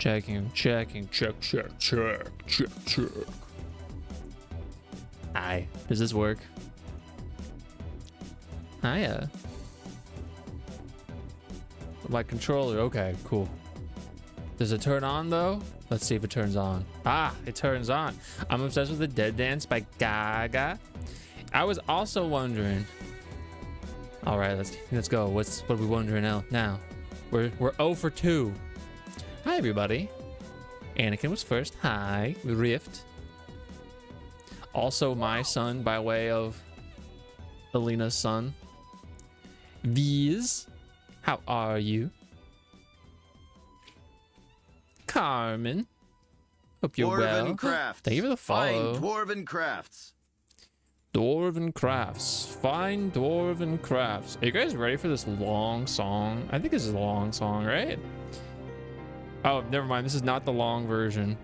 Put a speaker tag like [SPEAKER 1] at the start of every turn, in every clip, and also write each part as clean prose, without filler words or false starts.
[SPEAKER 1] Checking. Check. Hi. Does this work? Hiya. My controller. Okay, cool. Does it turn on though? Let's see if it turns on. Ah, it turns on. I'm obsessed with the Dead Dance by Gaga. I was also wondering. All right, let's go. What are we wondering now? We're 0 for 2. Hi everybody. Anakin was first. Hi, Rift. Also my son by way of Alina's son. Viz, how are you? Carmen, hope you're well.
[SPEAKER 2] Crafts.
[SPEAKER 1] Thank you for the follow.
[SPEAKER 2] Fine dwarven crafts.
[SPEAKER 1] Dwarven crafts. Fine dwarven crafts. Are you guys ready for this long song? I think this is a long song, right? Oh, never mind. This is not the long version.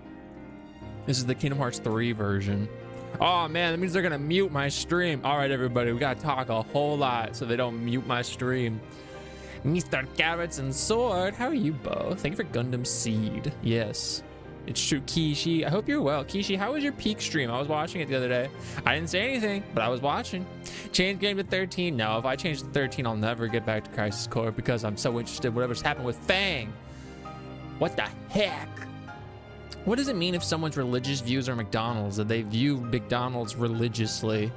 [SPEAKER 1] This is the Kingdom Hearts 3 version. Oh man, that means they're gonna mute my stream. All right, everybody, we gotta talk a whole lot so they don't mute my stream. Mr. Carrots and Sword, how are you both? Thank you for Gundam Seed. Yes, it's true. Kishi, I hope you're well. Kishi, how was your peak stream? I was watching it the other day. I didn't say anything, but I was watching. Change game to 13. No, if I change to 13, I'll never get back to Crisis Core because I'm so interested in whatever's happened with Fang. What the heck? What does it mean if someone's religious views are McDonald's, that they view McDonald's religiously?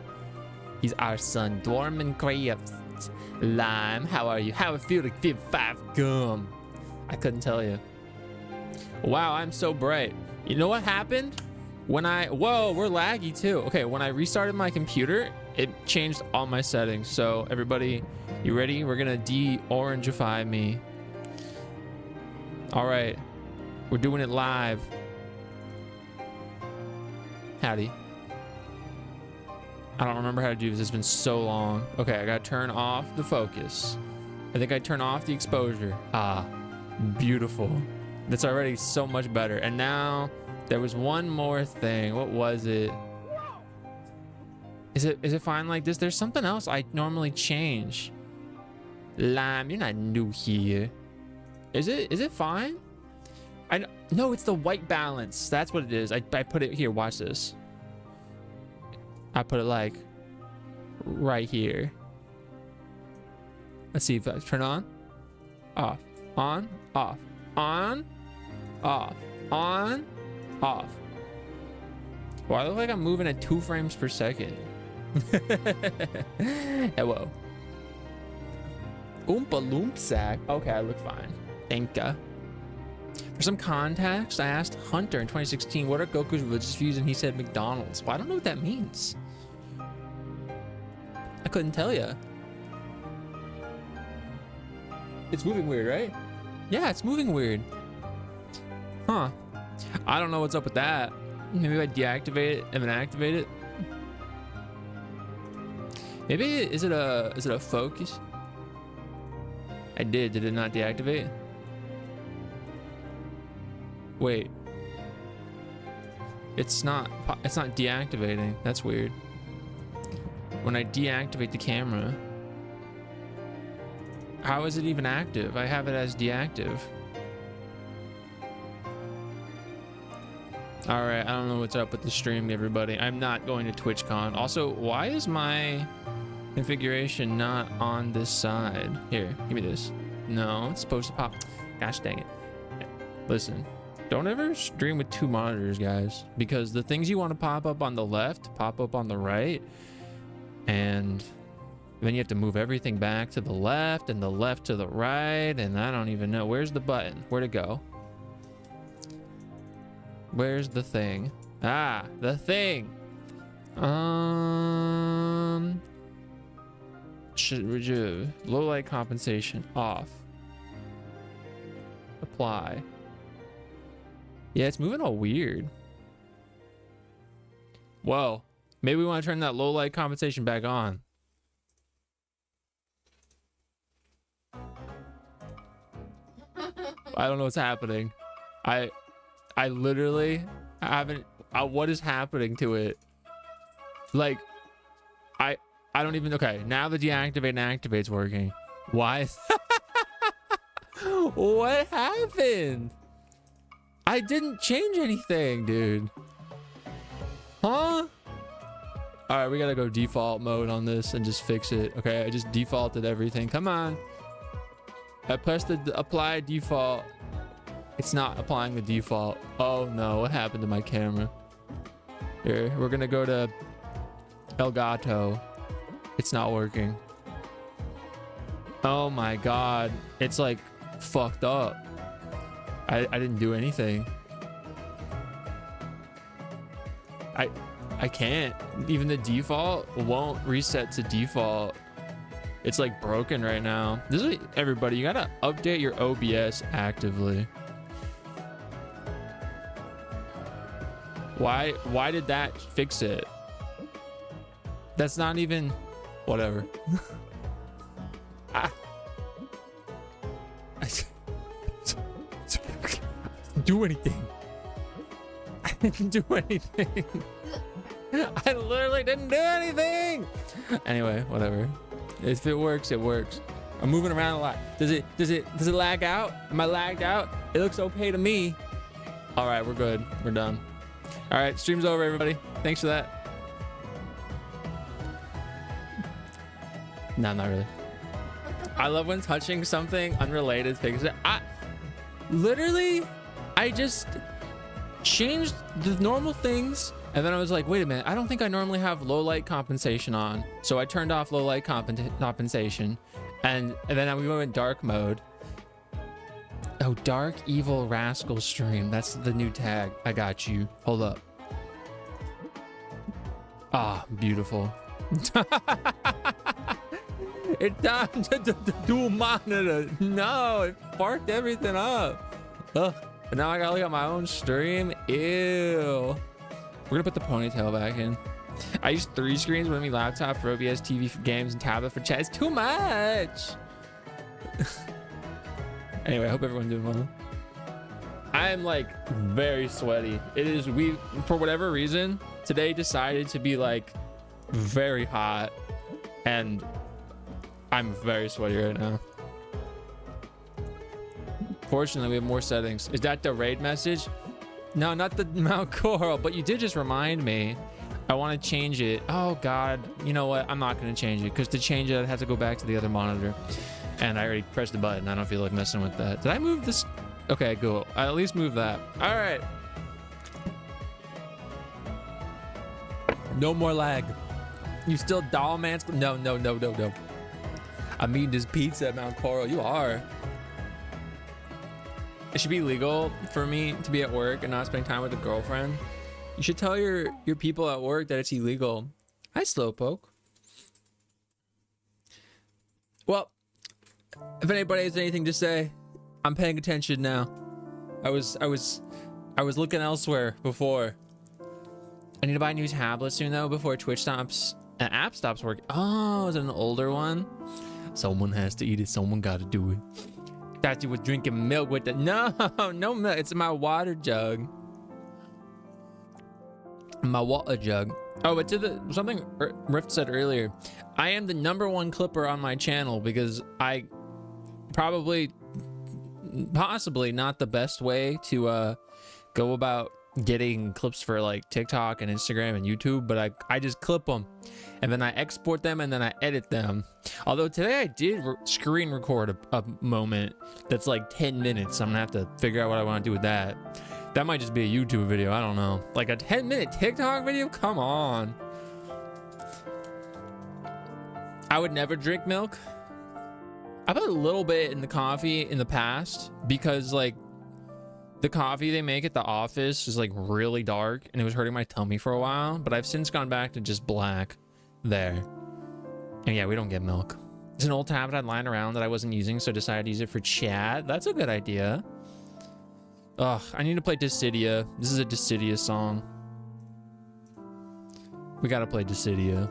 [SPEAKER 1] He's our son, Dorman Crafts. Lime, how are you? How it feel to give 5 gum? I couldn't tell you. Wow, I'm so bright. You know what happened? Whoa, we're laggy too. Okay, when I restarted my computer, it changed all my settings. So everybody, you ready? We're gonna de-orangify me. All right, we're doing it live. Howdy. I don't remember how to do this. It's been so long. Okay, I gotta turn off the focus. I think I turn off the exposure. Ah, beautiful. That's already so much better. And now there was one more thing. What was it? Is it fine like this? There's something else I normally change. Lime, you're not new here. Is it fine? No, it's the white balance. That's what it is. I put it here. Watch this. I put it like right here. Let's see if I turn on, off, on, off, on, off, on, off. Well, I look like I'm moving at 2 frames per second. Hello. Oompa Loomp sack. Okay, I look fine. Thank you. For some context, I asked Hunter in 2016 what are Goku's religious views, and he said McDonald's. Well, I don't know what that means. I couldn't tell you. It's moving weird, right? Yeah, it's moving weird. Huh. I don't know what's up with that. Maybe I deactivate it and then activate it. Maybe is it a focus? I did. Did it not deactivate? Wait. It's not deactivating. That's weird. When I deactivate the camera, how is it even active? I have it as deactive. All right, I don't know what's up with the stream, everybody. I'm not going to TwitchCon. Also, why is my configuration not on this side? Here, give me this. No, it's supposed to pop. Gosh dang it. Listen. Don't ever stream with 2 monitors, guys, because the things you want to pop up on the left pop up on the right, and then you have to move everything back to the left and the left to the right, and I don't even know. Where's the button? Where'd it go? Where's the thing? Ah, the thing. Low light compensation off. Apply. Yeah, it's moving all weird. Whoa. Maybe we want to turn that low light compensation back on. I don't know what's happening. I literally haven't. What is happening to it? Like, I don't even. Okay, now the deactivate and activate's working. Why? What happened? I didn't change anything, dude. Huh? All right, we gotta go default mode on this and just fix it. Okay, I just defaulted everything. Come on. I pressed the apply default. It's not applying the default. Oh no, what happened to my camera? Here, we're gonna go to Elgato. It's not working. Oh my God. It's like fucked up. I didn't do anything. I can't. Even the default won't reset to default. It's like broken right now. This is everybody. You gotta update your OBS actively. Why did that fix it? That's not even whatever. Do anything. I didn't do anything. I literally didn't do anything. Anyway, whatever. If it works, it works. I'm moving around a lot. Does it lag out? Am I lagged out? It looks okay to me. All right, we're good. We're done. All right, stream's over, everybody. Thanks for that. No, not really. I love when touching something unrelated fixes it. I just changed the normal things, and then I was like, wait a minute, I don't think I normally have low light compensation on. So I turned off low light compensation, and then we went in dark mode. Oh, dark evil rascal stream. That's the new tag. I got you. Hold up. Ah, beautiful. It's time to dual monitor. No, it sparked everything up. Ugh. But now I gotta look at my own stream. Ew. We're gonna put the ponytail back in. I use 3 screens with my laptop for OBS, TV for games, and tablet for chat. It's too much. Anyway, I hope everyone's doing well. I am like very sweaty. We for whatever reason today decided to be like very hot, and I'm very sweaty right now. Fortunately, we have more settings. Is that the raid message? No, not the Mount Coral, but you did just remind me. I want to change it. Oh God, you know what? I'm not going to change it, because to change it, I have to go back to the other monitor. And I already pressed the button. I don't feel like messing with that. Did I move this? Okay, cool. I at least move that. All right. No more lag. You still doll man? No. I'm eating this pizza at Mount Coral. You are. It should be legal for me to be at work and not spend time with a girlfriend. You should tell your people at work that it's illegal. Hi, Slowpoke. Well, if anybody has anything to say, I'm paying attention now. I was looking elsewhere before. I need to buy a new tablet soon though before Twitch stops. An app stops working. Oh, is it an older one? Someone has to eat it. Someone got to do it. Thought you were drinking milk with it. No milk. It's my water jug. My water jug. Oh, but to something Rift said earlier, I am the #1 clipper on my channel because I possibly not the best way to go about getting clips for like TikTok and Instagram and YouTube, but I just clip them and then I export them and then I edit them. Although today I did screen record a moment that's like 10 minutes. I'm gonna have to figure out what I want to do with that. That might just be a YouTube video. I don't know. Like a 10-minute TikTok video? Come on. I would never drink milk. I put a little bit in the coffee in the past because like the coffee they make at the office is like really dark and it was hurting my tummy for a while, but I've since gone back to just black there. And yeah, we don't get milk. It's an old tablet I'd lying around that I wasn't using, so I decided to use it for chat. That's a good idea. Ugh, I need to play Dissidia. This is a Dissidia song. We gotta play Dissidia.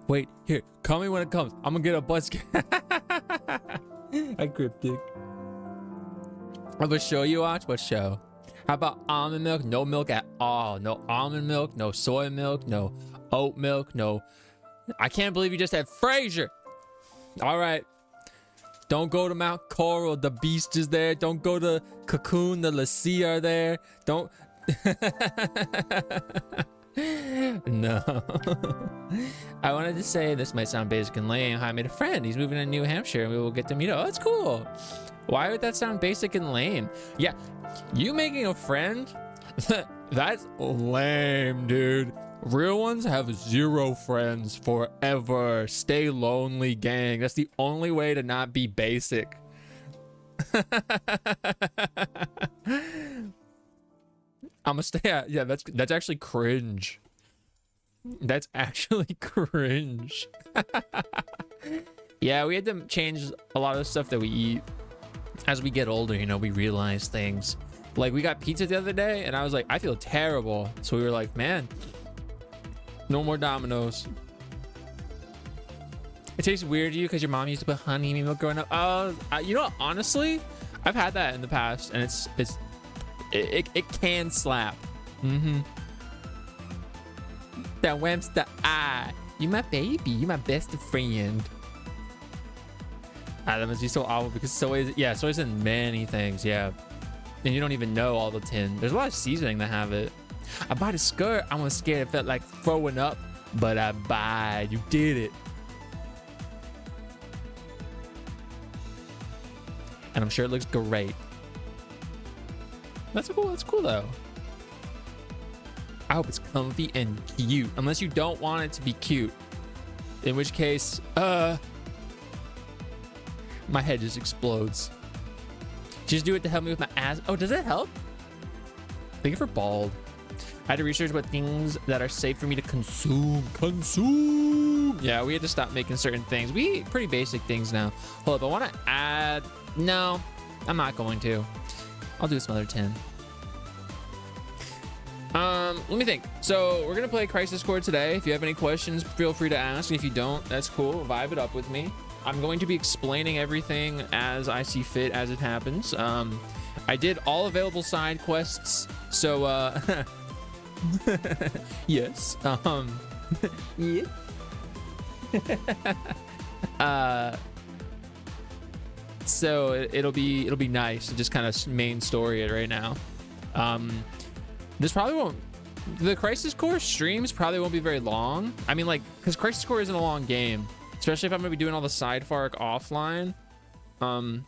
[SPEAKER 1] Wait, here, call me when it comes. I'm gonna get a buzz. I cryptic. Of a show you watch? What show? How about almond milk? No milk at all. No almond milk, no soy milk, no oat milk, no. I can't believe you just had Frasier. All right. Don't go to Mount Coral. The beast is there. Don't go to Cocoon. The Lassie are there. Don't. No. I wanted to say, this might sound basic and lame. I made a friend. He's moving to New Hampshire and we will get to meet up. Oh, that's cool. Why would that sound basic and lame? Yeah, you making a friend? That's lame, dude. Real ones have 0 friends forever. Stay lonely, gang. That's the only way to not be basic. I'm gonna stay. Yeah, that's actually cringe. That's actually cringe. Yeah, we had to change a lot of the stuff that we eat as we get older. You know, we realize things. Like, we got pizza the other day, and I was like, I feel terrible. So we were like, man, no more Domino's. It tastes weird to you because your mom used to put honey in milk growing up. You know what? Honestly, I've had that in the past, and it can slap. That whams the eye. You my baby. You my best friend. That must be so awful because soy is in many things. Yeah. And you don't even know all the tin. There's a lot of seasoning that have it. I bought a skirt. I was scared it felt like throwing up, but I buy. You did it. And I'm sure it looks great. That's cool though. I hope it's comfy and cute. Unless you don't want it to be cute. In which case, my head just explodes. Just do it to help me with my ass. Oh, does it help? Thank you for bald. I had to research what things that are safe for me to consume. Yeah, we had to stop making certain things. We eat pretty basic things now. Hold up, I want to add. No, I'm not going to. I'll do some other 10. Let me think. So we're gonna play Crisis Core today. If you have any questions, feel free to ask. If you don't, that's cool. Vibe it up with me. I'm going to be explaining everything as I see fit, as it happens. I did all available side quests, so yes. Yeah. So it'll be nice to just kind of main story it right now. This probably won't. The Crisis Core streams probably won't be very long. I mean, like, because Crisis Core isn't a long game. Especially if I'm gonna be doing all the side FARC offline. God,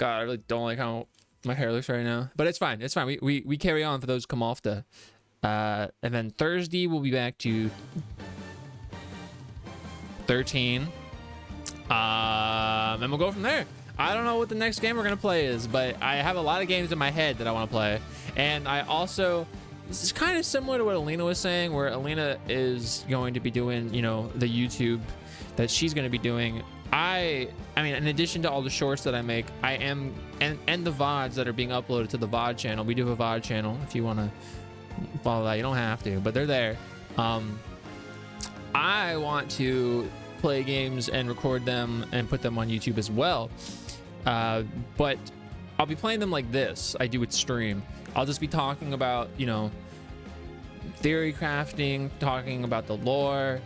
[SPEAKER 1] I really don't like how my hair looks right now. But it's fine. It's fine. We carry on for those who come off the. And then Thursday we'll be back to 13. And we'll go from there. I don't know what the next game we're gonna play is, but I have a lot of games in my head that I want to play. And I also, this is kind of similar to what Alina was saying, where Alina is going to be doing, you know, the YouTube that she's going to be doing. I mean, in addition to all the shorts that I make, I am, and the VODs that are being uploaded to the VOD channel. We do have a VOD channel if you want to follow that. You don't have to, but they're there. I want to play games and record them and put them on YouTube as well. But I'll be playing them like this. I do with stream. I'll just be talking about, you know, theory crafting, talking about the lore,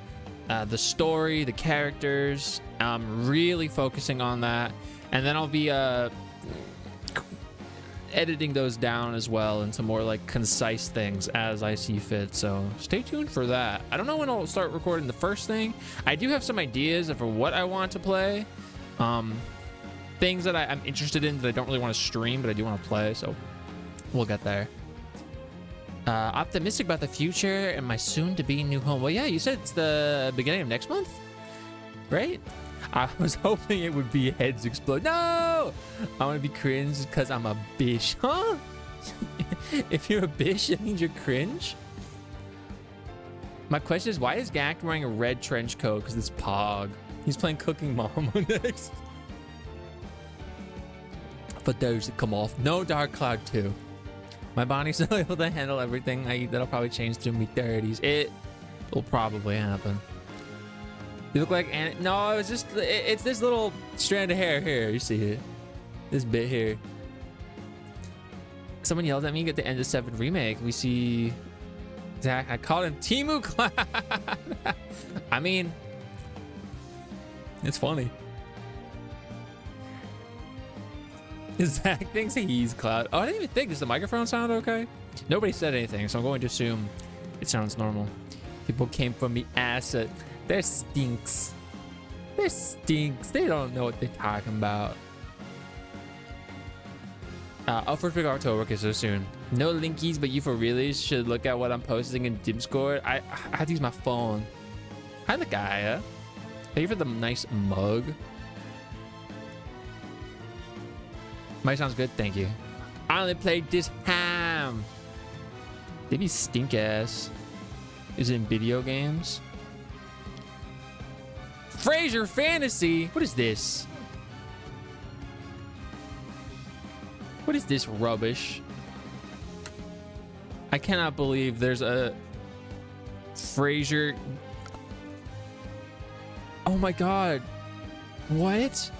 [SPEAKER 1] the story, the characters. Really focusing on that, and then I'll be editing those down as well into more like concise things as I see fit. So stay tuned for that. I don't know when I'll start recording the first thing. I do have some ideas for what I want to play, things that I'm interested in that I don't really want to stream, but I do want to play. So we'll get there. Optimistic about the future and my soon-to-be new home. Well, yeah, you said it's the beginning of next month, right? I was hoping it would be heads explode. No! I want to be cringe because I'm a bitch. Huh? If you're a bitch, it means you're cringe? My question is, why is Gak wearing a red trench coat? Because it's Pog. He's playing Cooking Mama next. For those that come off. No Dark Cloud 2. My body's still able to handle everything I eat. That'll probably change through my 30s. It will probably happen. You look like no, it's just it's this little strand of hair here. You see it, this bit here. Someone yelled at me at the end of 7 remake. We see Zach. I called him Timu Cloud. I mean, it's funny. Zach thinks he's Cloud. Oh, I didn't even think. Does the microphone sound okay? Nobody said anything, so I'm going to assume it sounds normal. People came from the asset. They're stinks. They're stinks. They don't know what they're talking about. Oh, first week of October, okay, so soon. No linkies, but you for realies should look at what I'm posting in Discord. I have to use my phone. Hi, Nakaya. Thank you for the nice mug. Mic sounds good, thank you. I only played this ham. They be stink ass. Is it in video games? Fraser Fantasy. What is this? What is this rubbish? I cannot believe there's a Fraser. Oh my god. What?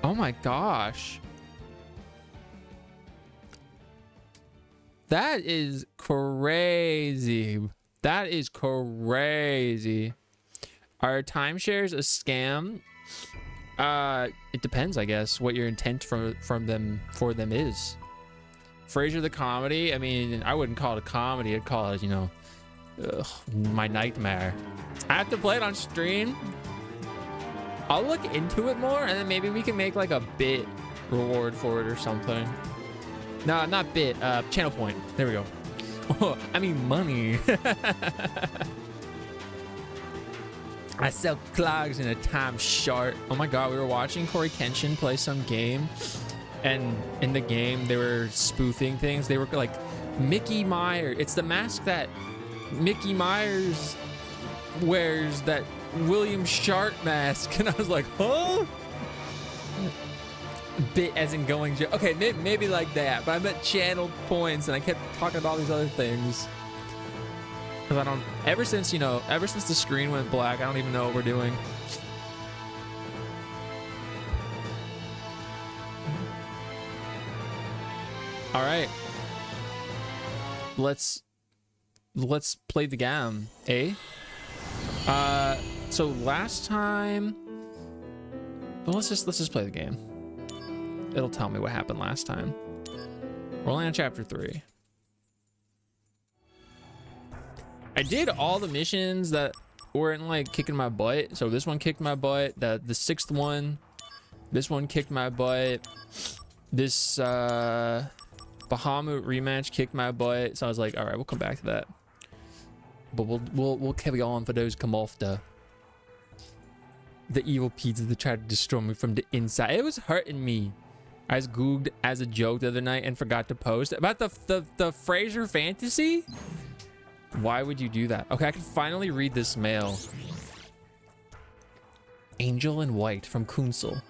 [SPEAKER 1] Oh my gosh. That is crazy. That is crazy. Are timeshares a scam? It depends, I guess, what your intent for them is. Frasier the comedy, I mean, I wouldn't call it a comedy. I'd call it, you know, my nightmare. I have to play it on stream. I'll look into it more, and then maybe we can make like a bit reward for it or something. No, not bit, channel point. There we go. Oh, I mean money. I sell clogs in a time short. Oh my god, we were watching Corey Kenshin play some game, and in the game they were spoofing things. They were like Mickey Myers. It's the mask that Mickey Myers wears, that William Sharp mask. And I was like, huh? Bit as in going, okay, maybe like that, but I meant channel points, and I kept talking about all these other things. Because I don't, ever since the screen went black, I don't even know what we're doing. All right. Let's play the game, eh? So last time, well, let's just play the game. It'll tell me what happened last time. We're only on chapter 3. I did all the missions that weren't like kicking my butt. So this one kicked my butt. The 6th one, this one kicked my butt. This Bahamut rematch kicked my butt. So I was like, all right, we'll come back to that. But we'll carry on for those come after. The evil pizza that tried to destroy me from the inside. It was hurting me. I was googled as a joke the other night and forgot to post about the Fraser Fantasy. Why would you do that? Okay, I can finally read this mail. Angel in White from Kunsel.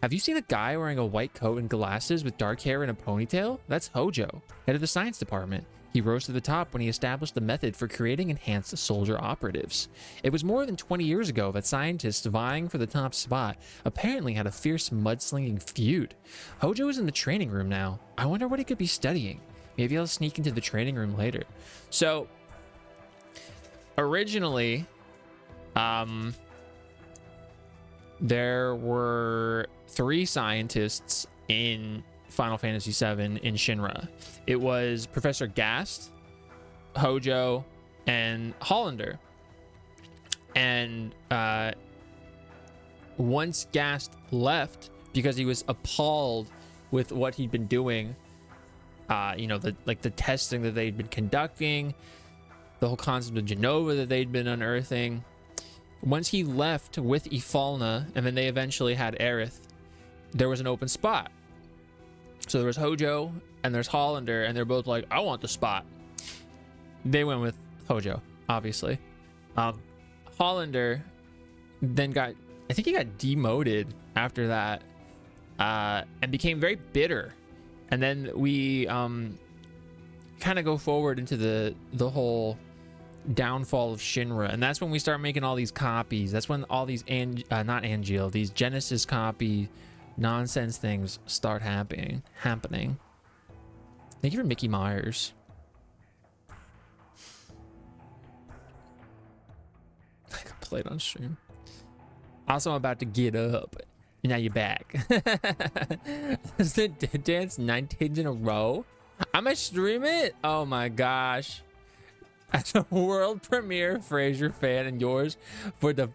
[SPEAKER 1] Have you seen a guy wearing a white coat and glasses with dark hair and a ponytail? That's Hojo, head of the science department. He rose to the top when he established the method for creating enhanced soldier operatives. It was more than 20 years ago that scientists vying for the top spot apparently had a fierce mudslinging feud. Hojo is in the training room now. I wonder what he could be studying. Maybe I'll sneak into the training room later. So, originally, there were 3 scientists in Final Fantasy VII in Shinra. It was Professor Gast, Hojo, and Hollander. And once Gast left, because he was appalled with what he'd been doing, the testing that they'd been conducting, the whole concept of Genova that they'd been unearthing. Once he left with Ifalna, and then they eventually had Aerith, there was an open spot. So there was Hojo and there's Hollander, and they're both like, I want the spot. They went with Hojo, obviously. Hollander then I think he got demoted after that, and became very bitter. And then we kind of go forward into the whole downfall of Shinra, and that's when we start making all these copies. That's when all these these Genesis copy nonsense things start happening. Thank you for Mickey Myers. late on stream. Also, I'm about to get up. Now you're back. Is the Dead Dance 9 days in a row? I'm gonna stream it? Oh my gosh. As a world premiere Frasier fan and yours for the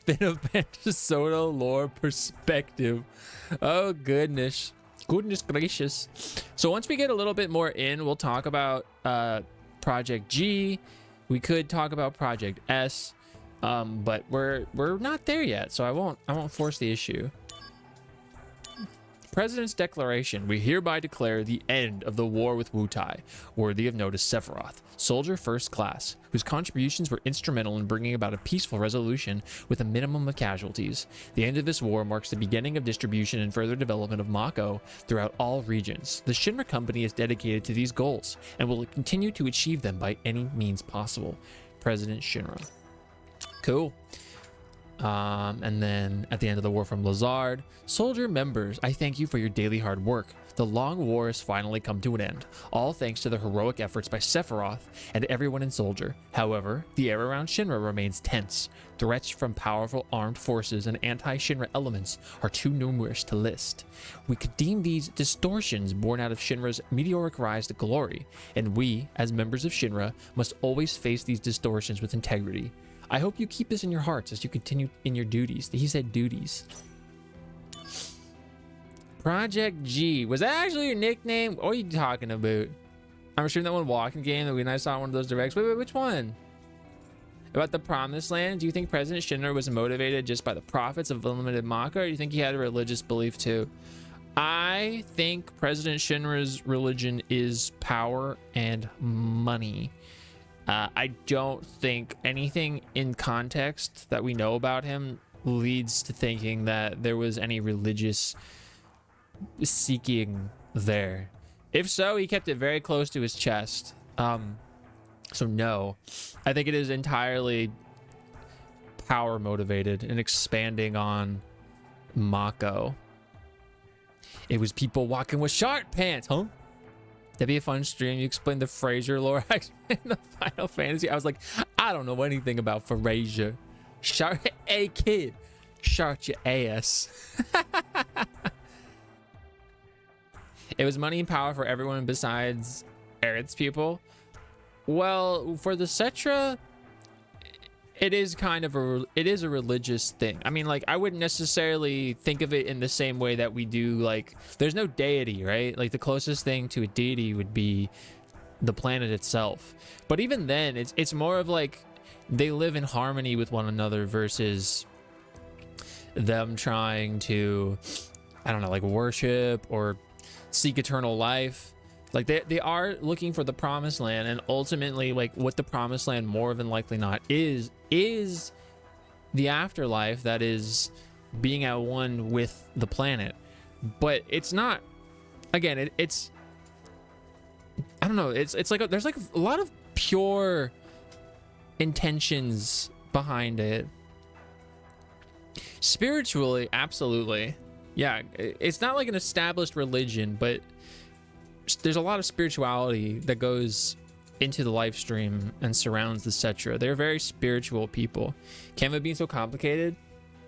[SPEAKER 1] Soto lore perspective. Oh goodness. Goodness gracious. So once we get a little bit more in, we'll talk about Project G. We could talk about Project S. But we're not there yet, so I won't force the issue. President's Declaration. We hereby declare the end of the war with Wutai. Worthy of note is Sephiroth, soldier first class, whose contributions were instrumental in bringing about a peaceful resolution with a minimum of casualties. The end of this war marks the beginning of distribution and further development of Mako throughout all regions. The Shinra Company is dedicated to these goals and will continue to achieve them by any means possible. President Shinra. Cool. And then at the end of the war from Lazard, soldier members, I thank you for your daily hard work. The long war has finally come to an end, all thanks to the heroic efforts by Sephiroth and everyone in Soldier. However, the air around Shinra remains tense. Threats from powerful armed forces and anti-Shinra elements are too numerous to list. We could deem these distortions born out of Shinra's meteoric rise to glory, and we, as members of Shinra, must always face these distortions with integrity. I hope you keep this in your hearts as you continue in your duties. He said duties. Project G. Was that actually your nickname? What are you talking about? I'm sure that one walking game that I saw one of those directs. Wait, which one? About the Promised Land? Do you think President Shinra was motivated just by the profits of unlimited Maka, or do you think he had a religious belief too? I think President Shinra's religion is power and money. I don't think anything in context that we know about him leads to thinking that there was any religious seeking there. If so, he kept it very close to his chest. So no, I think it is entirely power motivated and expanding on Mako. It was people walking with shark pants, huh? That'd be a fun stream. You explain the Frasier lore. I explained the Final Fantasy. I was like, I don't know anything about Frasier. Shark, hey kid, shark your ass. It was money and power for everyone besides Aerith's people. Well, for the Cetra, it is kind of a religious thing. I mean, like, I wouldn't necessarily think of it in the same way that we do, like, there's no deity, right? Like, the closest thing to a deity would be the planet itself. But even then, it's more of like they live in harmony with one another versus them trying to, I don't know, like worship or seek eternal life. Like they are looking for the Promised Land, and ultimately, like, what the Promised Land more than likely not is the afterlife that is being at one with the planet. But it's not, again, it's I don't know, it's like there's like a lot of pure intentions behind it. Spiritually, absolutely, yeah, it's not like an established religion, but there's a lot of spirituality that goes into the live stream and surrounds the Cetra. They're very spiritual people. Canva being so complicated?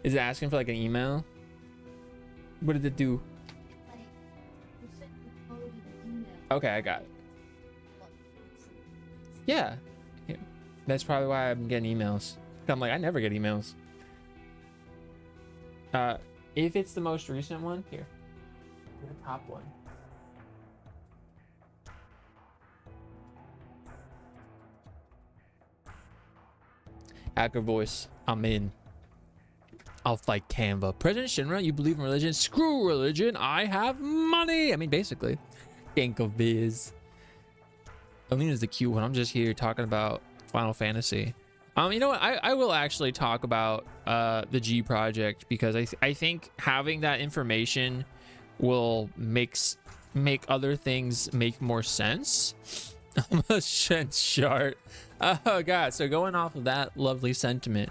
[SPEAKER 1] Is it asking for like an email? What did it do? Okay, I got it. Yeah, that's probably why I'm getting emails. I'm like, I never get emails. If it's the most recent one, here, the top one. Hacker voice, I'm in. I'll fight Canva. President Shinra, you believe in religion? Screw religion, I have money. I mean, basically. Think of biz. Alina's the cute one. I'm just here talking about Final Fantasy. You know what? I will actually talk about the G project, because I think having that information will make other things make more sense. Almost short. Oh god. So going off of that lovely sentiment,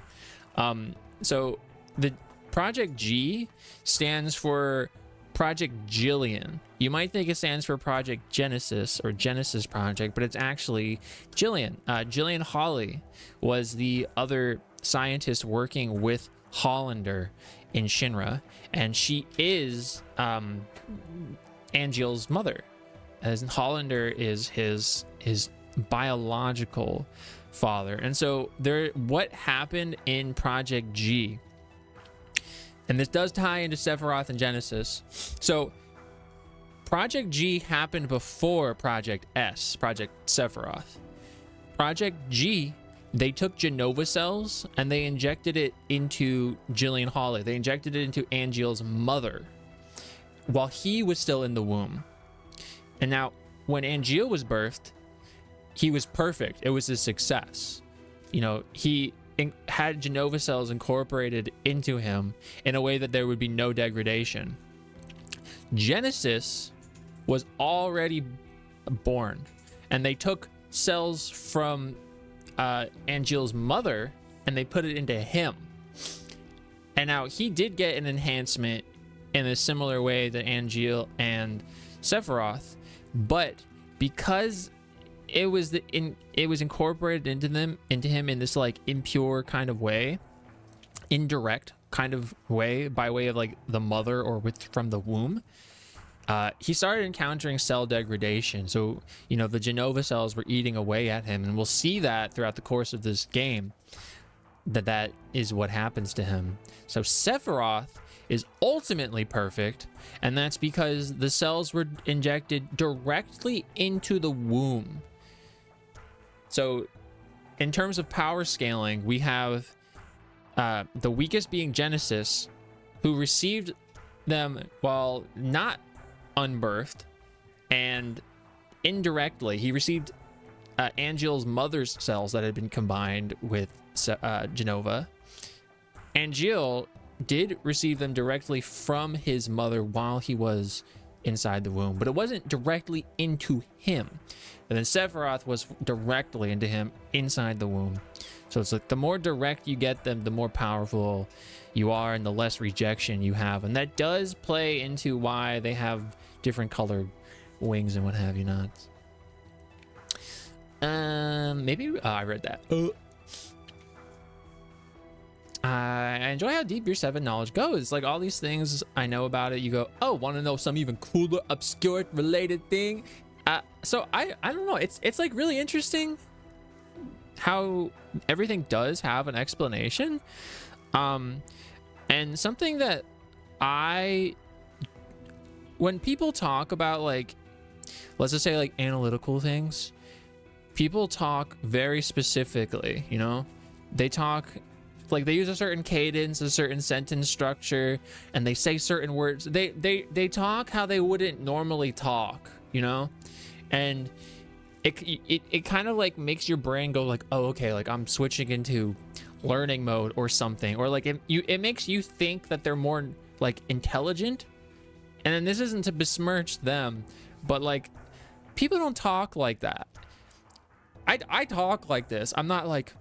[SPEAKER 1] so the Project G stands for Project Jillian. You might think it stands for Project Genesis or Genesis Project, but it's actually Jillian. Jillian Hawley was the other scientist working with Hollander in Shinra, and she is Angeal's mother, as Hollander is his biological father. And so what happened in Project G, and this does tie into Sephiroth and Genesis. So Project G happened before Project S, Project Sephiroth. Project G, they took Genova cells and they injected it into Jillian Hawley. They injected it into Angeal's mother while he was still in the womb. And now when Angeal was birthed, he was perfect. It was a success. You know, he had Genova cells incorporated into him in a way that there would be no degradation. Genesis was already born, and they took cells from Angeal's mother and they put it into him. And now he did get an enhancement in a similar way that Angeal and Sephiroth, but because it was incorporated into him in this like impure kind of way, indirect kind of way, by way of like the mother or from the womb, he started encountering cell degradation. So, you know, the Genova cells were eating away at him, and we'll see that throughout the course of this game, that is what happens to him. So Sephiroth is ultimately perfect, and that's because the cells were injected directly into the womb. So in terms of power scaling, we have the weakest being Genesis, who received them while not unbirthed, and indirectly he received Angeal's mother's cells that had been combined with Genova. Angeal did receive them directly from his mother while he was inside the womb, but it wasn't directly into him. And then Sephiroth was directly into him inside the womb. So it's like the more direct you get them, the more powerful you are and the less rejection you have. And that does play into why they have different colored wings and what have you not. Maybe I read that. I enjoy how deep your 7 knowledge goes. Like all these things I know about it, you go, oh, want to know some even cooler, obscure, related thing? So I don't know. It's like really interesting how everything does have an explanation. And something that when people talk about, like, let's just say like analytical things, people talk very specifically, you know, they talk like they use a certain cadence, a certain sentence structure, and they say certain words. They talk how they wouldn't normally talk, you know, and it kind of like makes your brain go like, oh, okay, like I'm switching into learning mode or something, or like it makes you think that they're more like intelligent. And then this isn't to besmirch them, but like people don't talk like that. I talk like this. I'm not like,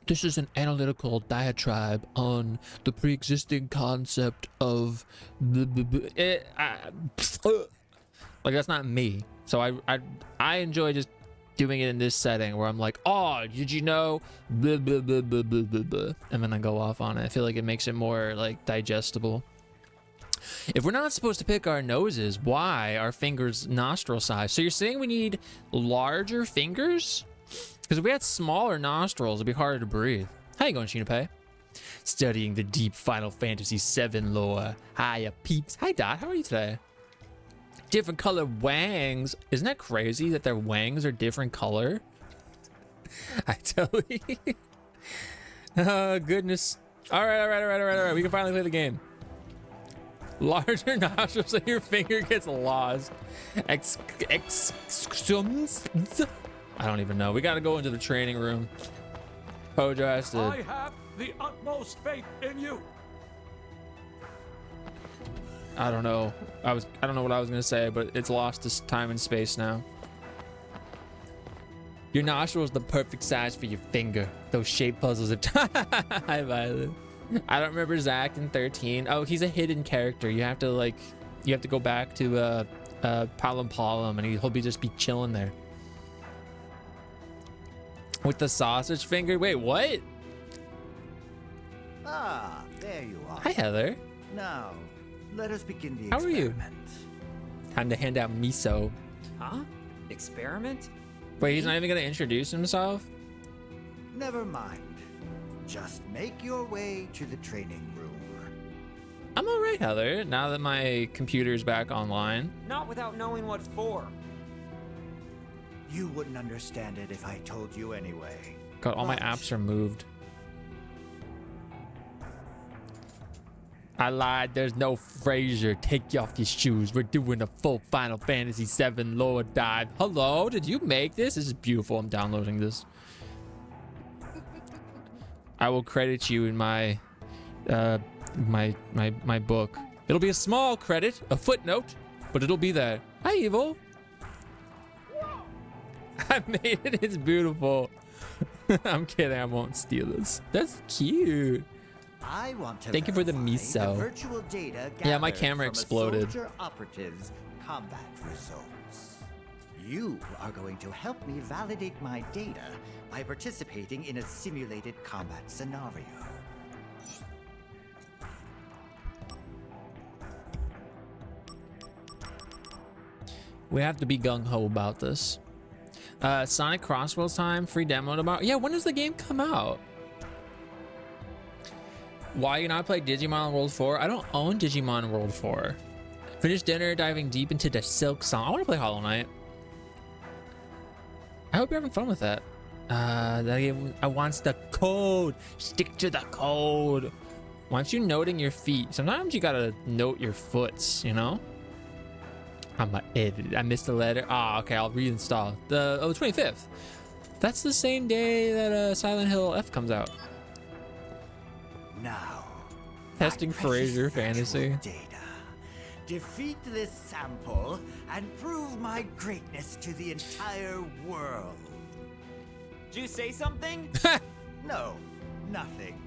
[SPEAKER 1] this is an analytical diatribe on the pre-existing concept of like that's not me. So I enjoy just doing it in this setting where I'm like, oh, did you know, blah, blah, blah, blah, blah, blah, blah, and then I go off on it. I feel like it makes it more like digestible. If we're not supposed to pick our noses, why are fingers nostril size? So you're saying we need larger fingers? Because if we had smaller nostrils, it'd be harder to breathe. How you going, Shinapei? Studying the deep Final Fantasy VII lore. Hiya, peeps. Hi, Dot. How are you today? Different color wangs. Isn't that crazy that their wangs are different color? I tell you. Oh, goodness. All right. We can finally play the game. Larger nostrils so your finger gets lost. I don't even know. We got to go into the training room. Hojo has to.
[SPEAKER 2] I have the utmost faith in you.
[SPEAKER 1] I don't know. I don't know what I was gonna say, but it's lost to time and space now. Your nostril is the perfect size for your finger. Those shape puzzles have. Hi, Violet. I don't remember Zach in 13. Oh, he's a hidden character. You have to go back to Palom Palom, and he'll just be chilling there with the sausage finger. Wait, what?
[SPEAKER 3] Ah, there you are.
[SPEAKER 1] Hi, Heather.
[SPEAKER 3] Now, let us begin the
[SPEAKER 1] How are you?
[SPEAKER 3] experiment.
[SPEAKER 1] Time to hand out miso.
[SPEAKER 4] Huh? Experiment?
[SPEAKER 1] Wait, he's not even gonna introduce himself?
[SPEAKER 3] Never mind. Just make your way to the training room.
[SPEAKER 1] I'm alright, Heather, now that my computer's back online.
[SPEAKER 4] Not without knowing what for.
[SPEAKER 3] You wouldn't understand it if I told you anyway.
[SPEAKER 1] God, all my
[SPEAKER 3] But
[SPEAKER 1] apps are moved. I lied, there's no Fraser. Take off your shoes. We're doing a full Final Fantasy VII lore dive. Hello, did you make this? This is beautiful. I'm downloading this. I will credit you in my my book. It'll be a small credit, a footnote, but it'll be there. Hi, Evil. I made it. It's beautiful. I'm kidding. I won't steal this. That's cute.
[SPEAKER 3] I want to
[SPEAKER 1] Thank you for the
[SPEAKER 3] verify
[SPEAKER 1] miso.
[SPEAKER 3] virtual data
[SPEAKER 1] Yeah, my
[SPEAKER 3] gathered
[SPEAKER 1] camera
[SPEAKER 3] from a
[SPEAKER 1] exploded.
[SPEAKER 3] soldier operative's combat results. You are going to help me validate my data by participating in a simulated combat scenario.
[SPEAKER 1] We have to be gung-ho about this. Sonic Crossworlds time, free demo tomorrow. Yeah, when does the game come out? Why you not play Digimon World 4? I don't own Digimon World 4. Finish dinner, diving deep into the Silk Song. I want to play Hollow Knight. I hope you're having fun with that. That game, I wants the code. Stick to the code. Why aren't you noting your feet? Sometimes you gotta note your foots, you know? I'm an idiot. I missed a letter. Ah, okay, I'll reinstall. The 25th. That's the same day that Silent Hill F comes out.
[SPEAKER 3] Now,
[SPEAKER 1] Testing
[SPEAKER 3] my precious
[SPEAKER 1] Fraser
[SPEAKER 3] virtual
[SPEAKER 1] fantasy.
[SPEAKER 3] Data. Defeat this sample and prove my greatness to the entire world.
[SPEAKER 4] Did you say something?
[SPEAKER 3] No, nothing.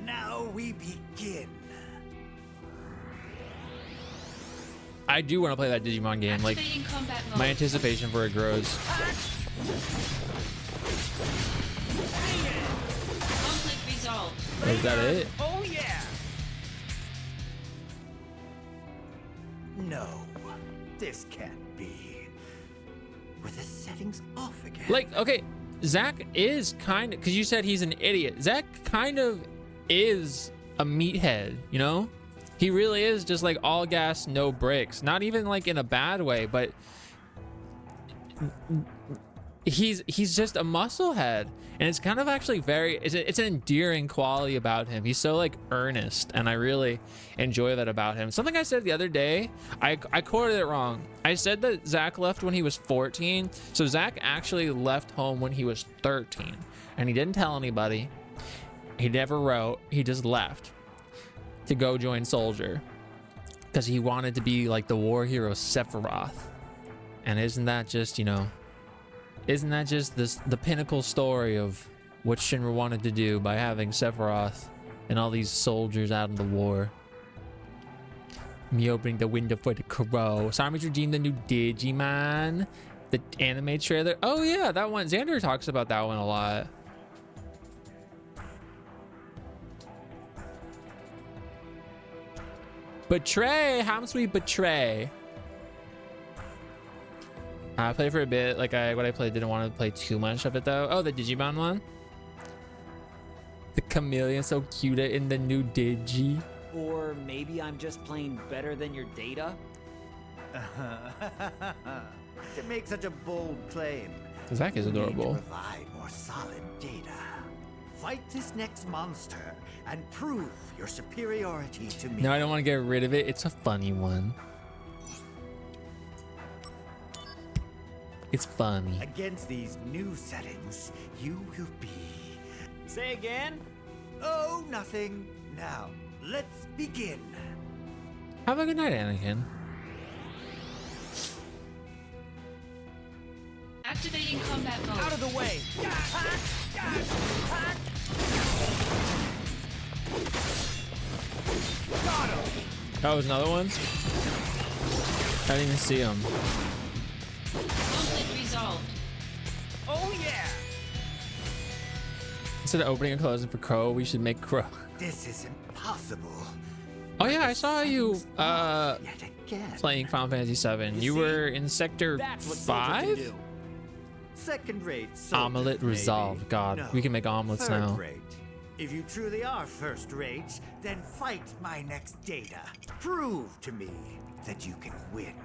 [SPEAKER 3] Now we begin.
[SPEAKER 1] I do want to play that Digimon game. Like,
[SPEAKER 5] Activating combat mode.
[SPEAKER 1] my anticipation for it grows.
[SPEAKER 5] Conflict resolved.
[SPEAKER 1] Is that it?
[SPEAKER 4] Oh yeah!
[SPEAKER 3] No, this can't be. Were the settings off again?
[SPEAKER 1] Like, okay, Zach is kind of, because you said he's an idiot. Zach kind of is a meathead, you know? He really is just like all gas, no brakes. Not even like in a bad way, but he's just a musclehead. And it's kind of actually it's an endearing quality about him. He's so like earnest, and I really enjoy that about him. Something I said the other day, I quoted it wrong. I said that Zach left when he was 14. So Zach actually left home when he was 13, and he didn't tell anybody. He never wrote. He just left to go join Soldier because he wanted to be like the war hero Sephiroth. And isn't that just, you know, isn't that just the pinnacle story of what Shinra wanted to do by having Sephiroth and all these soldiers out in the war? Me opening the window for the crow. Sami's redeemed the new Digimon. The anime trailer. Oh yeah, that one. Xander talks about that one a lot. Betray, how much we betray? I played for a bit. Like what I played, didn't want to play too much of it though. Oh, the Digimon one. The chameleon, so cute in the new Digi.
[SPEAKER 4] Or maybe I'm just playing better than your data?
[SPEAKER 3] To make such a bold claim,
[SPEAKER 1] Zach is
[SPEAKER 3] you need to
[SPEAKER 1] adorable.
[SPEAKER 3] provide more solid data. Fight this next monster and prove your superiority to me.
[SPEAKER 1] No, I don't want to get rid of it. It's a funny one. It's funny.
[SPEAKER 3] Against these new settings, you will be...
[SPEAKER 4] Say again?
[SPEAKER 3] Oh, nothing. Now, let's begin.
[SPEAKER 1] Have a good night, Anakin.
[SPEAKER 5] Activating combat mode.
[SPEAKER 4] Out of the way! Got him!
[SPEAKER 1] Oh, there's another one? I didn't even see him.
[SPEAKER 5] Conflict resolved.
[SPEAKER 4] Oh yeah!
[SPEAKER 1] Instead of opening and closing for Crow, we should make Crow.
[SPEAKER 3] This is impossible.
[SPEAKER 1] Oh yeah, I saw you
[SPEAKER 3] Yet again.
[SPEAKER 1] playing Final Fantasy VII. You were in Sector
[SPEAKER 4] That's what soldiers can
[SPEAKER 1] 5?
[SPEAKER 4] do.
[SPEAKER 3] Second-rate soldiers,
[SPEAKER 1] Omelet
[SPEAKER 3] maybe.
[SPEAKER 1] resolved. God,
[SPEAKER 3] No,
[SPEAKER 1] we can make omelets now.
[SPEAKER 3] third-rate. If you truly are first-rate, then fight my next data. Prove to me that you can win.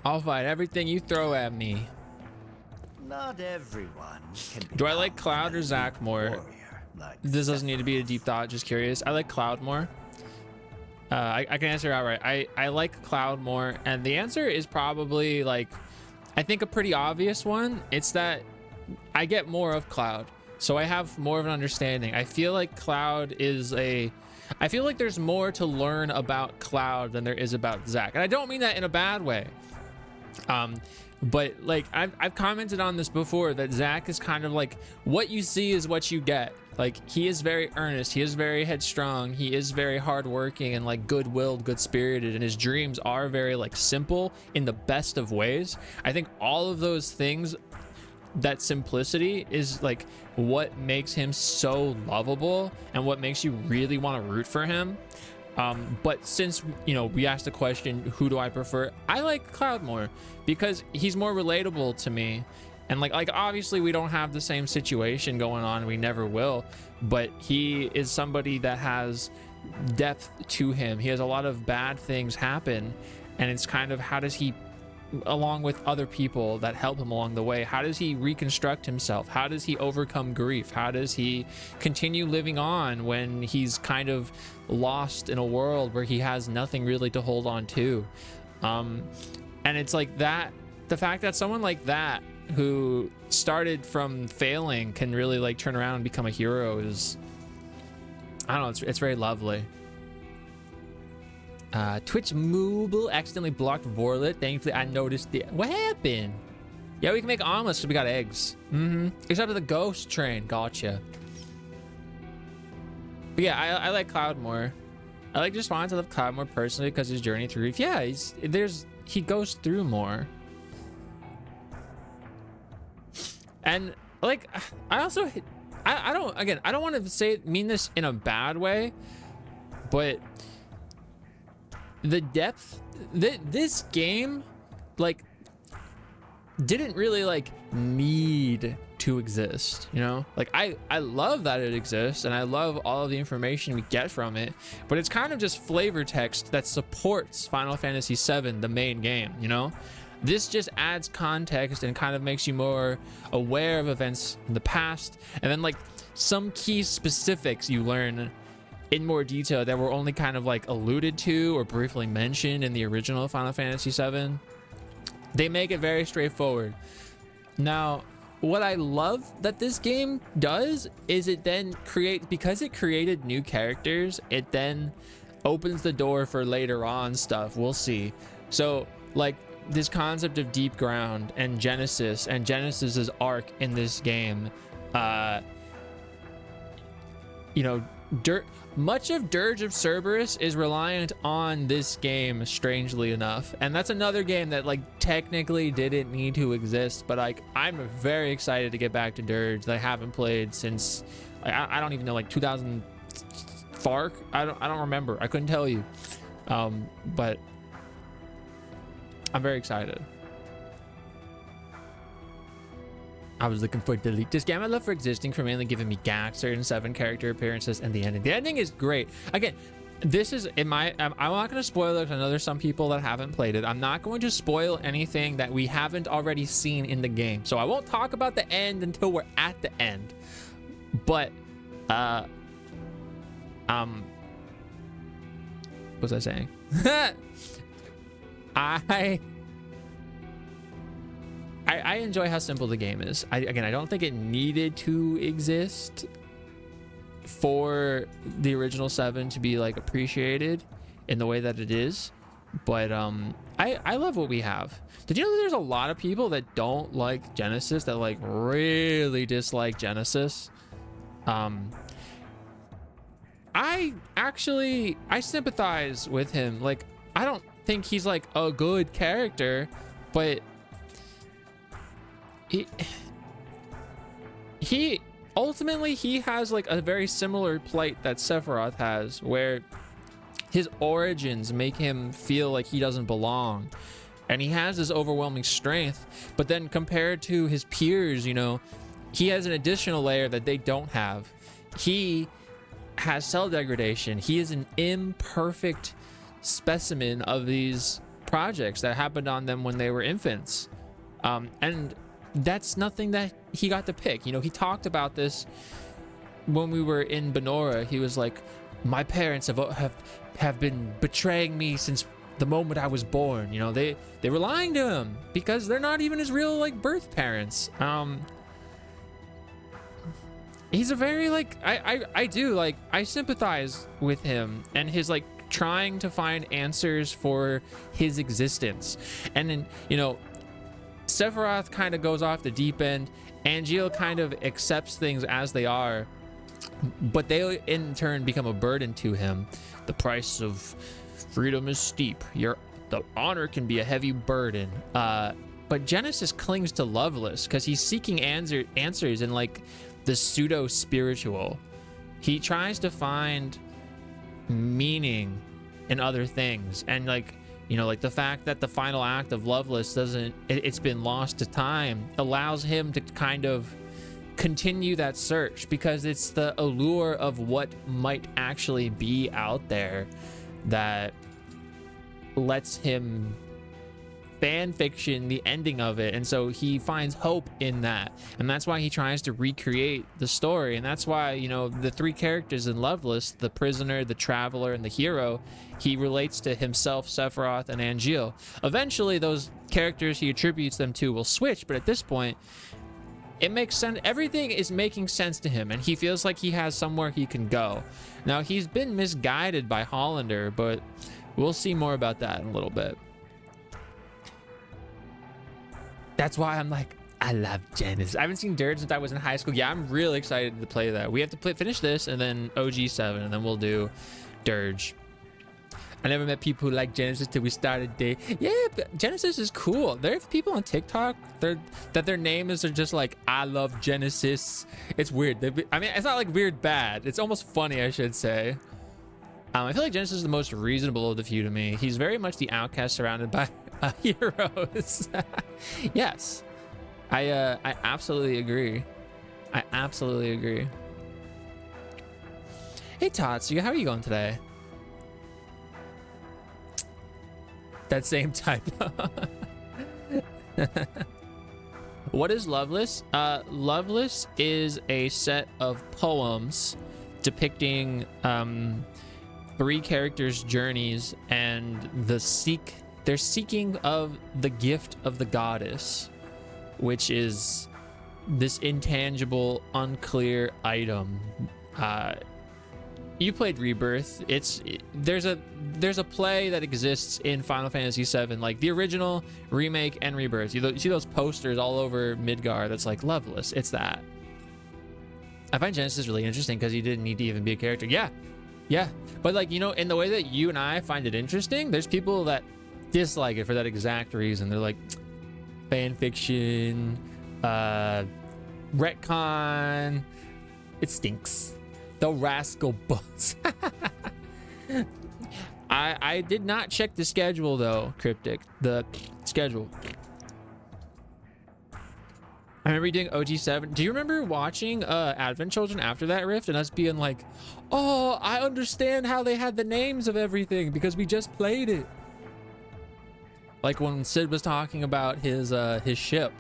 [SPEAKER 1] I'll fight everything you throw at me.
[SPEAKER 3] Not everyone can
[SPEAKER 1] Do I like
[SPEAKER 3] become
[SPEAKER 1] Cloud or
[SPEAKER 3] an
[SPEAKER 1] Zack
[SPEAKER 3] elite
[SPEAKER 1] more?
[SPEAKER 3] warrior like
[SPEAKER 1] This doesn't need to be a deep thought, just curious. I like Cloud more. I can answer outright. I like Cloud more, and the answer is probably like, I think a pretty obvious one. It's that I get more of Cloud, so I have more of an understanding. I feel like Cloud is I feel like there's more to learn about Cloud than there is about Zack, and I don't mean that in a bad way. But like I've commented on this before, that Zack is kind of like, what you see is what you get. Like, he is very earnest, he is very headstrong, he is very hardworking and like good-willed, good-spirited, and his dreams are very like simple in the best of ways. I think all of those things, that simplicity is like what makes him so lovable and what makes you really want to root for him. But since, you know, we asked the question, who do I prefer? I like Cloud more because he's more relatable to me. And like obviously we don't have the same situation going on. We never will. But he is somebody that has depth to him. He has a lot of bad things happen. And it's kind of, how does he, along with other people that help him along the way, how does he reconstruct himself? How does he overcome grief? How does he continue living on when he's kind of lost in a world where he has nothing really to hold on to? And it's like that, the fact that someone like that who started from failing can really like turn around and become a hero is, I don't know, it's very lovely. Twitch Mobile accidentally blocked Vorlet. Thankfully, I noticed it. What happened? Yeah, we can make omelets because we got eggs. Except for the ghost train. Gotcha. But yeah, I like Cloud more. I like just wanted to love Cloud more personally because his journey through grief. Yeah, he goes through more. And like, I also, I don't want to mean this in a bad way, but the depth, this game like didn't really like need to exist, you know? Like I love that it exists and I love all of the information we get from it, but it's kind of just flavor text that supports Final Fantasy VII, the main game, you know? This just adds context and kind of makes you more aware of events in the past, and then like some key specifics you learn in more detail that were only kind of like alluded to or briefly mentioned in the original Final Fantasy VII. They make it very straightforward. Now, what I love that this game does is it then because it created new characters, it then opens the door for later on stuff. We'll see. So like this concept of deep ground and Genesis's arc in this game, you know, much of Dirge of Cerberus is reliant on this game, strangely enough, and that's another game that like technically didn't need to exist, but like I'm very excited to get back to Dirge that I haven't played since I don't even know, like 2000 Fark. I don't remember. I couldn't tell you, but I'm very excited. I was looking for delete this game. I love for existing for mainly giving me gags, certain 7 character appearances, and the ending. The ending is great. Again, this is I'm not going to spoil it. I know there's some people that haven't played it. I'm not going to spoil anything that we haven't already seen in the game. So I won't talk about the end until we're at the end. But what was I saying? I enjoy how simple the game is. I don't think it needed to exist for the original 7 to be like appreciated in the way that it is, but I love what we have. Did you know that there's a lot of people that don't like Genesis, that like really dislike Genesis? I sympathize with him. Like, I don't think he's like a good character, but he ultimately he has like a very similar plight that Sephiroth has, where his origins make him feel like he doesn't belong. And he has this overwhelming strength, but then compared to his peers, you know, he has an additional layer that they don't have. He has cell degradation. He is an imperfect specimen of these projects that happened on them when they were infants. And that's nothing that he got to pick. You know, he talked about this when we were in Benora. He was like, my parents have been betraying me since the moment I was born. You know, they were lying to him because they're not even his real like birth parents. He's a very like, I sympathize with him and his like trying to find answers for his existence. And then, you know, Sephiroth kind of goes off the deep end. Angeal kind of accepts things as they are, but they in turn become a burden to him. The price of freedom is steep. The honor can be a heavy burden. But Genesis clings to Loveless because he's seeking answers in like the pseudo spiritual. He tries to find meaning in other things, and like, you know, like the fact that the final act of Loveless it's been lost to time allows him to kind of continue that search, because it's the allure of what might actually be out there that lets him fan fiction the ending of it. And so he finds hope in that, and that's why he tries to recreate the story. And that's why, you know, the three characters in Loveless, the prisoner, the traveler, and the hero, he relates to himself, Sephiroth, and Angeal. Eventually those characters he attributes them to will switch, but at this point it makes sense. Everything is making sense to him, and he feels like he has somewhere he can go. Now, he's been misguided by Hollander, but we'll see more about that in a little bit. That's why I'm like, I love Genesis. I haven't seen Dirge since I was in high school. Yeah, I'm really excited to play that. We have to finish this and then OG7, and then we'll do Dirge. I never met people who like Genesis till we started dating. Yeah, Genesis is cool. There are people on TikTok that their names are just like, I love Genesis. It's weird. I mean, it's not like weird bad. It's almost funny, I should say. I feel like Genesis is the most reasonable of the few to me. He's very much the outcast surrounded by heroes. Yes, I absolutely agree. I absolutely agree. Hey Tatsu, how are you going today? That same type. What is Loveless? Loveless is a set of poems depicting 3 characters' journeys and they're seeking of the gift of the goddess, which is this intangible, unclear item. You played Rebirth. There's a play that exists in Final Fantasy VII, like the original, remake, and Rebirth. You see those posters all over Midgar that's like Loveless. It's that. I find Genesis really interesting because he didn't need to even be a character. Yeah, but like, you know, in the way that you and I find it interesting, there's people that dislike it for that exact reason. They're like, fan fiction, retcon, it stinks. The rascal books. I did not check the schedule though, Cryptic. The schedule. I remember doing OG7. Do you remember watching Advent Children after that rift and us being like, oh, I understand how they had the names of everything because we just played it. Like when Sid was talking about his ship.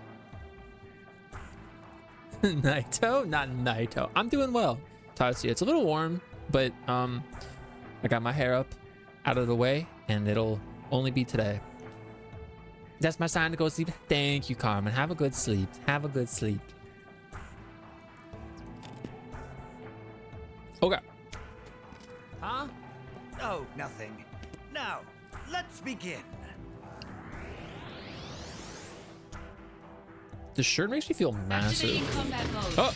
[SPEAKER 1] Naito? Not Naito. I'm doing well. Tatsuya. It's a little warm, but I got my hair up out of the way, and it'll only be today. That's my sign to go sleep. Thank you, Carmen. Have a good sleep. Have a good sleep. Okay.
[SPEAKER 3] Huh? Oh, nothing. Now, let's begin.
[SPEAKER 1] The shirt makes me feel
[SPEAKER 5] Activating
[SPEAKER 1] massive.
[SPEAKER 5] combat mode.
[SPEAKER 1] Oh,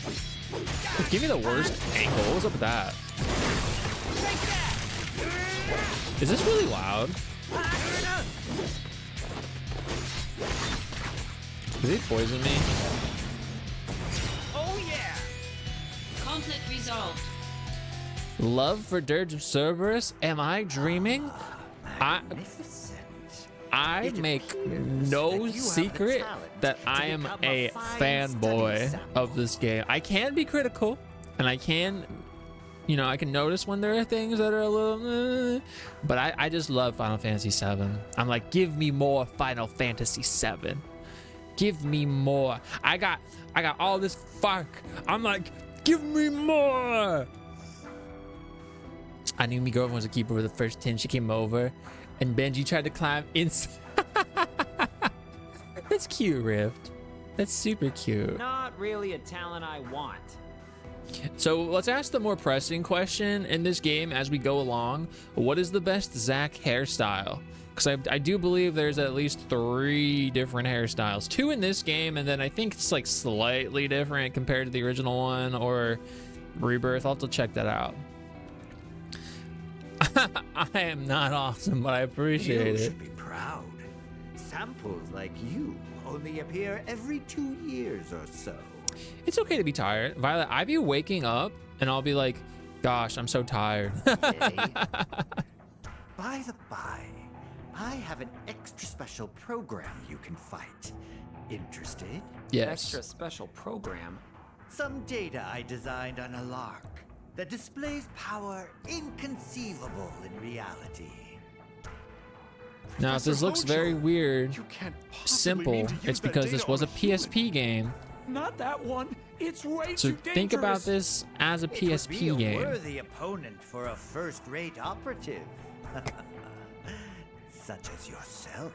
[SPEAKER 1] give me the worst angle. What's up with that? Is this really loud? Did they poison me?
[SPEAKER 3] Oh yeah.
[SPEAKER 5] Conflict resolved.
[SPEAKER 1] Love for Dirge of Cerberus? Am I dreaming?
[SPEAKER 3] Magnificent.
[SPEAKER 1] I
[SPEAKER 3] It
[SPEAKER 1] make
[SPEAKER 3] appears
[SPEAKER 1] no
[SPEAKER 3] that you have the
[SPEAKER 1] secret
[SPEAKER 3] talent
[SPEAKER 1] that
[SPEAKER 3] to
[SPEAKER 1] I am
[SPEAKER 3] become
[SPEAKER 1] a
[SPEAKER 3] fine
[SPEAKER 1] fanboy
[SPEAKER 3] study sample.
[SPEAKER 1] of this game. I can be critical, and I can, you know, I can notice when there are things that are a little, but I just love Final Fantasy VII. I'm like, give me more Final Fantasy VII. Give me more. I got all this fuck. I'm like, give me more. I knew my girlfriend was a keeper for the first 10. She came over, and Benji tried to climb inside. That's cute, Rift. That's super cute.
[SPEAKER 4] Not really a talent I want.
[SPEAKER 1] So let's ask the more pressing question in this game as we go along. What is the best Zack hairstyle? Because I do believe there's at least 3 different hairstyles. 2 in this game, and then I think it's like slightly different compared to the original one or Rebirth. I'll have to check that out. I am not awesome, but I appreciate
[SPEAKER 3] You
[SPEAKER 1] it.
[SPEAKER 3] should be proud. Samples like you only appear every 2 years or so.
[SPEAKER 1] It's okay to be tired. Violet, I be waking up and I'll be like, gosh, I'm so tired.
[SPEAKER 3] Okay. By the by, I have an extra special program you can fight. Interested?
[SPEAKER 1] Yes.
[SPEAKER 4] Extra special program.
[SPEAKER 3] Some data I designed on a lark that displays power inconceivable in reality.
[SPEAKER 1] Now, if this looks very weird,
[SPEAKER 2] You can't possibly
[SPEAKER 1] simple,
[SPEAKER 2] mean to use
[SPEAKER 1] it's
[SPEAKER 2] that
[SPEAKER 1] because
[SPEAKER 2] data
[SPEAKER 1] this was a
[SPEAKER 2] on human.
[SPEAKER 1] PSP game.
[SPEAKER 2] Not that one. It's way
[SPEAKER 1] So
[SPEAKER 2] too dangerous.
[SPEAKER 1] think about this as a
[SPEAKER 3] It would be
[SPEAKER 1] PSP
[SPEAKER 3] a
[SPEAKER 1] game.
[SPEAKER 3] worthy opponent for a first-rate operative, such as yourself.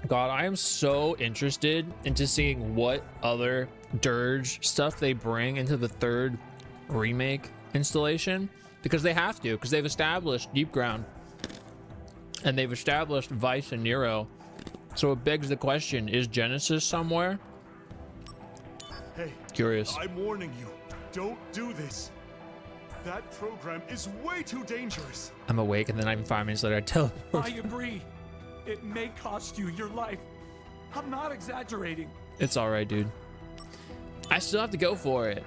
[SPEAKER 1] God, I am so interested into seeing what other Dirge stuff they bring into the 3rd remake installation, because they have to, because they've established Deep Ground and they've established Vice and Nero. So it begs the question, is Genesis somewhere?
[SPEAKER 2] Hey,
[SPEAKER 1] Curious.
[SPEAKER 2] I'm warning you. Don't do this. That program is way too dangerous.
[SPEAKER 1] I'm awake, and then I'm 5 minutes later I teleport.
[SPEAKER 2] I agree. It may cost you your life. I'm not exaggerating.
[SPEAKER 1] It's all right, dude. I still have to go for it.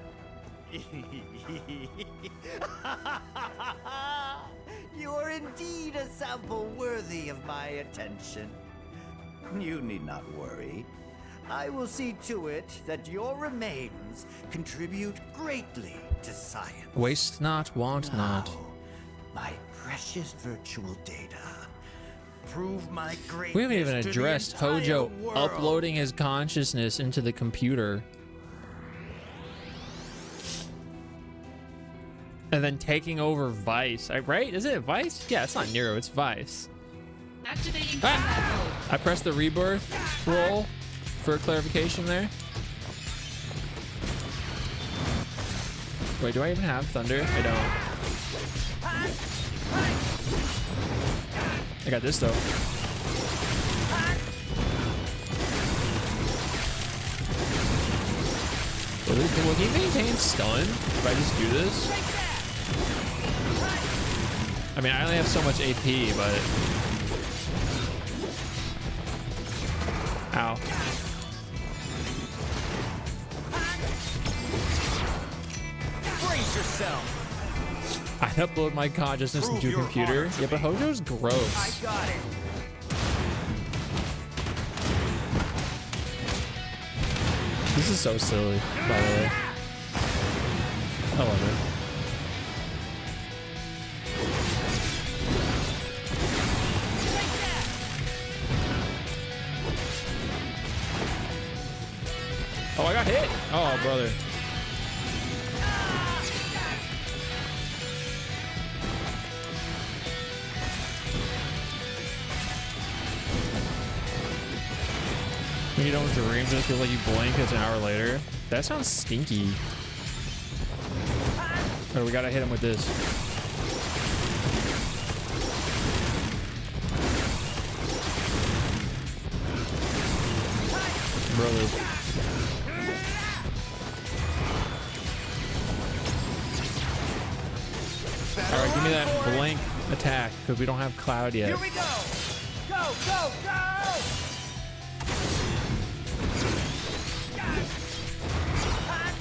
[SPEAKER 3] You are indeed a sample worthy of my attention. You need not worry. I will see to it that your remains contribute greatly to science.
[SPEAKER 1] Waste not, want not.
[SPEAKER 3] Now, my precious virtual data. Prove my greatness
[SPEAKER 1] We haven't even
[SPEAKER 3] to the
[SPEAKER 1] addressed
[SPEAKER 3] entire
[SPEAKER 1] Hojo
[SPEAKER 3] world.
[SPEAKER 1] uploading his consciousness into the computer. And then taking over Vice, right? Isn't it Vice? Yeah, it's not Nero, it's Vice.
[SPEAKER 5] Activating
[SPEAKER 1] Ah!
[SPEAKER 5] combat mode.
[SPEAKER 1] I pressed the rebirth roll for clarification there. Wait, do I even have thunder? I don't. I got this though. Will he maintain stun if I just do this? I mean, I only have so much AP, but... Ow.
[SPEAKER 4] Brace yourself.
[SPEAKER 1] I upload my consciousness
[SPEAKER 2] Prove
[SPEAKER 1] into a
[SPEAKER 2] your
[SPEAKER 1] computer.
[SPEAKER 2] honor to
[SPEAKER 1] Yeah, but
[SPEAKER 2] me.
[SPEAKER 1] Hojo's gross.
[SPEAKER 4] I got it.
[SPEAKER 1] This is so silly, by the way. I love it. Oh, I got hit. Oh, brother. When you don't dream, it feels like you blink, it's an hour later. That sounds stinky. Oh, we gotta hit him with this. Brother. All right, give me that blink attack because we don't have Cloud yet.
[SPEAKER 4] Here we go. Go, go, go.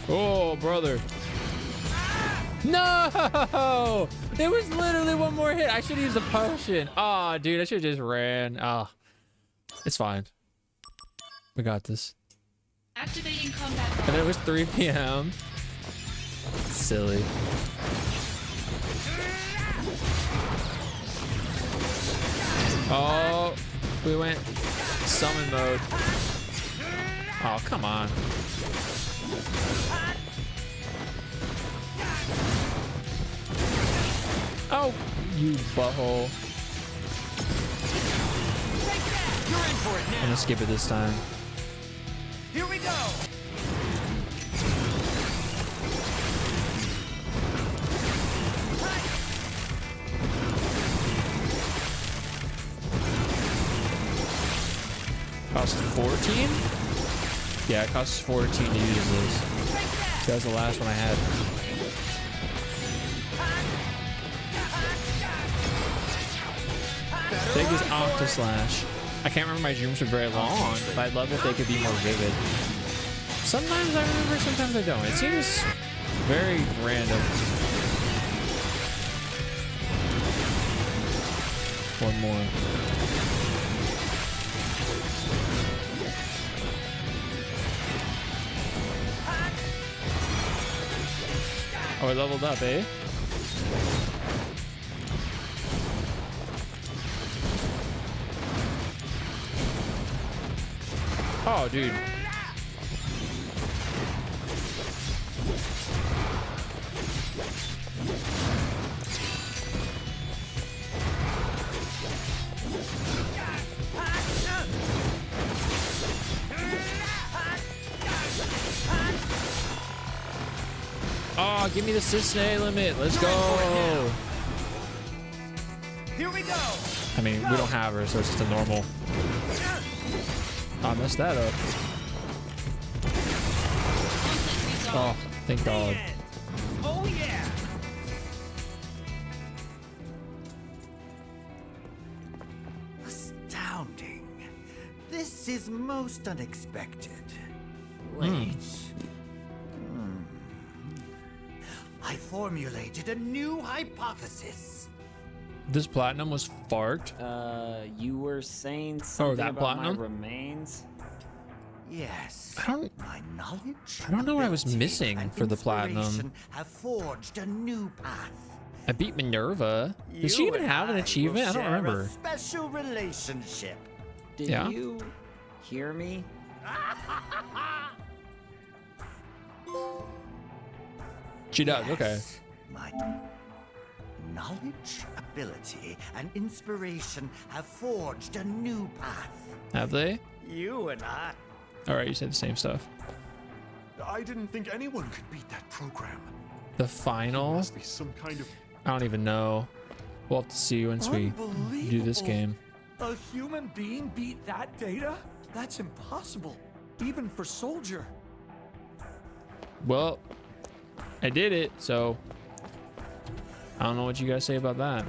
[SPEAKER 1] Oh, brother. No! There was literally one more hit. I should use the potion. Oh, dude, I should have just ran. Oh, it's fine. We got this.
[SPEAKER 5] Activating combat
[SPEAKER 1] And
[SPEAKER 5] mode.
[SPEAKER 1] then it was 3 p.m. Silly. Oh, we went summon mode. Oh, come on. Oh, you butthole.
[SPEAKER 4] You're in for it now.
[SPEAKER 1] I'm gonna skip it this time.
[SPEAKER 4] Here we go.
[SPEAKER 1] Costs 14? Yeah, it costs 14 to use this. That was the last one I had. Big is Octoslash. I can't remember my dreams for very long, but I'd love if they could be more vivid. Sometimes I remember, sometimes I don't. It seems very random. One more. Oh, I leveled up, eh? Oh, dude. Oh, give me the Cisne limit. Let's go.
[SPEAKER 4] Here we go.
[SPEAKER 1] I mean, we don't have her, so it's just a normal. I messed that up.
[SPEAKER 5] Conflict resolved.
[SPEAKER 1] Oh, thank God.
[SPEAKER 4] And, oh yeah.
[SPEAKER 3] Astounding. This is most unexpected. Wait. I formulated a new hypothesis.
[SPEAKER 1] This platinum was farked.
[SPEAKER 4] You were saying something
[SPEAKER 1] that
[SPEAKER 4] about
[SPEAKER 1] platinum?
[SPEAKER 4] my remains?
[SPEAKER 3] Yes.
[SPEAKER 1] I don't-
[SPEAKER 3] My knowledge.
[SPEAKER 1] I don't know what I was
[SPEAKER 3] ability,
[SPEAKER 1] missing
[SPEAKER 3] and
[SPEAKER 1] for the platinum.
[SPEAKER 3] inspiration Have forged a new path.
[SPEAKER 1] I beat Minerva. Did she
[SPEAKER 3] You
[SPEAKER 1] even
[SPEAKER 3] and
[SPEAKER 1] have an
[SPEAKER 3] I will
[SPEAKER 1] achievement? I don't
[SPEAKER 3] share a
[SPEAKER 1] remember.
[SPEAKER 3] special relationship.
[SPEAKER 4] Did
[SPEAKER 1] Yeah?
[SPEAKER 4] you hear me?
[SPEAKER 1] She does. Okay.
[SPEAKER 3] Yes, my knowledge, ability, and inspiration have forged a new path.
[SPEAKER 1] Have they?
[SPEAKER 3] You and I.
[SPEAKER 1] All right. You said the same stuff.
[SPEAKER 2] I didn't think anyone could beat that program.
[SPEAKER 1] The final.
[SPEAKER 2] Must be some kind of
[SPEAKER 1] I don't even know. We'll have to see once we do this game.
[SPEAKER 6] A human being beat that data? That's impossible, even for Soldier.
[SPEAKER 1] Well, I did it, so I don't know what you guys say about that.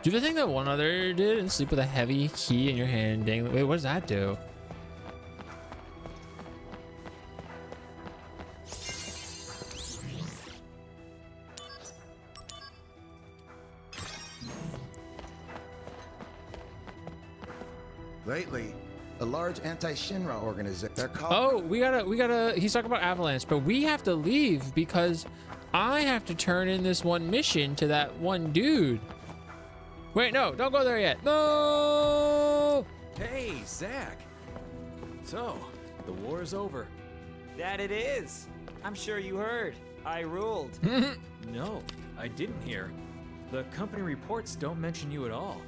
[SPEAKER 1] Do the thing that one other did and sleep with a heavy key in your hand dangling. Wait, what does that do?
[SPEAKER 7] Lately, a large anti-Shinra organization. They're called.
[SPEAKER 1] Oh, we gotta. He's talking about Avalanche, but we have to leave because I have to turn in this one mission to that one dude. Wait, no, don't go there yet. No.
[SPEAKER 8] Hey, Zach. So, the war is over.
[SPEAKER 4] That it is. I'm sure you heard. I ruled.
[SPEAKER 8] No, I didn't hear. The company reports don't mention you at all.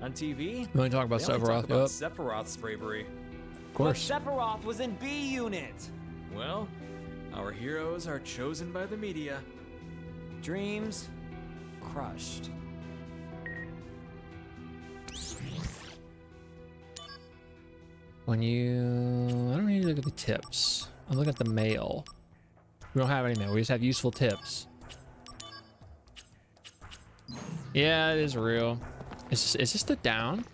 [SPEAKER 8] On TV,
[SPEAKER 1] We only talk about
[SPEAKER 8] they only talk
[SPEAKER 1] Sephiroth.
[SPEAKER 8] about
[SPEAKER 1] Yep,
[SPEAKER 8] Sephiroth's bravery.
[SPEAKER 1] of course.
[SPEAKER 4] But Sephiroth was in B Unit.
[SPEAKER 8] Well, our heroes are chosen by the media.
[SPEAKER 4] Dreams crushed.
[SPEAKER 1] When you, I don't need to look at the tips. I'm looking at the mail. We don't have any mail. We just have useful tips. Yeah, it is real. Is this the down?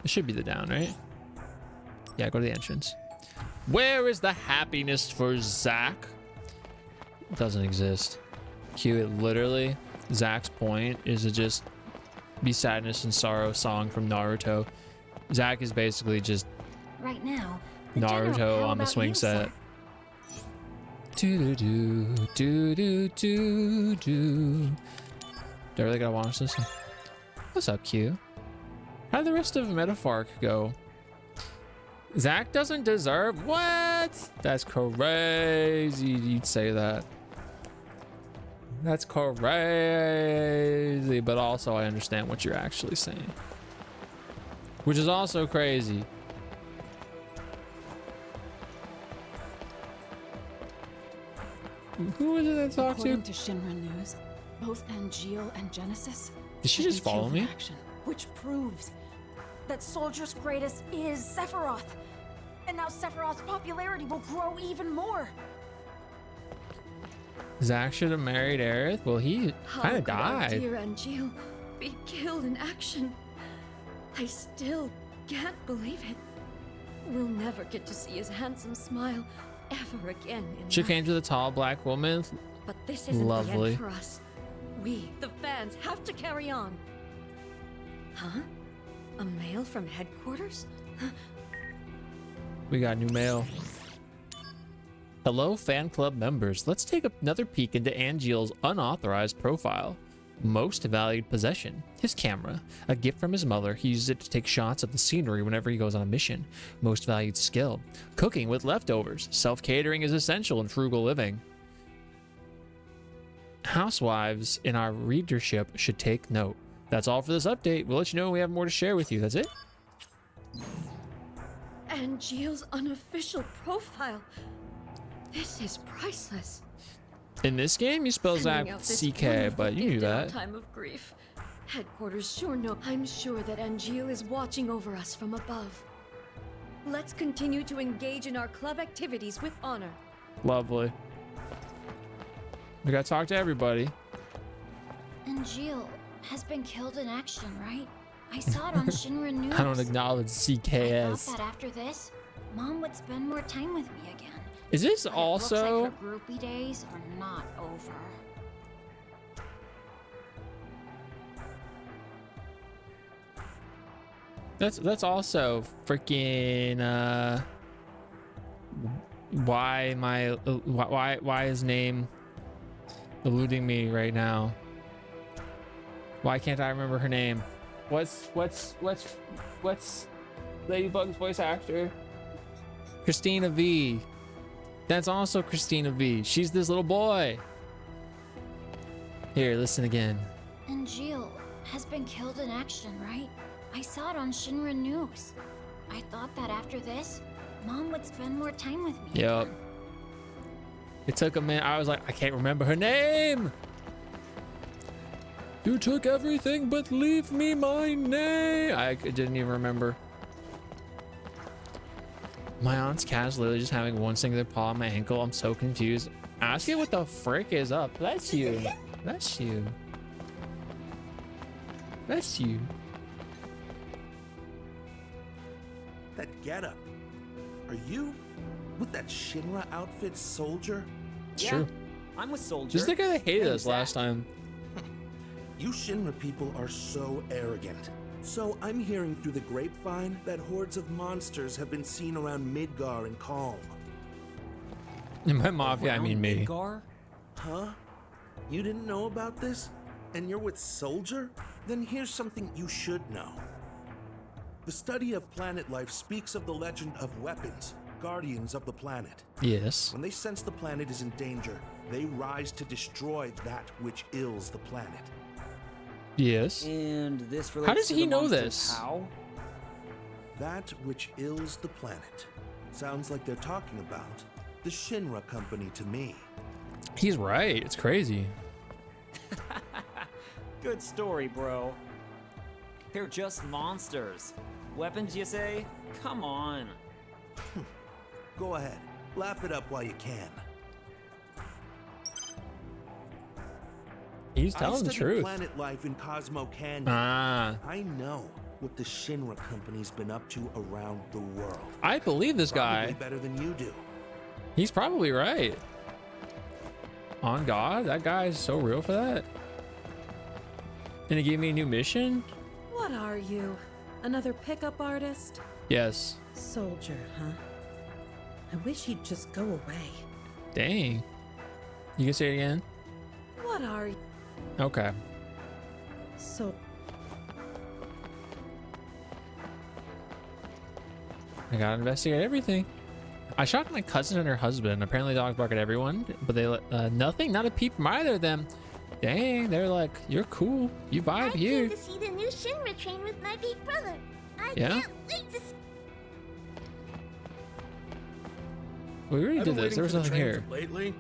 [SPEAKER 1] It should be the down, right? Yeah, go to the entrance. Where is the happiness for Zack? It doesn't exist. Q, it literally, Zack's point is to just be sadness and sorrow song from Naruto. Zack is basically just
[SPEAKER 9] Right now, the general,
[SPEAKER 1] Naruto
[SPEAKER 9] how
[SPEAKER 1] on the
[SPEAKER 9] about
[SPEAKER 1] swing
[SPEAKER 9] you,
[SPEAKER 1] set.
[SPEAKER 9] sir?
[SPEAKER 1] Do do do do do do. Do I really gotta watch this one? What's up, Q? How'd the rest of Metaphoric go? Zack doesn't deserve what? That's crazy. You'd say that. That's crazy, but also I understand what you're actually saying, which is also crazy. Who is it that talks to?
[SPEAKER 10] According to Shinra News, both Angeal and Genesis
[SPEAKER 1] Did she
[SPEAKER 10] have
[SPEAKER 1] just
[SPEAKER 10] been
[SPEAKER 1] follow
[SPEAKER 10] killed in
[SPEAKER 1] me?
[SPEAKER 10] action, which proves that Soldier's greatest is Sephiroth. And now Sephiroth's popularity will grow even more.
[SPEAKER 1] Zack should have married Aerith. Well, he kind of died.
[SPEAKER 11] Dear Angeal be killed in action. I still can't believe it. We'll never get to see his handsome smile ever again.
[SPEAKER 1] She came to the tall black woman.
[SPEAKER 11] But this isn't the
[SPEAKER 1] Lovely.
[SPEAKER 11] end for us. We, the fans, have to carry on. Huh? A mail from headquarters?
[SPEAKER 1] We got new mail. Hello, fan club members. Let's take another peek into Angeal's unauthorized profile. Most valued possession, his camera. A gift from his mother. He uses it to take shots of the scenery whenever he goes on a mission. Most valued skill, cooking with leftovers. Self-catering is essential in frugal living. Housewives in our readership should take note. That's all for this update. We'll let you know when we have more to share with you. That's it.
[SPEAKER 11] Angeal's unofficial profile. This is priceless.
[SPEAKER 1] In this game, you spell Zack
[SPEAKER 11] Sending out this
[SPEAKER 1] CK,
[SPEAKER 11] wonderful
[SPEAKER 1] but you knew
[SPEAKER 11] gift in our
[SPEAKER 1] that.
[SPEAKER 11] time of grief. Headquarters sure know. I'm sure that Angeal is watching over us from above. Let's continue to engage in our club activities with honor.
[SPEAKER 1] Lovely. We gotta talk to everybody.
[SPEAKER 9] Angeal has been killed in action, right? I saw it on Shinra News.
[SPEAKER 1] I don't acknowledge
[SPEAKER 9] I
[SPEAKER 1] CKS.
[SPEAKER 9] thought that after this, Mom would spend more time with me again.
[SPEAKER 1] Is this
[SPEAKER 9] But
[SPEAKER 1] also?
[SPEAKER 9] it looks like her groupie days are not over.
[SPEAKER 1] That's also freaking why his name eluding me right now? Why can't I remember her name? What's Ladybug's voice actor? Christina V. That's also Christina V. She's this little boy. Here, listen again.
[SPEAKER 9] Angeal has been killed in action, right? I saw it on Shinra News. I thought that after this, Mom would spend more time with me.
[SPEAKER 1] Yep. It took a minute. I was like, I can't remember her name. You took everything but leave me my name. I didn't even remember. My aunt's cat is literally just having one singular paw on my ankle. I'm so confused. Ask you what the frick is up. Bless you. Bless you. Bless you.
[SPEAKER 12] That getup. Are you with that Shinra outfit, Soldier?
[SPEAKER 1] It's true.
[SPEAKER 4] I'm with Soldier.
[SPEAKER 1] Just the guy that hated
[SPEAKER 4] And
[SPEAKER 1] us last
[SPEAKER 4] Zack.
[SPEAKER 1] time.
[SPEAKER 12] You Shinra people are so arrogant. So I'm hearing through the grapevine that hordes of monsters have been seen around Midgar and Calm.
[SPEAKER 1] And by mafia, I mean me.
[SPEAKER 4] Midgar?
[SPEAKER 12] Huh? You didn't know about this? And you're with Soldier? Then here's something you should know. The study of planet life speaks of the legend of weapons, guardians of the planet.
[SPEAKER 1] Yes.
[SPEAKER 12] When they sense the planet is in danger, they rise to destroy that which ills the planet.
[SPEAKER 1] Yes.
[SPEAKER 4] And this relates
[SPEAKER 1] How does
[SPEAKER 4] to
[SPEAKER 1] he
[SPEAKER 4] the
[SPEAKER 1] know
[SPEAKER 4] monsters
[SPEAKER 1] this?
[SPEAKER 4] How?
[SPEAKER 12] That which ills the planet. Sounds like they're talking about the Shinra Company to me.
[SPEAKER 1] He's right. It's crazy.
[SPEAKER 4] Good story, bro. They're just monsters. Weapons, you say? Come on.
[SPEAKER 12] Go ahead, laugh it up while you can.
[SPEAKER 1] He's
[SPEAKER 12] I
[SPEAKER 1] telling the
[SPEAKER 12] studied
[SPEAKER 1] truth.
[SPEAKER 12] planet life in Cosmo Canyon.
[SPEAKER 1] Ah.
[SPEAKER 12] I know. what the Shinra company's been up to around the world.
[SPEAKER 1] I believe this guy.
[SPEAKER 12] Probably better than you do.
[SPEAKER 1] He's probably right. On God, that guy is so real for that. And he gave me a new mission?
[SPEAKER 13] What are you? Another pickup artist?
[SPEAKER 1] Yes.
[SPEAKER 13] Soldier, huh? I wish he'd just go away.
[SPEAKER 1] Dang. You can say it again?
[SPEAKER 13] What are you?
[SPEAKER 1] Okay.
[SPEAKER 13] So...
[SPEAKER 1] I gotta investigate everything. I shocked my cousin and her husband. Apparently dogs bark at everyone, but they nothing, not a peep from either of them. Dang, they're like, you're cool. You vibe here.
[SPEAKER 9] I came to see the new Shinra train with my big brother. I
[SPEAKER 1] Yeah?
[SPEAKER 9] can't wait to see.
[SPEAKER 1] We already did this. There was nothing here.
[SPEAKER 12] Lately?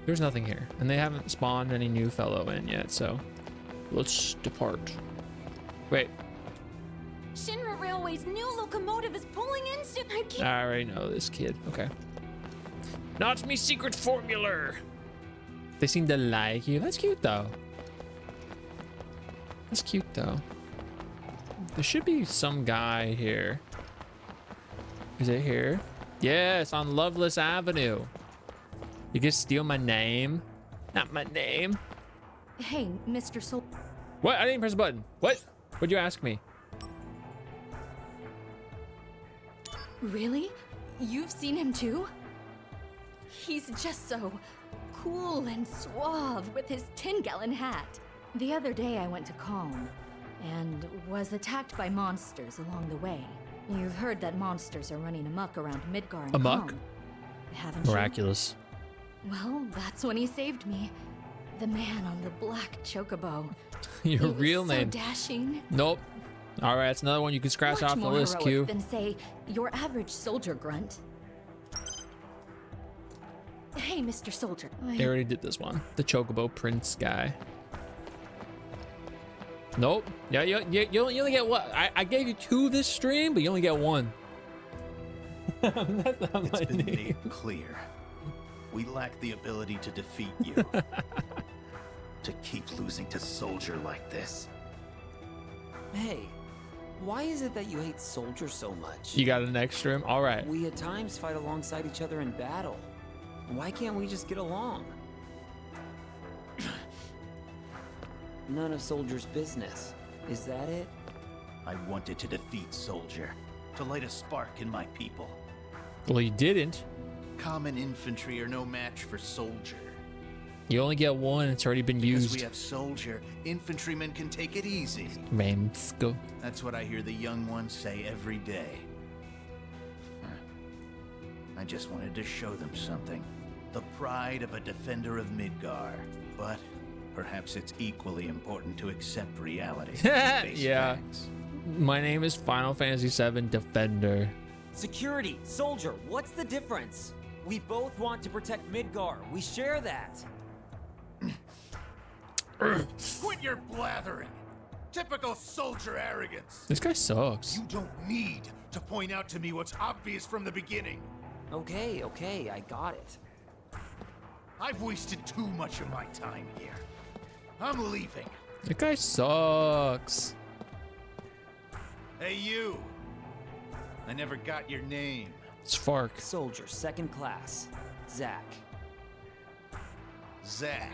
[SPEAKER 1] There's nothing here. And they haven't spawned any new fellow in yet, so let's depart. Wait.
[SPEAKER 10] Shinra Railway's new locomotive is pulling in soon. I can't.
[SPEAKER 1] I already know this kid. Okay. Not me secret formula. They seem to like you. That's cute though. That's cute though. There should be some guy here. Is it here? Yes, on Loveless Avenue. You can steal my name. Not my name.
[SPEAKER 10] Hey, Mr. Sol.
[SPEAKER 1] What? I didn't press a button. What? What'd you ask me?
[SPEAKER 10] Really? You've seen him too? He's just so cool and suave with his 10-gallon hat. The other day I went to Calm and was attacked by monsters along the way. You've heard that monsters are running amok around Midgar and
[SPEAKER 1] Amok?
[SPEAKER 10] Calm, haven't you?
[SPEAKER 1] Miraculous.
[SPEAKER 10] Well, that's when he saved me. The man on the black chocobo.
[SPEAKER 1] Your
[SPEAKER 10] He was
[SPEAKER 1] real name.
[SPEAKER 10] So dashing.
[SPEAKER 1] Nope. All right, that's another one you can scratch
[SPEAKER 10] Much
[SPEAKER 1] off the
[SPEAKER 10] more
[SPEAKER 1] list,
[SPEAKER 10] heroic
[SPEAKER 1] Q.
[SPEAKER 10] than, say, your average soldier grunt. Hey, Mr. Soldier.
[SPEAKER 1] They already did this one. The Chocobo Prince guy. Nope. Yeah, you only get what? I gave you 2 this stream, but you only get 1. That's not my
[SPEAKER 3] It's been
[SPEAKER 1] name.
[SPEAKER 3] made clear. We lack the ability to defeat you. To keep losing to Soldier like this.
[SPEAKER 4] Hey, why is it that you hate Soldier so much?
[SPEAKER 1] You got an extra? All right.
[SPEAKER 4] We at times fight alongside each other in battle. Why can't we just get along? None of Soldier's business. Is that it?
[SPEAKER 3] I wanted to defeat Soldier, to light a spark in my people.
[SPEAKER 1] Well, you didn't.
[SPEAKER 3] Common infantry are no match for Soldier.
[SPEAKER 1] You only get 1. It's already been
[SPEAKER 3] Because
[SPEAKER 1] used.
[SPEAKER 3] we have Soldier, infantrymen can take it easy.
[SPEAKER 1] Ramsko.
[SPEAKER 3] That's what I hear the young ones say every day. I just wanted to show them something. The pride of a defender of Midgar. But perhaps it's equally important to accept reality. Face
[SPEAKER 1] Yeah.
[SPEAKER 3] facts.
[SPEAKER 1] My name is Final Fantasy VII Defender.
[SPEAKER 4] Security, Soldier, what's the difference? We both want to protect Midgar. We share that.
[SPEAKER 2] Quit your blathering. Typical Soldier arrogance.
[SPEAKER 1] This guy sucks.
[SPEAKER 2] You don't need to point out to me what's obvious from the beginning.
[SPEAKER 4] Okay, I got it.
[SPEAKER 2] I've wasted too much of my time here. I'm leaving.
[SPEAKER 1] That guy sucks.
[SPEAKER 3] Hey, you. I never got your name.
[SPEAKER 1] It's Fark.
[SPEAKER 4] Soldier, second class. Zach.
[SPEAKER 3] Zach.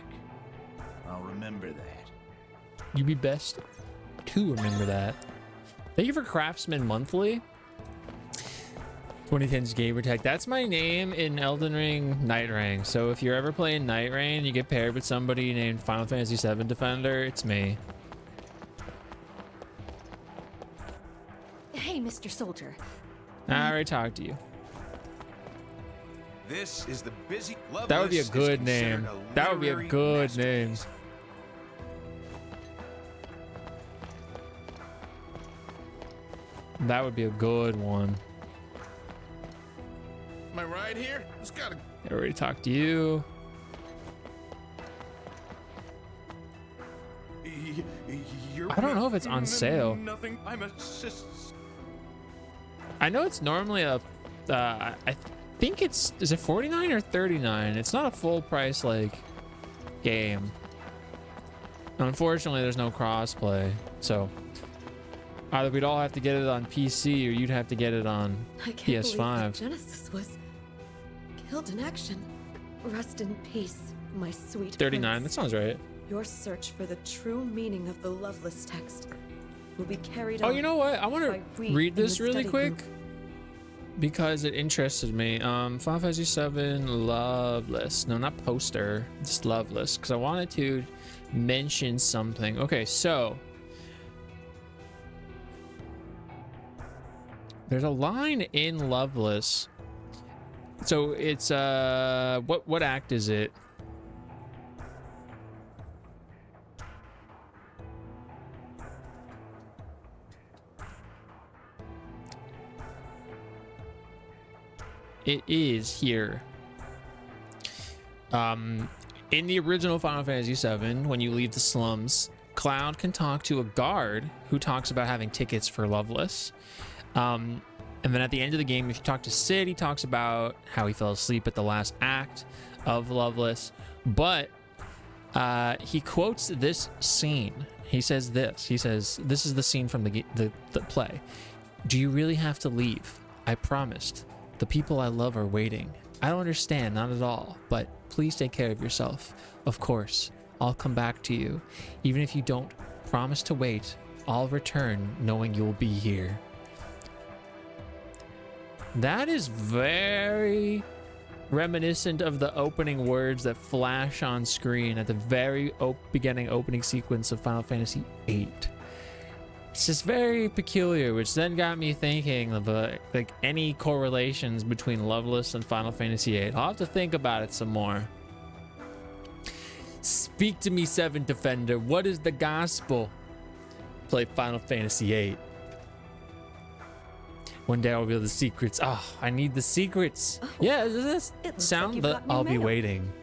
[SPEAKER 3] I'll remember that.
[SPEAKER 1] You'd be best to remember that. Thank you for Craftsman Monthly. 2010's Gamer Tech. That's my name in Elden Ring Night Rain. So if you're ever playing Night Rain, you get paired with somebody named Final Fantasy VII Defender, it's me.
[SPEAKER 10] Hey, Mr. Soldier.
[SPEAKER 1] I already talked to you.
[SPEAKER 14] This is the busy.
[SPEAKER 1] That would be a
[SPEAKER 14] Loveless is
[SPEAKER 1] good name.
[SPEAKER 14] considered a
[SPEAKER 1] That would be a
[SPEAKER 14] literary
[SPEAKER 1] good name.
[SPEAKER 14] masterpiece.
[SPEAKER 1] That would be a good one.
[SPEAKER 12] Am I right here? It's gotta.
[SPEAKER 1] I already talked to you. I don't know if it's on sale.
[SPEAKER 2] Nothing. I'm a
[SPEAKER 1] I know it's normally a, I think it's, is it 49 or 39? It's not a full price like game. Unfortunately, there's no crossplay, so Either we'd all have to get it on PC or you'd have to get it on
[SPEAKER 11] I can't believe that
[SPEAKER 1] PS5.
[SPEAKER 11] Genesis was killed in action. Rest in peace, my sweet
[SPEAKER 1] 39, that
[SPEAKER 11] prince.
[SPEAKER 1] sounds right.
[SPEAKER 11] Your search for the true meaning of the Loveless text will be carried
[SPEAKER 1] Oh,
[SPEAKER 11] on.
[SPEAKER 1] you know what? I want
[SPEAKER 11] by
[SPEAKER 1] to
[SPEAKER 11] we
[SPEAKER 1] read
[SPEAKER 11] in
[SPEAKER 1] this
[SPEAKER 11] the
[SPEAKER 1] really
[SPEAKER 11] study
[SPEAKER 1] quick
[SPEAKER 11] group.
[SPEAKER 1] because it interested me. Final Fantasy 7 Loveless. No, not poster, just Loveless, because I wanted to mention something. Okay, so there's a line in Loveless. So it's what act is it? It is here. In the original Final Fantasy VII, when you leave the slums, Cloud can talk to a guard who talks about having tickets for Loveless. And then at the end of the game, if you talk to Sid, he talks about how he fell asleep at the last act of Loveless. But he quotes this scene. He says this. He says, this is the scene from the play. Do you really have to leave? I promised. The people I love are waiting. I don't understand, not at all, but please take care of yourself. Of course, I'll come back to you. Even if you don't promise to wait, I'll return knowing you'll be here. That is very reminiscent of the opening words that flash on screen at the very beginning opening sequence of Final Fantasy VIII. It's just very peculiar, which then got me thinking of like any correlations between Loveless and Final Fantasy VIII. I'll have to think about it some more. Speak to me, Seven Defender. What is the gospel? Play Final Fantasy VIII. One day I'll reveal the secrets. Oh, I need the secrets.
[SPEAKER 11] Oh,
[SPEAKER 1] yeah, does this
[SPEAKER 11] it looks
[SPEAKER 1] sound
[SPEAKER 11] like you've
[SPEAKER 1] that
[SPEAKER 11] got new
[SPEAKER 1] I'll be
[SPEAKER 11] mail.
[SPEAKER 1] waiting.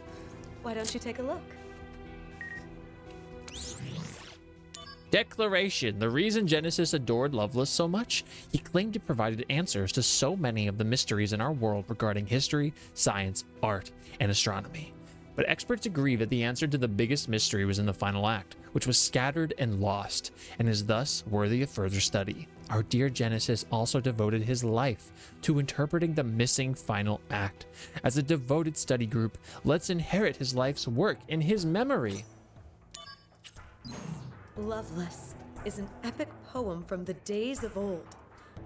[SPEAKER 11] Why don't you take a look?
[SPEAKER 1] Declaration. The reason Genesis adored Loveless so much, he claimed it provided answers to so many of the mysteries in our world regarding history, science, art, and astronomy. But experts agree that the answer to the biggest mystery was in the final act, which was scattered and lost, and is thus worthy of further study. Our dear Genesis also devoted his life to interpreting the missing final act. As a devoted study group, let's inherit his life's work in his memory.
[SPEAKER 11] Loveless is an epic poem from the days of old,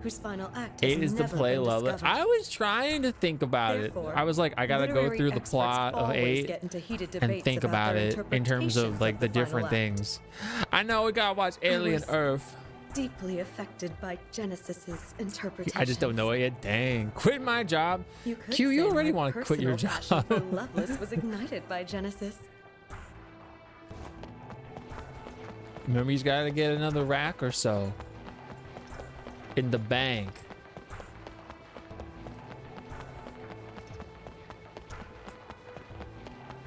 [SPEAKER 11] whose final act has
[SPEAKER 1] 8 is to
[SPEAKER 11] never
[SPEAKER 1] play
[SPEAKER 11] been
[SPEAKER 1] Loveless.
[SPEAKER 11] discovered.
[SPEAKER 1] I was trying to think about
[SPEAKER 11] Therefore,
[SPEAKER 1] it. I was like, I gotta go
[SPEAKER 11] literary
[SPEAKER 1] through the
[SPEAKER 11] experts
[SPEAKER 1] plot of
[SPEAKER 11] always
[SPEAKER 1] 8
[SPEAKER 11] get into heated
[SPEAKER 1] and
[SPEAKER 11] debates
[SPEAKER 1] think about
[SPEAKER 11] their
[SPEAKER 1] it in terms of
[SPEAKER 11] interpretations
[SPEAKER 1] like the
[SPEAKER 11] the final
[SPEAKER 1] different
[SPEAKER 11] act.
[SPEAKER 1] things. I know we gotta watch Alien
[SPEAKER 11] was
[SPEAKER 1] Earth.
[SPEAKER 11] Deeply affected by Genesis's interpretation.
[SPEAKER 1] I just don't know it yet. Dang. Quit my job.
[SPEAKER 11] You could
[SPEAKER 1] Q, you
[SPEAKER 11] say
[SPEAKER 1] already
[SPEAKER 11] my
[SPEAKER 1] want to quit your
[SPEAKER 11] personal passion
[SPEAKER 1] job.
[SPEAKER 11] for Loveless was ignited by Genesis.
[SPEAKER 1] Remember, he's got to get another rack or so in the bank.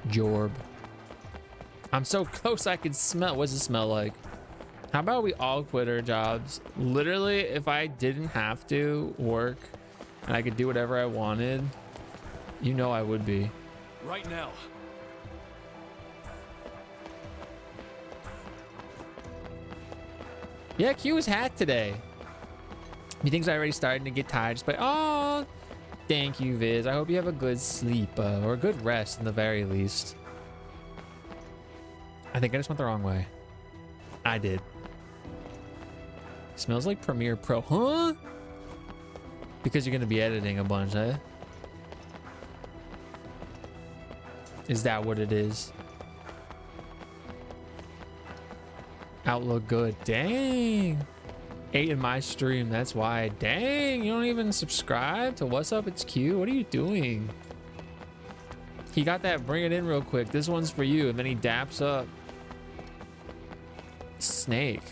[SPEAKER 1] Jorb. I'm so close I can smell. What does it smell like? How about we all quit our jobs? Literally, if I didn't have to work and I could do whatever I wanted, you know I would be.
[SPEAKER 2] Right now.
[SPEAKER 1] Yeah, Q was hacked today. He thinks I already starting to get tired. Just like, oh, thank you, Viz. I hope you have a good sleep or a good rest in the very least. I think I just went the wrong way. I did. Smells like Premiere Pro, huh? Because you're gonna be editing a bunch, eh? Is that what it is? Outlook good. Dang. 8 in my stream. That's why. Dang. You don't even subscribe to What's Up? It's Q. What are you doing? He got that. Bring it in real quick. This one's for you. And then he daps up. Snake.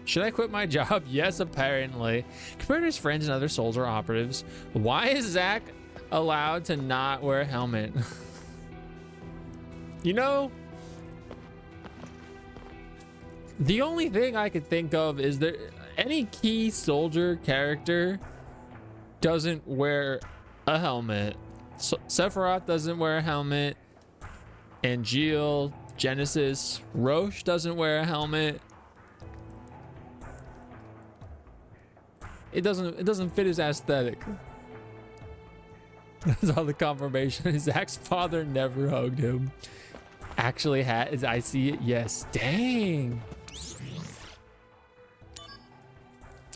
[SPEAKER 1] Should I quit my job? Yes, apparently. Compared to his friends and other soldier operatives, why is Zach allowed to not wear a helmet? You know, the only thing I could think of is there any key soldier character doesn't wear a helmet. So Sephiroth doesn't wear a helmet. Angeal, Genesis, Roche doesn't wear a helmet. It doesn't fit his aesthetic. That's all the confirmation. Zach's father never hugged him. Actually has. I see it. Yes. Dang.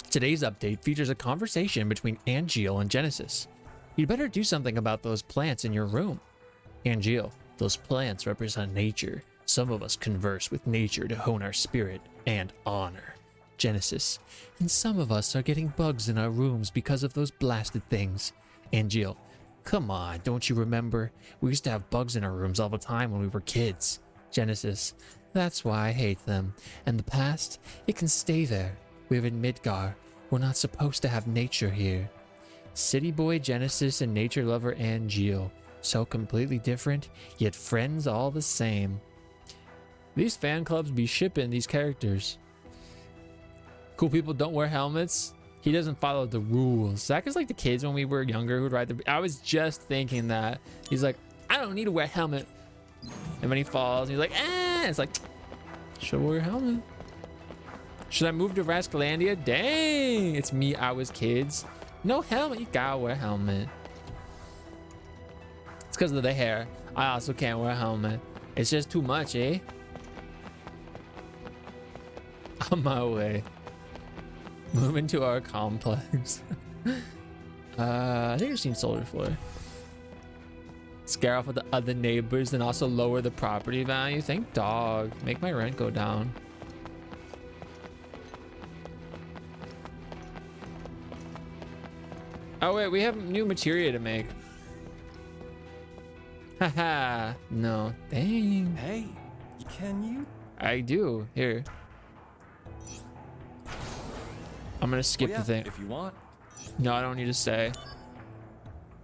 [SPEAKER 1] Today's update features a conversation between Angeal and Genesis. You'd better do something about those plants in your room. Angeal, those plants represent nature. Some of us converse with nature to hone our spirit and honor. Genesis, and some of us are getting bugs in our rooms because of those blasted things. Angeal, come on, don't you remember? We used to have bugs in our rooms all the time when we were kids. Genesis, that's why I hate them. And the past, it can stay there. We're in Midgar. We're not supposed to have nature here. City boy Genesis and nature lover Angeal. So completely different, yet friends all the same. These fan clubs be shipping these characters. Cool people don't wear helmets. He doesn't follow the rules. Zach is like the kids when we were younger who'd ride the... I was just thinking that. He's like, I don't need to wear a helmet. And when he falls, he's like, it's like, should wear a helmet. Should I move to Rascalandia? Dang, it's me, I was kids. No helmet, you gotta wear a helmet. It's because of the hair. I also can't wear a helmet. It's just too much, eh? On my way. Moving to our complex. I think I've seen Solar Flare. Scare off with the other neighbors and also lower the property value. Thank dog. Make my rent go down. Oh wait, we have new materia to make. Haha, no. Dang.
[SPEAKER 14] Hey, can you?
[SPEAKER 1] I do. Here. I'm gonna skip the thing.
[SPEAKER 14] If you want.
[SPEAKER 1] No, I don't need to stay.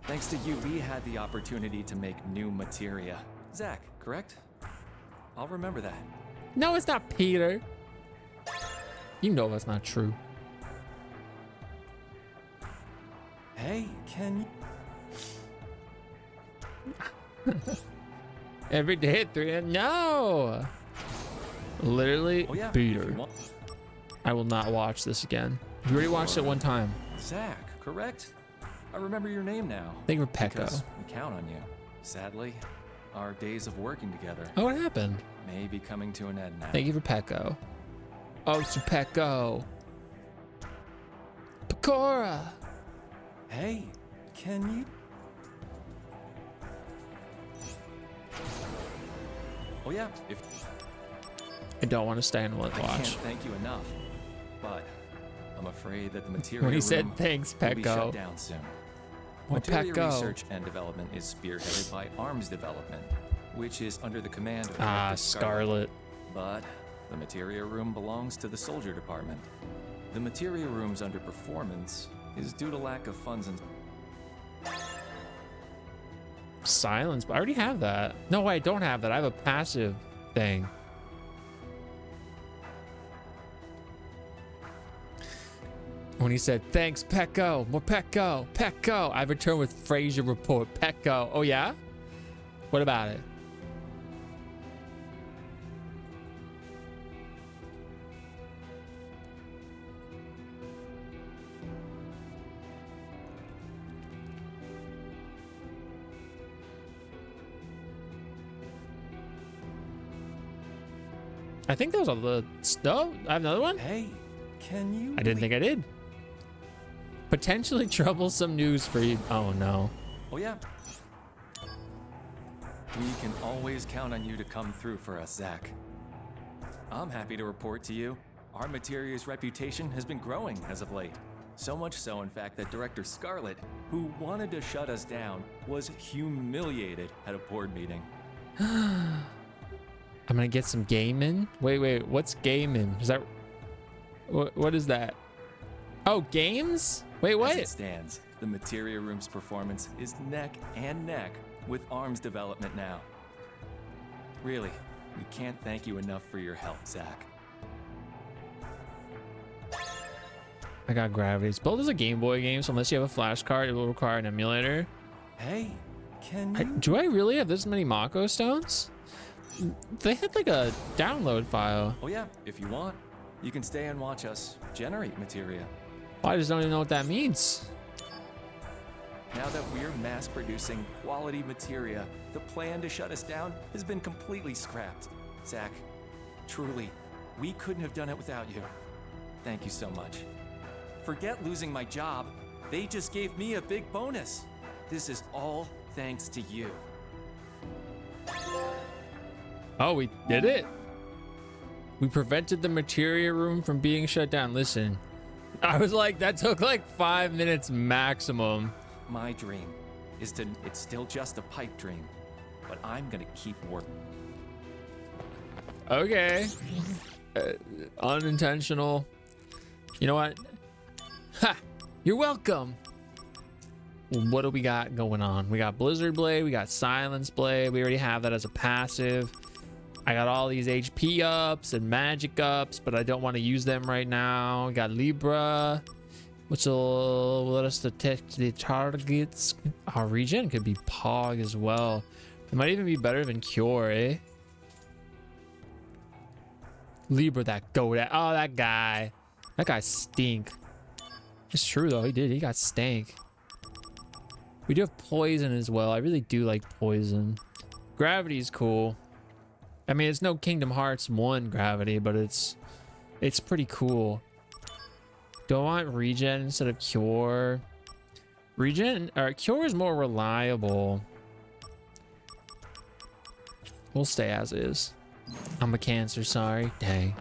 [SPEAKER 14] Thanks to you, we had the opportunity to make new materia. Zach, correct? I'll remember that.
[SPEAKER 1] No, it's not Peter. You know that's not true.
[SPEAKER 14] Hey, can you?
[SPEAKER 1] Every day at 3 a.m. No. Literally, Peter. I will not watch this again. You already watched it one time.
[SPEAKER 14] Zach, correct? I remember your name now.
[SPEAKER 1] Thank you for Pecco.
[SPEAKER 14] Because we count on you. Sadly, our days of working together.
[SPEAKER 1] Oh, what happened?
[SPEAKER 14] May be coming to an end now.
[SPEAKER 1] Thank you for Pecco. Oh, it's Pecco. Pecora.
[SPEAKER 14] Hey, can you? Oh yeah, if
[SPEAKER 1] I don't want to stay and watch.
[SPEAKER 14] I can't thank you enough, but I'm afraid that the material
[SPEAKER 1] when he said
[SPEAKER 14] room
[SPEAKER 1] thanks,
[SPEAKER 14] will be shut
[SPEAKER 1] Pecco.
[SPEAKER 14] down soon.
[SPEAKER 1] Well,
[SPEAKER 14] Materia
[SPEAKER 1] Pecco.
[SPEAKER 14] research and development is spearheaded by Arms Development, which is under the command of Director
[SPEAKER 1] Scarlet.
[SPEAKER 14] But the materia room belongs to the Soldier Department. The materia room's underperformance is due to lack of funds and
[SPEAKER 1] Silence, but I already have that. No, I don't have that. I have a passive thing. When he said, thanks, Pecco, more Pecco, Pecco. I've returned with Fraser report, Pecco. Oh, yeah? What about it? I think that was all the stuff. I have another one.
[SPEAKER 14] Hey, can you?
[SPEAKER 1] I didn't think I did. Potentially troublesome news for you. Oh no.
[SPEAKER 14] Oh yeah. We can always count on you to come through for us, Zach. I'm happy to report to you, our Materia's reputation has been growing as of late. So much so, in fact, that Director Scarlet, who wanted to shut us down, was humiliated at a board meeting.
[SPEAKER 1] I'm gonna get some gaming. Wait, what's gaming? Is that what is that? Oh, games? Wait, what?
[SPEAKER 14] As it stands, the Materia Room's performance is neck and neck with Arms Development now. Really, we can't thank you enough for your help, Zach.
[SPEAKER 1] I got Gravities. Both is a Game Boy game, so unless you have a flash card, it will require an emulator.
[SPEAKER 14] Hey, can you?
[SPEAKER 1] Do I really have this many Mako stones? They had like a download file.
[SPEAKER 14] Oh yeah, if you want, you can stay and watch us generate materia.
[SPEAKER 1] I just don't even know what that means.
[SPEAKER 14] Now that we're mass producing quality materia, the plan to shut us down has been completely scrapped. Zach, truly, we couldn't have done it without you. Thank you so much. Forget losing my job. They just gave me a big bonus. This is all thanks to you.
[SPEAKER 1] Oh, we did it. We prevented the materia room from being shut down. Listen, I was like, that took like 5 minutes maximum.
[SPEAKER 14] My dream is to, it's still just a pipe dream, but I'm gonna keep working.
[SPEAKER 1] Okay. Unintentional. You know what? Ha! You're welcome. What do we got going on? We got Blizzard Blade, we got Silence Blade. We already have that as a passive. I got all these HP ups and magic ups, but I don't want to use them right now. We got Libra, which will let us detect the targets. Our regen could be Pog as well. It might even be better than Cure, eh? Libra, that goat. Oh, that guy. That guy stink. It's true though, he got stank. We do have poison as well. I really do like poison. Gravity is cool. I mean, it's no Kingdom Hearts 1 gravity, but it's pretty cool. Do I want regen instead of cure? Regen or cure is more reliable. We'll stay as is. I'm a Cancer, sorry. Dang.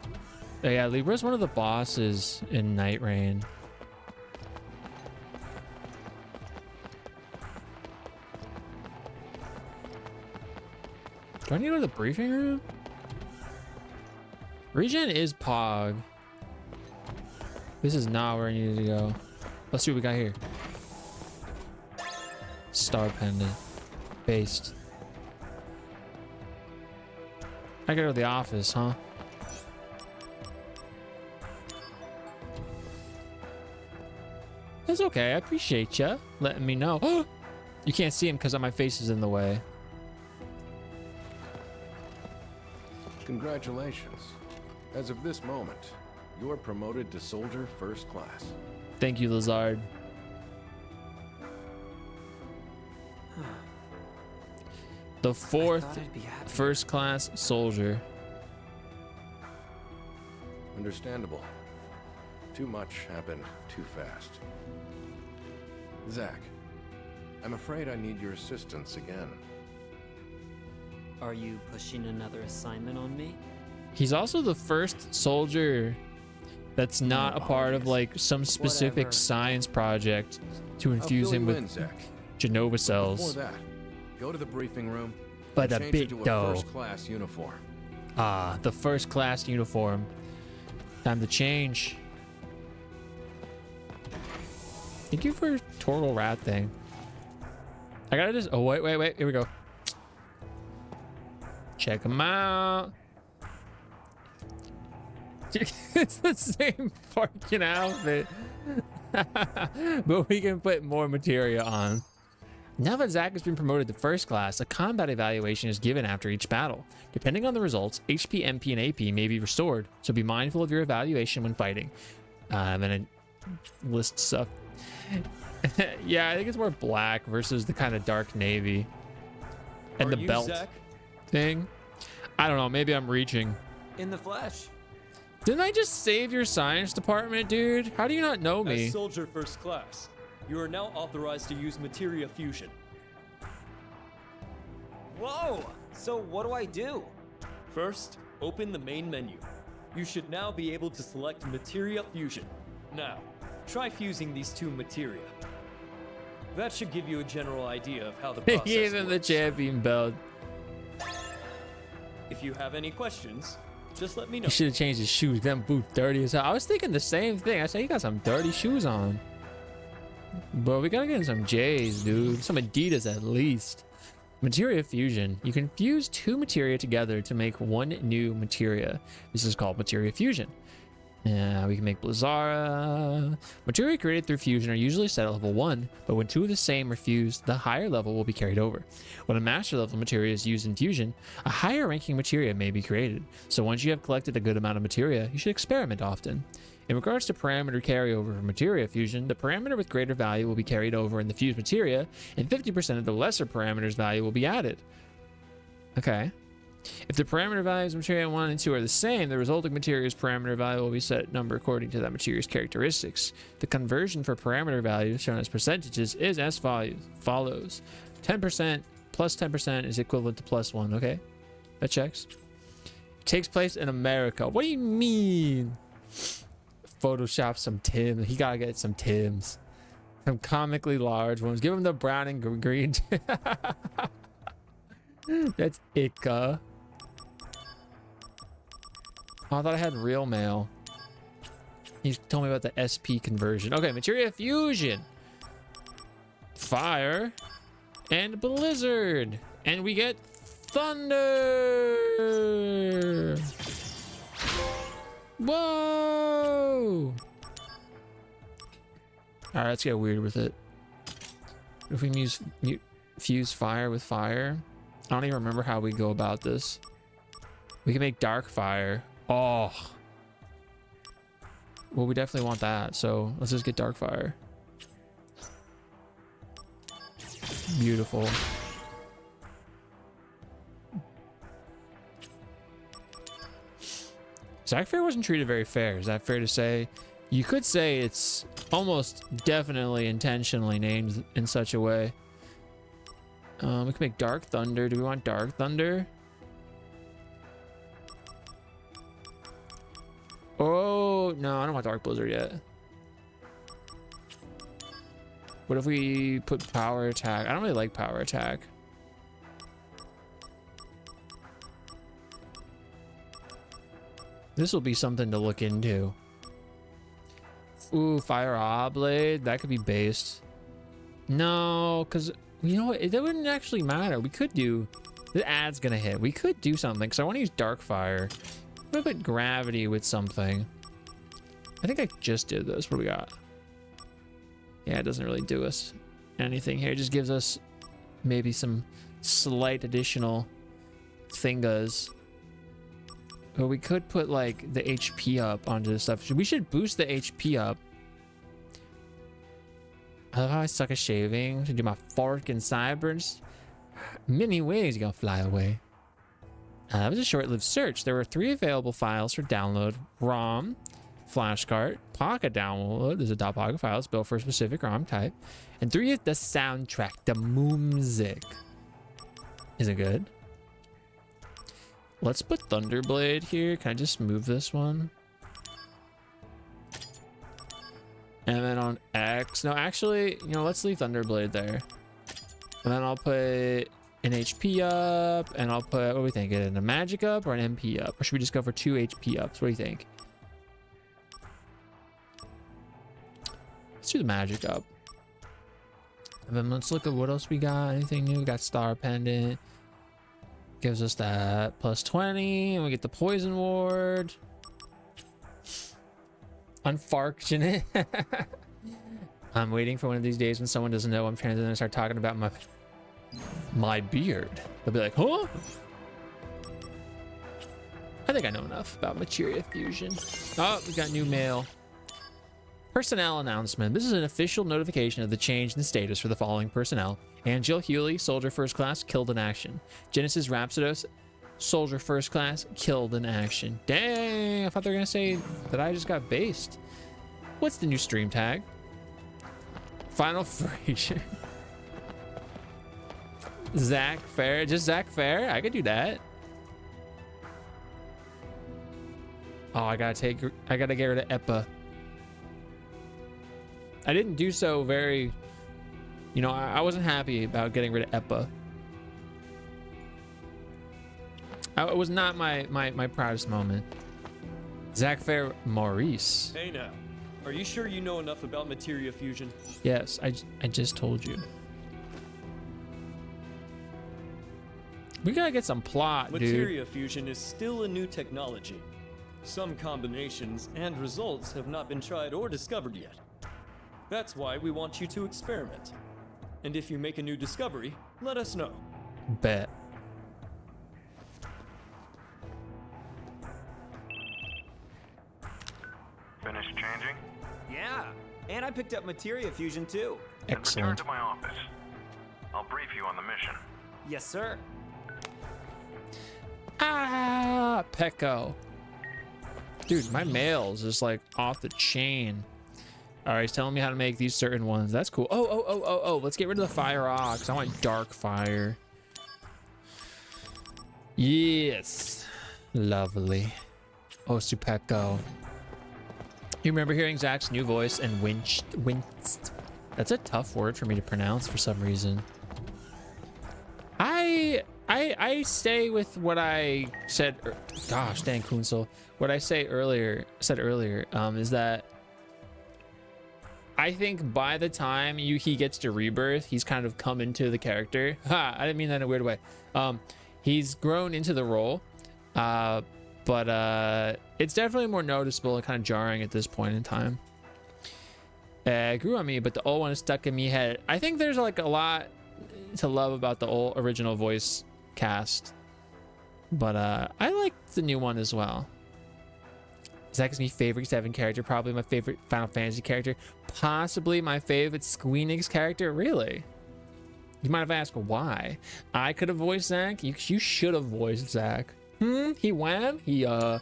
[SPEAKER 1] Oh, yeah, Libra's one of the bosses in Night Rain. Do I need to go to the briefing room? Regen is Pog. This is not where I needed to go. Let's see what we got here. Star pendant. Based. I gotta go to the office, huh? That's okay. I appreciate ya letting me know. You can't see him because my face is in the way.
[SPEAKER 15] Congratulations. As of this moment, you are promoted to Soldier First Class.
[SPEAKER 1] Thank you, Lazard. The fourth first class soldier.
[SPEAKER 15] Understandable. Too much happened too fast. Zach, I'm afraid I need your assistance again.
[SPEAKER 4] Are you pushing another assignment on me?
[SPEAKER 1] He's also the first soldier that's not a part of like some specific science project to infuse him with Genova cells.
[SPEAKER 15] Before that, go to the briefing room.
[SPEAKER 1] But a
[SPEAKER 15] change
[SPEAKER 1] bit
[SPEAKER 15] into
[SPEAKER 1] though.
[SPEAKER 15] First class uniform.
[SPEAKER 1] Ah, the first class uniform. Time to change. Thank you for Turtle Rat thing. I gotta just. Oh wait. Here we go. Check them out. It's the same fucking outfit. But we can put more materia on. Now that Zach has been promoted to first class, a combat evaluation is given after each battle. Depending on the results, HP, MP, and AP may be restored, so be mindful of your evaluation when fighting. And it lists stuff. Yeah, I think it's more black versus the kind of dark navy. And the belt thing. I don't know, maybe I'm reaching.
[SPEAKER 8] In the flesh.
[SPEAKER 1] Didn't I just save your science department, dude? How do you not know me?
[SPEAKER 16] As Soldier First Class, you are now authorized to use materia fusion.
[SPEAKER 4] Whoa! So what do I do?
[SPEAKER 16] First, open the main menu. You should now be able to select materia fusion. Now, try fusing these two materia. That should give you a general idea of how the
[SPEAKER 1] They
[SPEAKER 16] process
[SPEAKER 1] gave him the
[SPEAKER 16] works.
[SPEAKER 1] champion belt.
[SPEAKER 16] If you have any questions, just let me know.
[SPEAKER 1] He should have changed his shoes. Them boot dirty as hell. I was thinking the same thing. I said, you got some dirty shoes on. But we gotta get in some J's, dude. Some Adidas at least. Materia fusion. You can fuse two materia together to make one new materia. This is called materia fusion. Yeah, we can make Blizzara. Materia created through fusion are usually set at level 1, but when two of the same are fused, the higher level will be carried over. When a master level materia is used in fusion, a higher ranking materia may be created. So once you have collected a good amount of materia, you should experiment often. In regards to parameter carryover for materia fusion, the parameter with greater value will be carried over in the fused materia, and 50% of the lesser parameter's value will be added. Okay. If the parameter values of materia 1 and 2 are the same, the resulting materia's parameter value will be set at number according to that materia's characteristics. The conversion for parameter values, shown as percentages, is as follows. 10% plus 10% is equivalent to plus 1, okay? That checks. It takes place in America. What do you mean? Photoshop some Tims. He gotta get some Tims. Some comically large ones. Give him the brown and green. That's Ika. Oh, I thought I had real mail. He told me about the SP conversion. Okay, materia fusion. Fire. And blizzard. And we get thunder. Whoa. All right, let's get weird with it. If we fuse fire with fire. I don't even remember how we go about this. We can make dark fire. Oh. Well, we definitely want that. So let's just get dark fire. Beautiful. Zack Fair wasn't treated very fair. Is that fair to say? You could say it's almost definitely intentionally named in such a way. We can make Dark Thunder. Do we want Dark Thunder? Oh, no, I don't want Dark Blizzard yet. What if we put Power Attack? I don't really like Power Attack. This will be something to look into. Ooh, Fire Oblade. That could be based. No, because, you know what? That wouldn't actually matter. We could do... The ad's gonna hit. We could do something, because I want to use Dark Fire. I'm gonna put Gravity with something. I think I just did this. What do we got? Yeah, it doesn't really do us anything here. It just gives us maybe some slight additional thingas. But we could put like the HP up onto this stuff. We should boost the HP up. I love how I suck at shaving. To do my fork and sideburns. Many ways you're gonna fly away. That was a short-lived search. There were 3 available files for download: ROM, flashcard, pocket download. There's a .pocket file. It's built for a specific ROM type. And 3 is the soundtrack, the music. Is it good? Let's put Thunderblade here. Can I just move this one? And then on X. No, actually, you know, let's leave Thunderblade there. And then I'll put an HP up, and I'll put, what do we think? A magic up or an MP up? Or should we just go for 2 HP ups? What do you think? Let's do the magic up. And then let's look at what else we got. Anything new? We got Star Pendant. Gives us that plus 20, and we get the Poison Ward. Unfortunate. I'm waiting for one of these days when someone doesn't know I'm trans and start talking about my beard. They'll be like, huh? I think I know enough about materia fusion. Oh, we got new mail. Personnel announcement. This is an official notification of the change in status for the following personnel. Angel Hewley, Soldier First Class, killed in action. Genesis Rhapsodos, Soldier First Class, killed in action. Dang, I thought they were gonna say that I just got based. What's the new stream tag? Final Frazier. Zack Fair, just Zack Fair? I could do that. Oh, I gotta get rid of Eppa. I didn't do so very, you know, I wasn't happy about getting rid of Eppa. It was not my proudest moment. Zack Fair Maurice.
[SPEAKER 16] Hey now, are you sure you know enough about materia fusion?
[SPEAKER 1] Yes, I just told you. We gotta get some plot, dude.
[SPEAKER 16] Materia fusion is still a new technology. Some combinations and results have not been tried or discovered yet. That's why we want you to experiment. And if you make a new discovery, let us know.
[SPEAKER 1] Bet.
[SPEAKER 17] Finished changing?
[SPEAKER 4] Yeah, and I picked up materia fusion too.
[SPEAKER 17] Then return
[SPEAKER 1] Excellent.
[SPEAKER 17] to my office. I'll brief you on the mission.
[SPEAKER 4] Yes, sir.
[SPEAKER 1] Ah, Pecco. Dude, my mail's just like off the chain. All right, he's telling me how to make these certain ones. That's cool. Oh. Let's get rid of the fire ox. I want dark fire. Yes. Lovely. Oh, Supecco. You remember hearing Zach's new voice and winced. That's a tough word for me to pronounce for some reason. I stay with what I said. Gosh, dang, Kunsel. What I said earlier is that I think by the time he gets to Rebirth, he's kind of come into the character. Ha! I didn't mean that in a weird way. He's grown into the role, but it's definitely more noticeable and kind of jarring at this point in time. It grew on me, but the old one is stuck in me head. I think there's like a lot to love about the old original voice cast, but I like the new one as well. Zach is my favorite 7 character, probably my favorite Final Fantasy character, possibly my favorite Squeenix character. Really? You might have asked why. I could have voiced Zach. You should have voiced Zach. He went to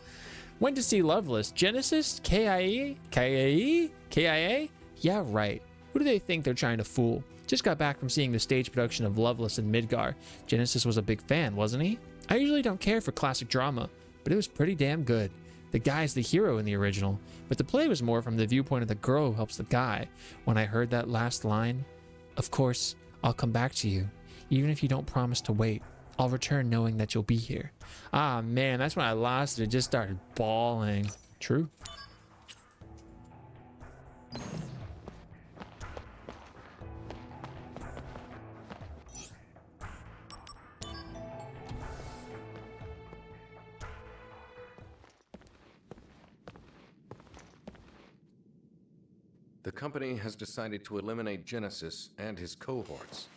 [SPEAKER 1] see Loveless. Genesis? KIA? KIA? Yeah, right. Who do they think they're trying to fool? Just got back from seeing the stage production of Loveless in Midgar. Genesis was a big fan, wasn't he? I usually don't care for classic drama, but it was pretty damn good. The guy's the hero in the original, but the play was more from the viewpoint of the girl who helps the guy. When I heard that last line, of course, I'll come back to you. Even if you don't promise to wait, I'll return knowing that you'll be here. Ah, man, that's when I lost it. It just started bawling. True.
[SPEAKER 15] The company has decided to eliminate Genesis and his cohorts.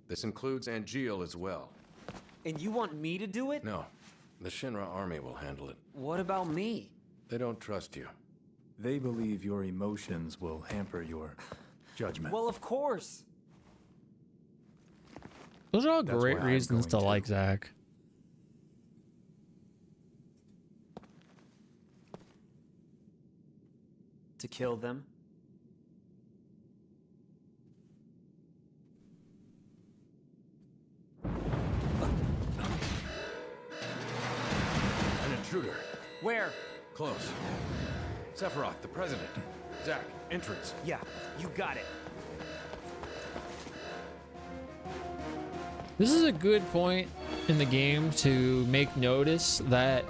[SPEAKER 15] This includes Angeal as well.
[SPEAKER 4] And you want me to do it?
[SPEAKER 15] No, the Shinra army will handle it.
[SPEAKER 4] What about me?
[SPEAKER 15] They don't trust you.
[SPEAKER 18] They believe your emotions will hamper your judgment.
[SPEAKER 4] Well, of course.
[SPEAKER 1] Those are all
[SPEAKER 18] That's
[SPEAKER 1] great
[SPEAKER 18] where I'm
[SPEAKER 1] reasons to
[SPEAKER 18] going to.
[SPEAKER 1] like Zach.
[SPEAKER 4] To kill them?
[SPEAKER 15] An intruder.
[SPEAKER 4] Where?
[SPEAKER 15] Close. Sephiroth, the president. Zack, entrance.
[SPEAKER 4] Yeah, you got it.
[SPEAKER 1] This is a good point in the game to make notice that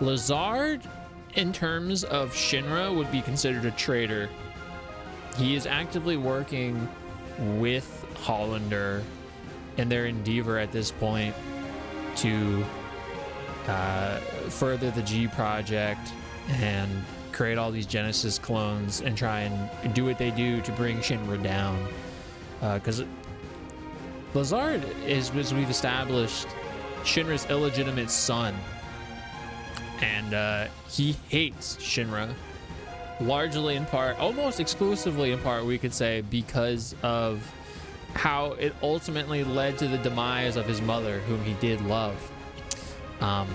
[SPEAKER 1] Lazard, in terms of Shinra, would be considered a traitor. He is actively working with Hollander in their endeavor at this point to further the G project and create all these Genesis clones and try and do what they do to bring Shinra down. Because Lazard is, as we've established, Shinra's illegitimate son. And he hates Shinra, largely in part, almost exclusively in part, we could say, because of how it ultimately led to the demise of his mother, whom he did love. And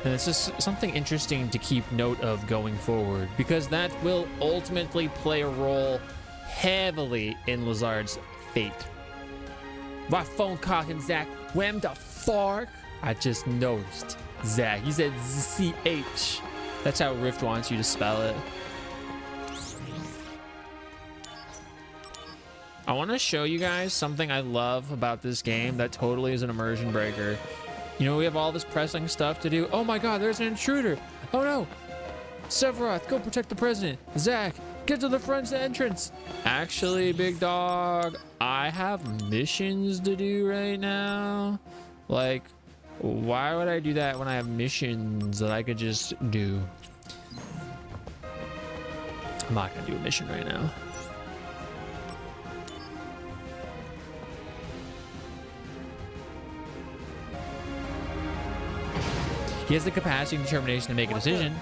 [SPEAKER 1] it's just something interesting to keep note of going forward, because that will ultimately play a role heavily in Lazard's fate. My phone calling Zach, wham the fork. I just noticed. Zach, you said ZCH. That's how Rift wants you to spell it. I want to show you guys something I love about this game that totally is an immersion breaker. You know, we have all this pressing stuff to do. Oh my god, there's an intruder. Oh no. Sephiroth, go protect the president. Zach, get to the front entrance. Actually, big dog, I have missions to do right now. Like, why would I do that when I have missions that I could just do? I'm not gonna do a mission right now. He has the capacity and determination to make a decision.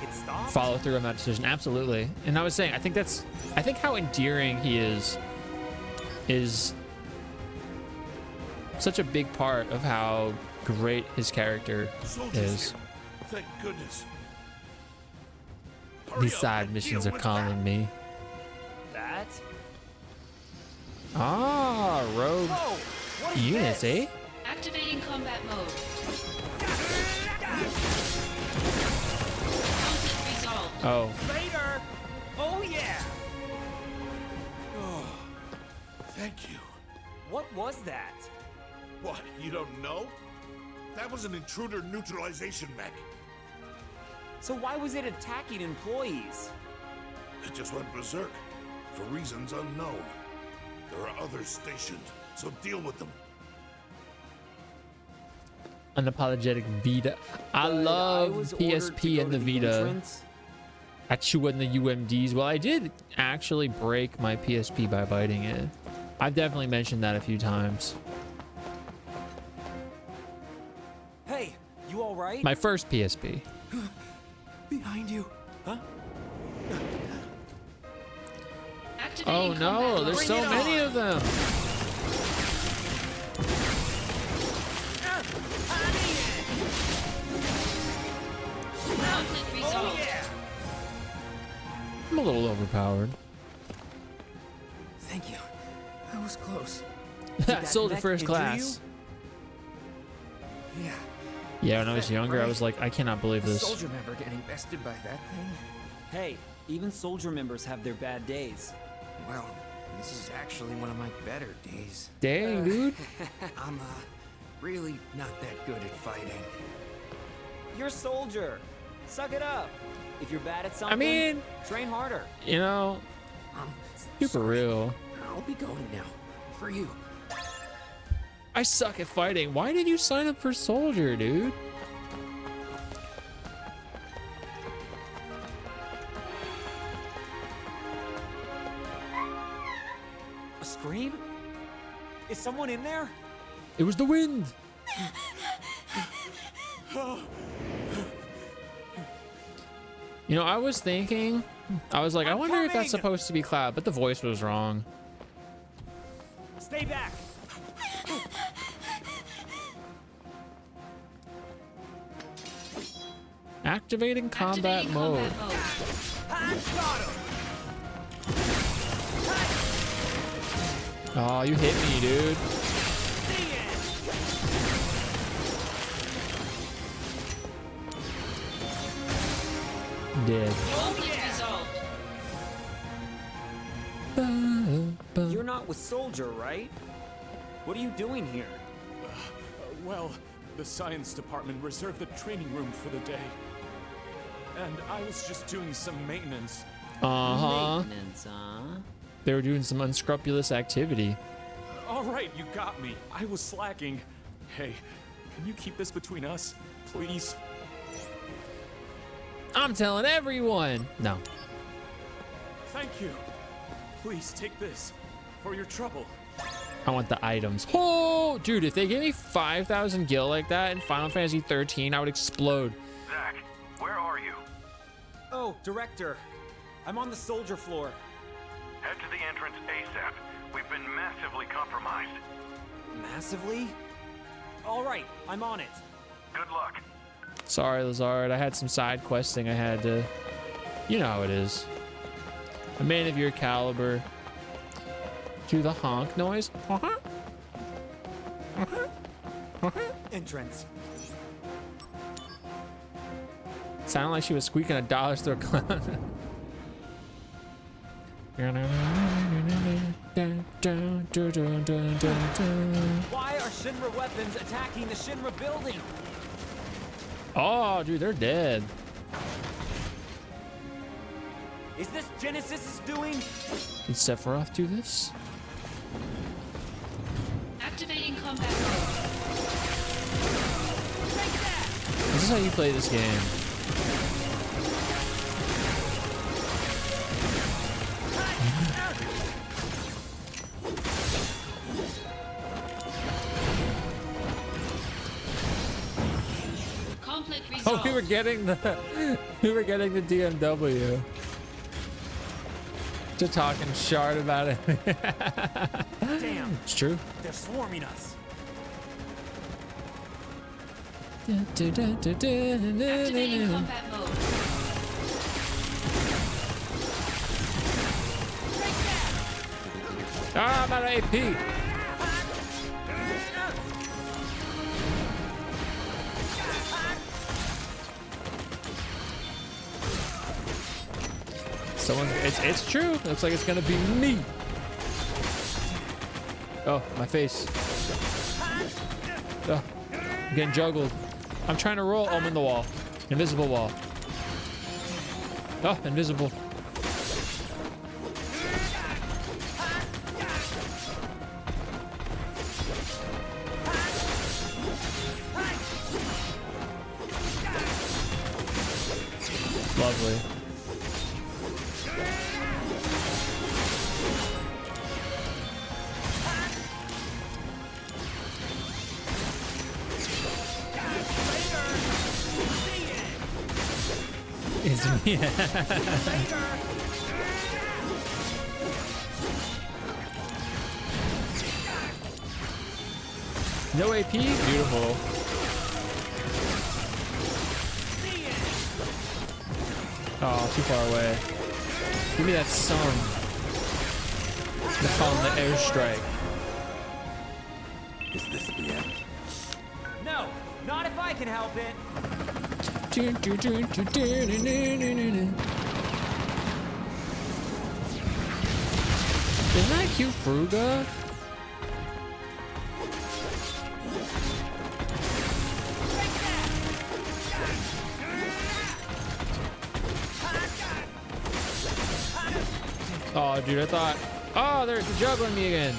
[SPEAKER 4] It stopped?
[SPEAKER 1] follow through on that decision. Absolutely. And I was saying, I think how endearing he is such a big part of how great his character is.
[SPEAKER 12] Thank goodness.
[SPEAKER 1] These side missions are calling me.
[SPEAKER 4] That?
[SPEAKER 1] Ah, rogue
[SPEAKER 4] Whoa, what is
[SPEAKER 1] units,
[SPEAKER 4] this?
[SPEAKER 1] eh?
[SPEAKER 5] Activating combat mode. Conflict resolved.
[SPEAKER 1] Oh.
[SPEAKER 4] Later! Oh yeah!
[SPEAKER 12] Oh, thank you.
[SPEAKER 4] What was that?
[SPEAKER 12] What, you don't know? That was an intruder neutralization mech.
[SPEAKER 4] So why was it attacking employees?
[SPEAKER 12] It just went berserk, for reasons unknown. There are others stationed, so deal with them.
[SPEAKER 1] Unapologetic Vita. I love PSP and the Vita. I chew in the UMDs. Well, I did actually break my PSP by biting it. I've definitely mentioned that a few times.
[SPEAKER 4] Hey, you all right?
[SPEAKER 1] My first PSP.
[SPEAKER 6] Behind you. Huh?
[SPEAKER 1] Oh no, there's so many of them.
[SPEAKER 5] Conflict resolved.
[SPEAKER 1] I'm a little overpowered.
[SPEAKER 6] Thank you. I was close.
[SPEAKER 1] Soldier first class.
[SPEAKER 6] Yeah.
[SPEAKER 1] Yeah, when I was younger, I was like, I cannot believe this.
[SPEAKER 6] Soldier member getting bested by that thing?
[SPEAKER 4] Hey, even soldier members have their bad days.
[SPEAKER 6] Well, this is actually one of my better days.
[SPEAKER 1] Dang, dude.
[SPEAKER 6] I'm really not that good at fighting.
[SPEAKER 4] You're a soldier. Suck it up. If you're bad at something,
[SPEAKER 1] I mean,
[SPEAKER 4] train harder.
[SPEAKER 1] You know, super real.
[SPEAKER 6] I'll be going now. For you.
[SPEAKER 1] I suck at fighting. Why did you sign up for soldier, dude?
[SPEAKER 4] A scream? Is someone in there?
[SPEAKER 1] It was the wind. You know, I was thinking, I was like, I wonder if that's supposed to be Cloud, but the voice was wrong.
[SPEAKER 4] Stay back.
[SPEAKER 1] Activating combat mode. Oh, you hit me, dude. Dead.
[SPEAKER 4] You're not with Soldier, right? What are you doing here?
[SPEAKER 2] Well, the science department reserved the training room for the day. And I was just doing some maintenance.
[SPEAKER 1] Uh-huh.
[SPEAKER 4] Maintenance, huh?
[SPEAKER 1] They were doing some unscrupulous activity.
[SPEAKER 2] All right, you got me. I was slacking. Hey, can you keep this between us, please?
[SPEAKER 1] I'm telling everyone. No.
[SPEAKER 2] Thank you. Please take this for your trouble.
[SPEAKER 1] I want the items. Oh, dude, if they gave me 5,000 gil like that in Final Fantasy 13, I would explode.
[SPEAKER 17] Zach, where are you?
[SPEAKER 4] Oh, Director. I'm on the soldier floor.
[SPEAKER 17] Head to the entrance ASAP. We've been massively compromised.
[SPEAKER 4] Massively? All right, I'm on it.
[SPEAKER 17] Good luck.
[SPEAKER 1] Sorry, Lazard. I had some side questing I had to... You know how it is. A man of your caliber. Do the honk noise.
[SPEAKER 4] Entrance.
[SPEAKER 1] Sounded like she was squeaking $1 through a clown.
[SPEAKER 4] Why are Shinra weapons attacking the Shinra building?
[SPEAKER 1] Oh, dude, they're dead.
[SPEAKER 4] Is this Genesis's doing?
[SPEAKER 1] Did Sephiroth do this?
[SPEAKER 5] Activating combat mode.
[SPEAKER 1] This is how you play this game.
[SPEAKER 5] Conflict
[SPEAKER 1] Oh,
[SPEAKER 5] resolved.
[SPEAKER 1] we were getting the DMW. Just talking shard about it.
[SPEAKER 4] Damn.
[SPEAKER 1] It's true.
[SPEAKER 4] They're swarming us.
[SPEAKER 5] Activating combat mode.
[SPEAKER 1] Ah, I'm out of AP. It's true. Looks like it's gonna be me. Oh, my face. Oh, I'm getting juggled. I'm trying to roll. Oh, I'm in the wall. Invisible wall. Oh, invisible. Lovely. It's me. No AP? Beautiful. Oh, too far away. Give me that sun. They're calling the airstrike.
[SPEAKER 18] Is this the end?
[SPEAKER 4] No, not if I can help it.
[SPEAKER 1] Isn't that cute, Fruga? Oh, dude, I thought... Oh, they're juggling me again.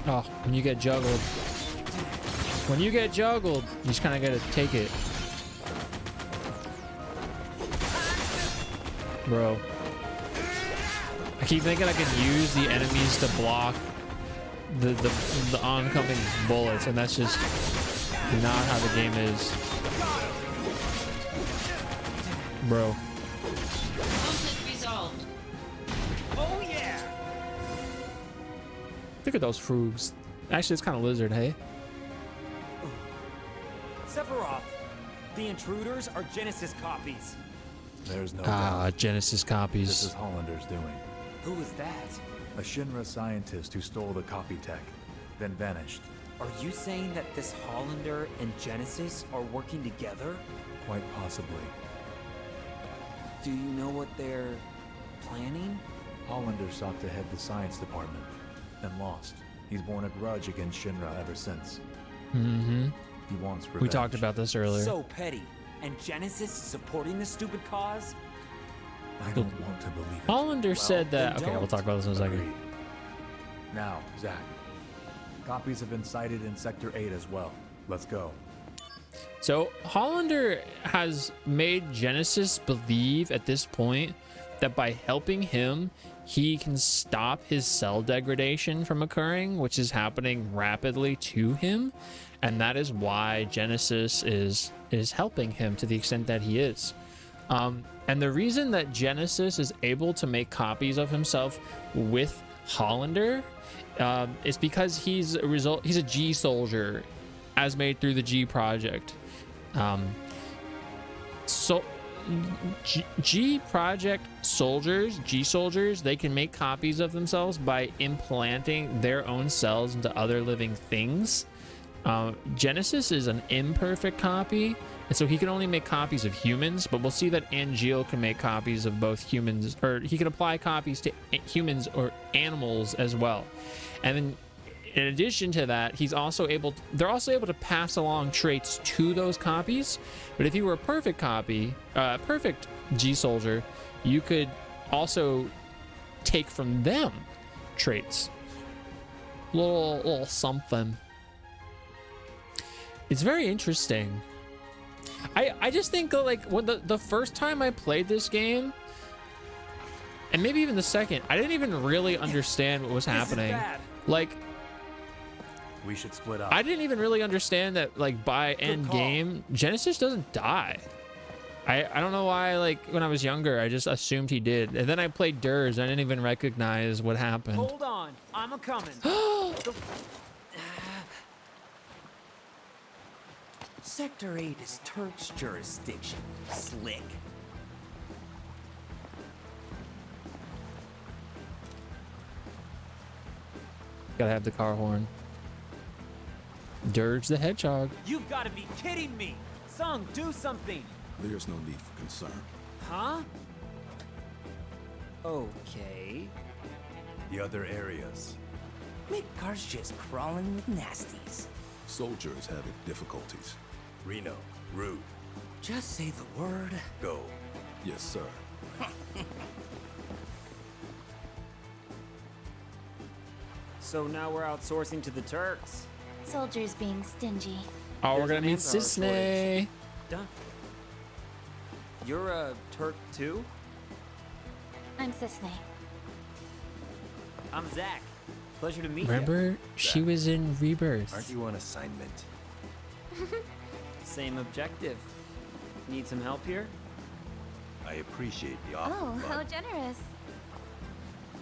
[SPEAKER 1] Oh, when you get juggled. When you get juggled, you just kind of gotta take it. Bro. I keep thinking I can use the enemies to block the oncoming bullets, and that's just not how the game is. Bro.
[SPEAKER 5] Conflict resolved.
[SPEAKER 4] Oh yeah.
[SPEAKER 1] Look at those frugs. Actually, it's kind of lizard, hey?
[SPEAKER 4] Sephiroth, the intruders are Genesis copies.
[SPEAKER 18] There's no
[SPEAKER 1] Genesis copies.
[SPEAKER 18] This is Hollander's doing.
[SPEAKER 4] Who is that?
[SPEAKER 18] A Shinra scientist who stole the copy tech, then vanished.
[SPEAKER 4] Are you saying that this Hollander and Genesis are working together?
[SPEAKER 18] Quite possibly.
[SPEAKER 4] Do you know what they're planning?
[SPEAKER 18] Hollander sought to head the science department, and lost. He's borne a grudge against Shinra ever since.
[SPEAKER 1] Mm-hmm.
[SPEAKER 18] He wants revenge.
[SPEAKER 1] We talked about this earlier.
[SPEAKER 4] So petty. And Genesis supporting this stupid cause?
[SPEAKER 18] I don't want to believe it.
[SPEAKER 1] Hollander said that... Okay, we'll talk about this in a second.
[SPEAKER 18] Agreed. Now, Zack. Copies have been sighted in Sector 8 as well. Let's go.
[SPEAKER 1] So Hollander has made Genesis believe at this point that by helping him, he can stop his cell degradation from occurring, which is happening rapidly to him. And that is why Genesis is helping him to the extent that he is. And the reason that Genesis is able to make copies of himself with Hollander is because he's a G soldier as made through the G project. So G project soldiers, G soldiers, they can make copies of themselves by implanting their own cells into other living things. Genesis is an imperfect copy, and so he can only make copies of humans, but we'll see that Angeal can make copies of both humans, or he can apply copies to humans or animals as well. And then in addition to that, they're also able to pass along traits to those copies. But if you were a perfect copy, perfect G soldier, you could also take from them traits. Little something. It's very interesting. I just think like when the first time I played this game, and maybe even the second, I didn't even really understand what was happening. Like,
[SPEAKER 18] We should split up.
[SPEAKER 1] I didn't even really understand that, like, by end game, Genesis doesn't die. I don't know why, like, when I was younger, I just assumed he did. And then I played Durs, I didn't even recognize what happened.
[SPEAKER 4] Hold on, I'm a coming.
[SPEAKER 3] Sector 8 is Turk's jurisdiction, slick.
[SPEAKER 1] Gotta have the car horn. Dirge the Hedgehog.
[SPEAKER 4] You've got to be kidding me! Sung, do something!
[SPEAKER 19] There's no need for concern.
[SPEAKER 4] Huh? Okay.
[SPEAKER 18] The other areas.
[SPEAKER 3] Midgar's just crawling with nasties.
[SPEAKER 19] Soldier is having difficulties.
[SPEAKER 18] Reno, Rude.
[SPEAKER 3] Just say the word.
[SPEAKER 18] Go.
[SPEAKER 19] Yes, sir.
[SPEAKER 4] So now we're outsourcing to the Turks.
[SPEAKER 9] Soldiers being stingy.
[SPEAKER 1] Oh, we're
[SPEAKER 4] There's
[SPEAKER 1] gonna
[SPEAKER 4] a
[SPEAKER 1] meet
[SPEAKER 4] manpower
[SPEAKER 1] Cisne.
[SPEAKER 4] shortage. Done. You're a Turk too?
[SPEAKER 9] I'm Cisne.
[SPEAKER 4] I'm Zach. Pleasure to meet you.
[SPEAKER 1] Remember, she was in Rebirth.
[SPEAKER 15] Aren't you on assignment?
[SPEAKER 4] Same objective. Need some help here?
[SPEAKER 18] I appreciate the offer.
[SPEAKER 9] Oh,
[SPEAKER 18] but
[SPEAKER 9] how generous.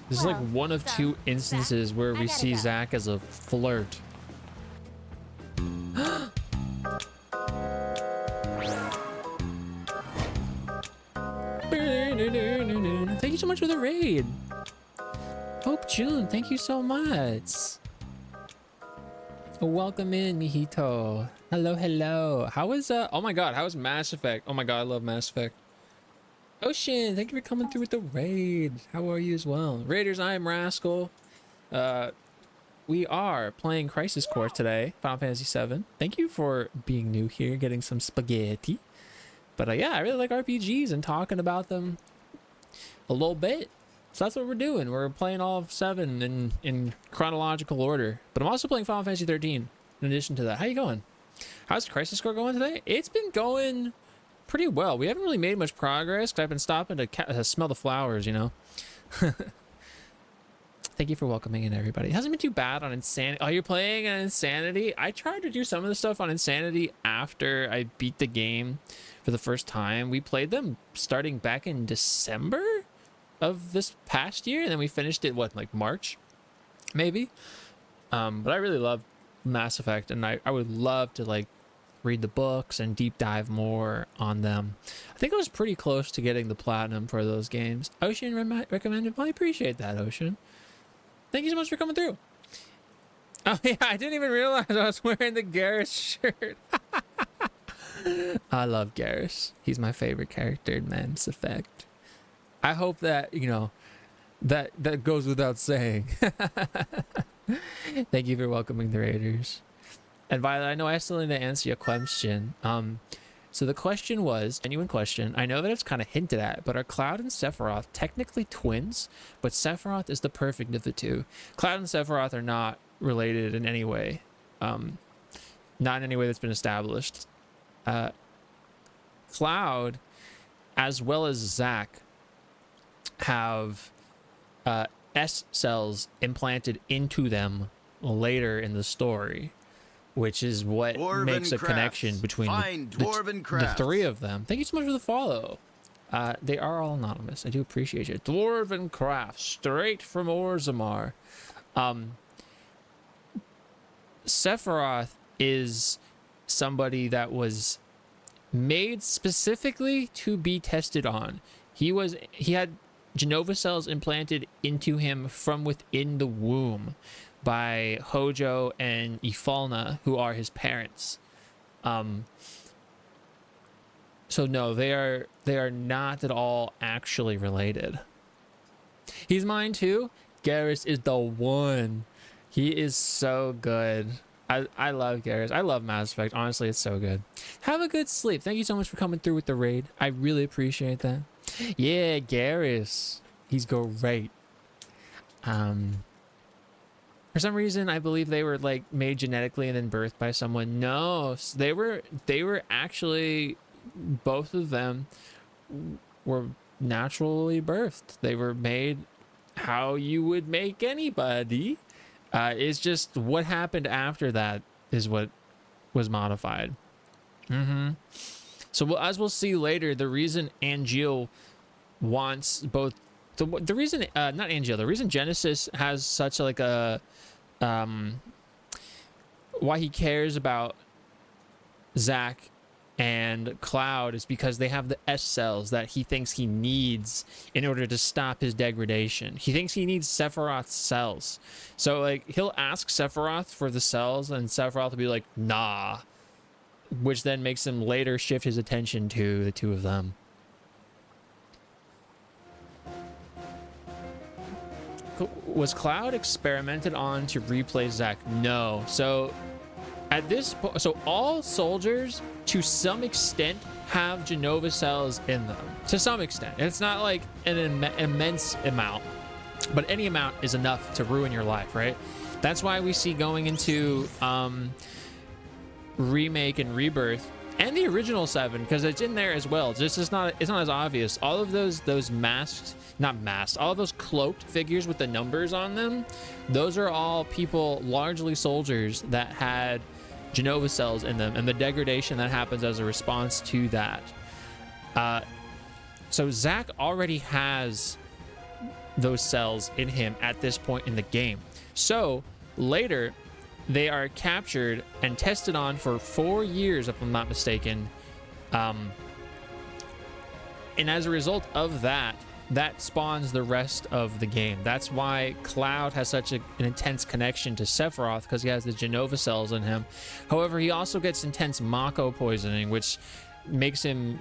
[SPEAKER 1] This is like
[SPEAKER 9] Well,
[SPEAKER 1] one of
[SPEAKER 9] so,
[SPEAKER 1] two instances
[SPEAKER 9] Zach,
[SPEAKER 1] where
[SPEAKER 9] I
[SPEAKER 1] we
[SPEAKER 9] gotta
[SPEAKER 1] see
[SPEAKER 9] go.
[SPEAKER 1] Zach as a flirt. Thank you so much for the raid. Hope June, thank you so much. Welcome in, Mijito. Hello, hello. How is oh my god, how is Mass Effect? Oh my god, I love Mass Effect. Ocean, thank you for coming through with the raid. How are you as well? Raiders, I am Rascal. We are playing Crisis Core today, Final Fantasy VII. Thank you for being new here, getting some spaghetti. But yeah, I really like RPGs and talking about them a little bit. So that's what we're doing. We're playing all of 7 in chronological order. But I'm also playing Final Fantasy 13 in addition to that. How you going? How's Crisis Core going today? It's been going pretty well. We haven't really made much progress because I've been stopping to smell the flowers, you know. Thank you for welcoming in, everybody. It hasn't been too bad on Insanity. Oh, you're playing on Insanity? I tried to do some of the stuff on Insanity after I beat the game for the first time. We played them starting back in December of this past year, and then we finished it, what, like March? Maybe? But I really love Mass Effect, and I would love to, like, read the books and deep dive more on them. I think I was pretty close to getting the platinum for those games. Ocean recommended. Well, I appreciate that, Ocean. Thank you so much for coming through. Oh yeah, I didn't even realize I was wearing the Garrus shirt. I love Garrus. He's my favorite character in Mass Effect. I hope that, you know, that goes without saying. Thank you for welcoming the Raiders. And Violet, I know I still need to answer your question. So the question was, genuine question. I know that it's kind of hinted at, but are Cloud and Sephiroth technically twins? But Sephiroth is the perfect of the two. Cloud and Sephiroth are not related in any way. Not in any way that's been established. Cloud, as well as Zack, have S cells implanted into them later in the story, which is what makes a connection between the three of them. Thank you so much for the follow. They are all anonymous. I do appreciate you. Dwarven Crafts, straight from Orzammar. Sephiroth is somebody that was made specifically to be tested on. He had Genova cells implanted into him from within the womb by Hojo and Ifalna, who are his parents. So no, they are not at all actually related. He's mine too. Garrus is the one. He is so good. I love Garrus. I love Mass Effect. Honestly, it's so good. Have a good sleep. Thank you so much for coming through with the raid. I really appreciate that. Yeah, Garrus. He's great. For some reason, I believe they were like made genetically and then birthed by someone. No, they were actually, both of them were naturally birthed. They were made how you would make anybody. It's just what happened after that is what was modified. So as we'll see later, the reason Angeal wants both the reason not Angeal, the reason Genesis has such like a why he cares about Zack and Cloud is because they have the S cells that he thinks he needs in order to stop his degradation. He thinks he needs Sephiroth's cells. So like he'll ask Sephiroth for the cells and Sephiroth will be like, nah, which then makes him later shift his attention to the two of them. Was Cloud experimented on to replace Zack? No. So at this point, so all soldiers to some extent have Genova cells in them. To some extent. It's not like an immense amount, but any amount is enough to ruin your life, right? That's why we see going into Remake and Rebirth and the original 7, because it's in there as well. It's not as obvious. All of those masked, not masked, all of those cloaked figures with the numbers on them, those are all people, largely soldiers, that had Genova cells in them, and the degradation that happens as a response to that. So Zack already has those cells in him at this point in the game. So later, they are captured and tested on for 4 years, if I'm not mistaken. And as a result of that, that spawns the rest of the game. That's why Cloud has such an intense connection to Sephiroth, because he has the Genova cells in him. However, he also gets intense Mako poisoning, which makes him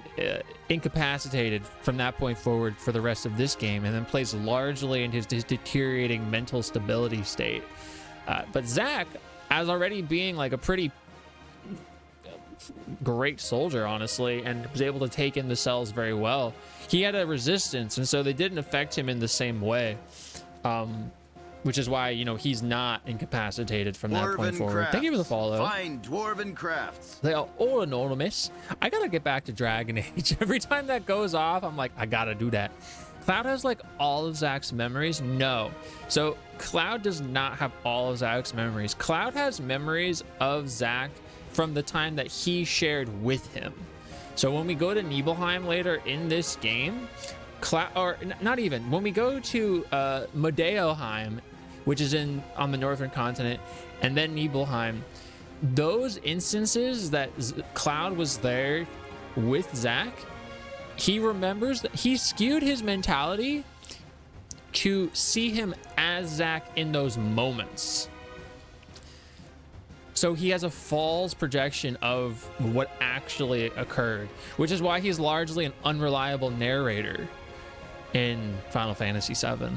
[SPEAKER 1] incapacitated from that point forward for the rest of this game, and then plays largely in his deteriorating mental stability state. But Zack, as already being like a pretty great soldier, honestly, and was able to take in the cells very well, he had a resistance, and so they didn't affect him in the same way, which is why, you know, he's not incapacitated from that point forward.
[SPEAKER 3] Crafts.
[SPEAKER 1] Thank you for the follow.
[SPEAKER 3] Find Dwarven crafts.
[SPEAKER 1] They are all anonymous. I gotta get back to Dragon Age. Every time that goes off, I'm like, I gotta do that. Cloud has like all of Zack's memories? No. So Cloud does not have all of Zack's memories. Cloud has memories of Zack from the time that he shared with him. So when we go to Nibelheim later in this game, or not even, when we go to Modeoheim, which is on the northern continent, and then Nibelheim, those instances that Cloud was there with Zack, he remembers that he skewed his mentality to see him as Zack in those moments. So he has a false projection of what actually occurred, which is why he's largely an unreliable narrator in Final Fantasy VII.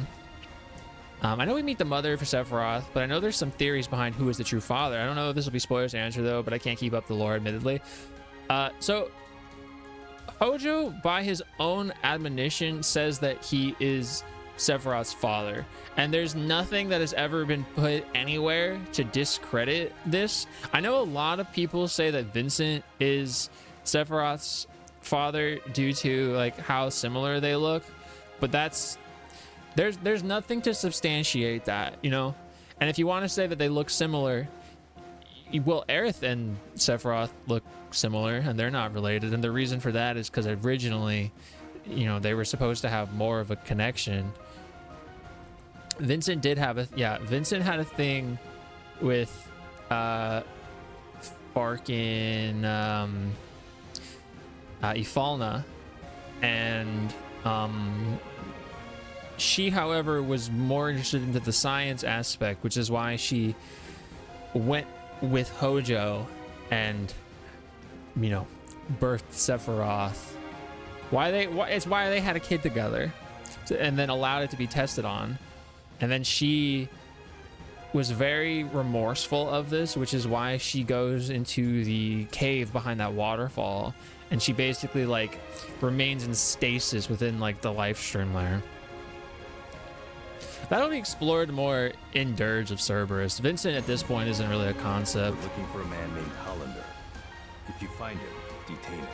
[SPEAKER 1] I know we meet the mother for Sephiroth, but I know there's some theories behind who is the true father. I don't know if this will be spoilers to answer, though, but I can't keep up the lore, admittedly. So Hojo, by his own admonition, says that he is Sephiroth's father, and there's nothing that has ever been put anywhere to discredit this. I know a lot of people say that Vincent is Sephiroth's father due to like how similar they look, but there's nothing to substantiate that, you know. And if you want to say that they look similar, well, Aerith and Sephiroth look similar, and they're not related, and the reason for that is because originally, you know, they were supposed to have more of a connection. Vincent did have Vincent had a thing with Farkin Ifalna, and she, however, was more interested into the science aspect, which is why she went with Hojo and, you know, birthed Sephiroth. It's why they had a kid together, and then allowed it to be tested on. And then she was very remorseful of this, which is why she goes into the cave behind that waterfall, and she basically like remains in stasis within like the life stream there. That'll be explored more in Dirge of Cerberus. Vincent at this point isn't really a concept.
[SPEAKER 20] We're looking for a man named Hollander. If you find him, detain him.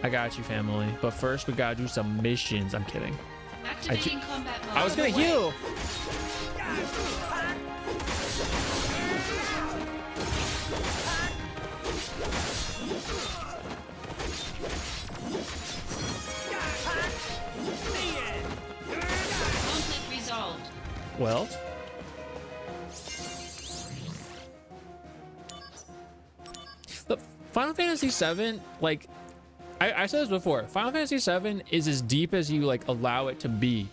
[SPEAKER 1] I got you, family. But first, we gotta do some missions. I'm kidding.
[SPEAKER 5] Activating combat mode.
[SPEAKER 1] I was gonna heal.
[SPEAKER 5] Conflict resolved.
[SPEAKER 1] Well. The Final Fantasy VII, like, I said this before, Final Fantasy VII is as deep as you like allow it to be.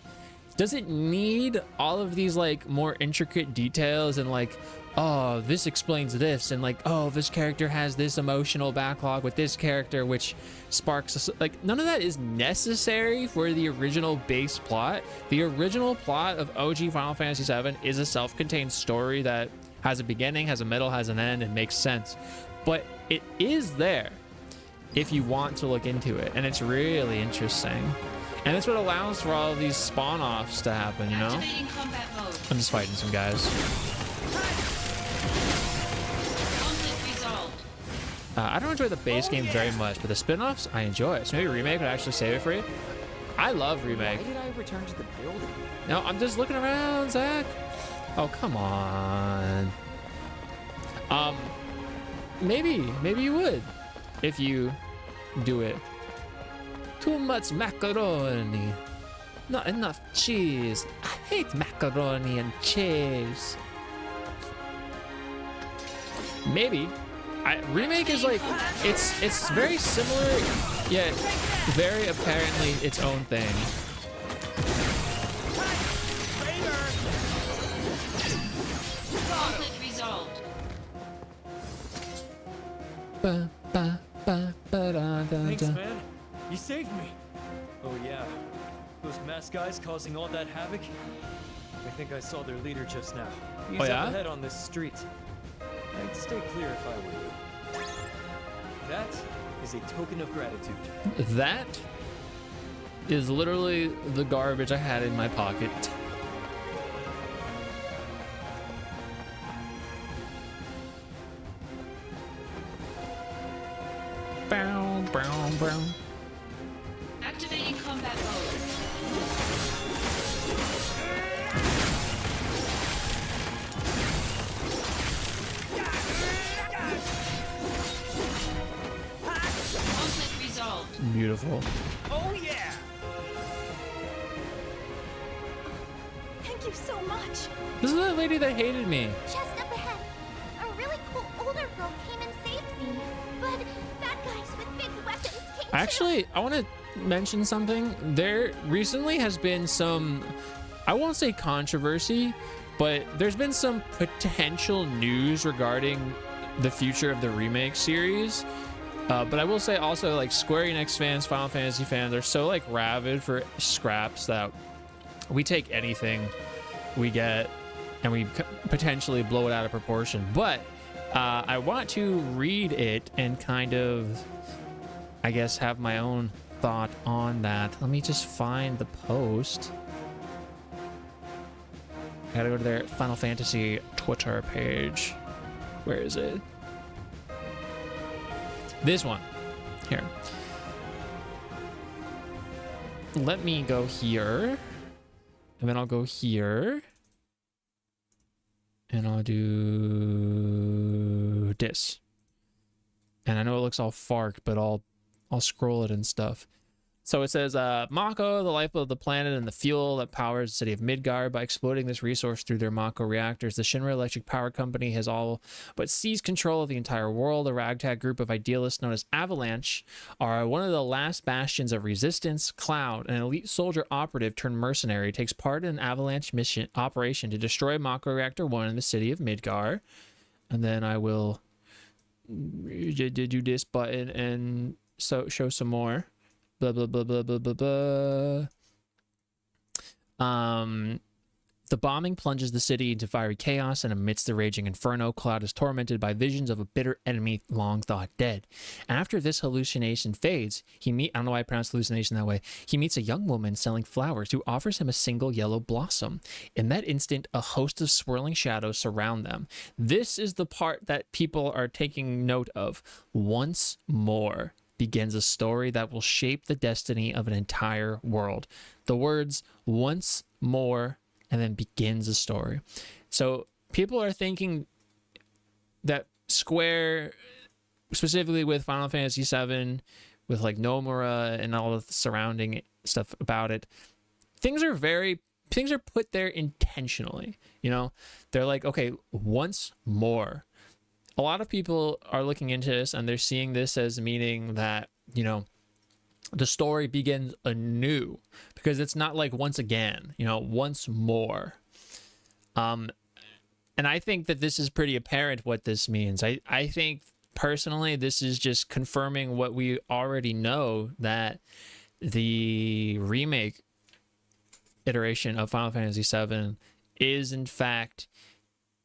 [SPEAKER 1] Does it need all of these like more intricate details and like, oh, this explains this, and like, oh, this character has this emotional backlog with this character, which sparks like, none of that is necessary for the original base plot. The original plot of OG Final Fantasy VII is a self-contained story that has a beginning, has a middle, has an end, and makes sense. But it is there if you want to look into it, and it's really interesting. And that's what allows for all of these spawn-offs to happen, you know?
[SPEAKER 5] Activating combat mode.
[SPEAKER 1] I'm just fighting some guys.
[SPEAKER 5] Conflict resolved.
[SPEAKER 1] I don't enjoy the base game very much, but the spin-offs, I enjoy. So maybe Remake would actually save it for you. I love Remake.
[SPEAKER 4] Why did I return to the building?
[SPEAKER 1] No, I'm just looking around, Zach. Oh, come on. Maybe you would if you do it. Too much macaroni, not enough cheese. I hate macaroni and cheese. Maybe. Remake is like, it's very similar, yet very apparently its own thing.
[SPEAKER 5] Conflict resolved.
[SPEAKER 16] Thanks, man. You saved me. Oh yeah, those masked guys causing all that havoc. I think I saw their leader just now. He's up ahead on this street. I'd stay clear if I were you. That is a token of gratitude.
[SPEAKER 1] That is literally the garbage I had in my pocket. Bow, bow, bow.
[SPEAKER 5] Activating combat mode. Conflict resolved.
[SPEAKER 1] Beautiful.
[SPEAKER 6] Oh yeah!
[SPEAKER 9] Thank you so much.
[SPEAKER 1] This is that lady that hated me.
[SPEAKER 9] Just up ahead, a really cool older girl came and saved me. But bad guys with big weapons came
[SPEAKER 1] Actually, I want to mention something. There recently has been some, I won't say controversy, but there's been some potential news regarding the future of the remake series. But I will say also, like, Square Enix fans, Final Fantasy fans are so like rabid for scraps that we take anything we get and we potentially blow it out of proportion. But I want to read it and kind of, I guess, have my own thought on that. Let me just find the post. I gotta go to their Final Fantasy Twitter page. Where is it? This one. Here. Let me go here. And then I'll go here. And I'll do this. And I know it looks all fark, but I'll scroll it and stuff. So it says, Mako, the lifeblood of the planet and the fuel that powers the city of Midgard. By exploiting this resource through their Mako reactors, the Shinra Electric Power Company has all but seized control of the entire world. A ragtag group of idealists known as Avalanche are one of the last bastions of resistance. Cloud, an elite soldier operative turned mercenary, takes part in an Avalanche mission operation to destroy Mako Reactor 1 in the city of Midgard. And then I will do this button and show some more. Blah, blah, blah, blah, blah, blah, blah. The bombing plunges the city into fiery chaos, and amidst the raging inferno, Cloud is tormented by visions of a bitter enemy long thought dead. And after this hallucination fades, I don't know why I pronounced hallucination that way, he meets a young woman selling flowers who offers him a single yellow blossom. In that instant, a host of swirling shadows surround them. This is the part that people are taking note of. Once more, begins a story that will shape the destiny of an entire world. The words once more and then begins a story. So people are thinking that Square, specifically with Final Fantasy VII, with like Nomura and all the surrounding stuff about it, things are put there intentionally. You know, they're like, okay, once more. A lot of people are looking into this and they're seeing this as meaning that, you know, the story begins anew, because it's not like once again, you know, once more. And I think that this is pretty apparent what this means. I think personally this is just confirming what we already know, that the remake iteration of Final Fantasy VII is in fact,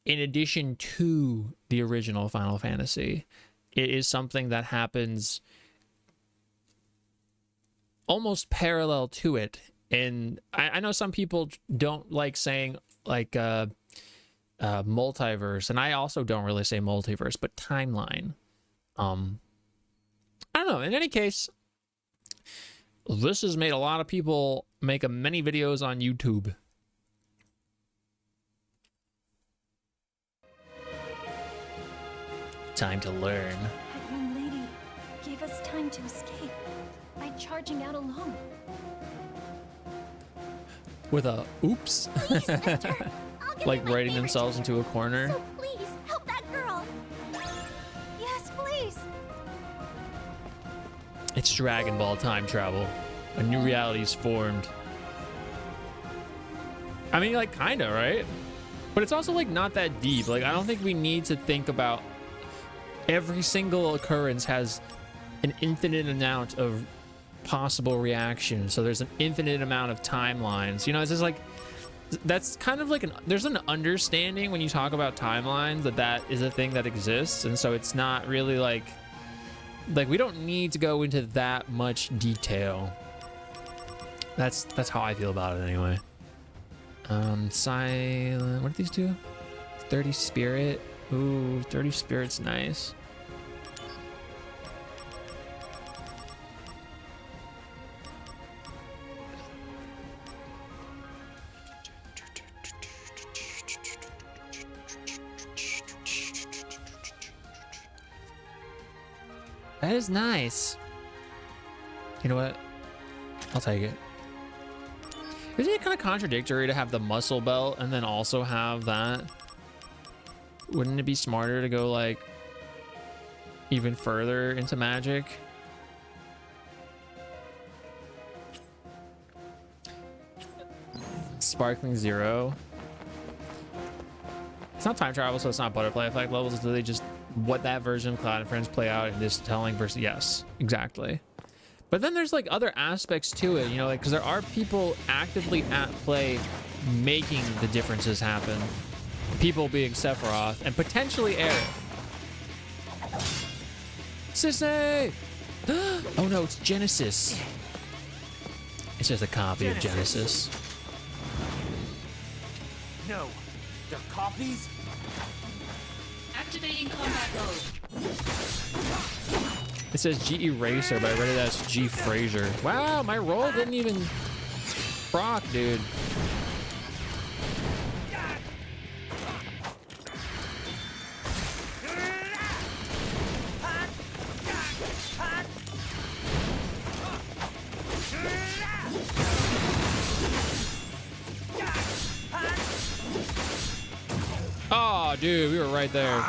[SPEAKER 1] in addition to the original Final Fantasy, it is something that happens almost parallel to it. And I know some people don't like saying like multiverse, and I also don't really say multiverse, but timeline. I don't know. In any case, this has made a lot of people make many videos on YouTube. Time to learn.
[SPEAKER 9] That young lady gave us time to escape by charging out alone.
[SPEAKER 1] With a oops.
[SPEAKER 9] Please, mister, I'll give
[SPEAKER 1] like
[SPEAKER 9] you my
[SPEAKER 1] writing
[SPEAKER 9] favorite
[SPEAKER 1] themselves
[SPEAKER 9] drink.
[SPEAKER 1] into a corner.
[SPEAKER 9] So please, help that girl. Yes, please.
[SPEAKER 1] It's Dragon Ball time travel. A new reality is formed. I mean, like, kinda, right? But it's also, like, not that deep. Like, I don't think we need to think about every single occurrence has an infinite amount of possible reactions. So there's an infinite amount of timelines. You know, it's just like, that's kind of like there's an understanding when you talk about timelines that is a thing that exists. And so it's not really like we don't need to go into that much detail. That's how I feel about it anyway. Silent, what are these two? 30 Spirit. Ooh, 30 Spirit's nice. That is nice. You know what? I'll take it. Isn't it kind of contradictory to have the muscle belt and then also have that? Wouldn't it be smarter to go like even further into magic? Sparkling Zero. It's not time travel, so it's not butterfly effect levels. It's really just what that version of Cloud and Friends play out in this telling versus. Yes, exactly. But then there's like other aspects to it, you know, like because there are people actively at play making the differences happen. People being Sephiroth and potentially Aerith. Sissy! Oh no, it's Genesis. It's just a copy of Genesis.
[SPEAKER 6] No, they're copies?
[SPEAKER 5] Activating combat mode.
[SPEAKER 1] It says G Eraser, but I read it as G Fraser. Wow, my roll didn't even proc, dude. Oh, dude, we were right there.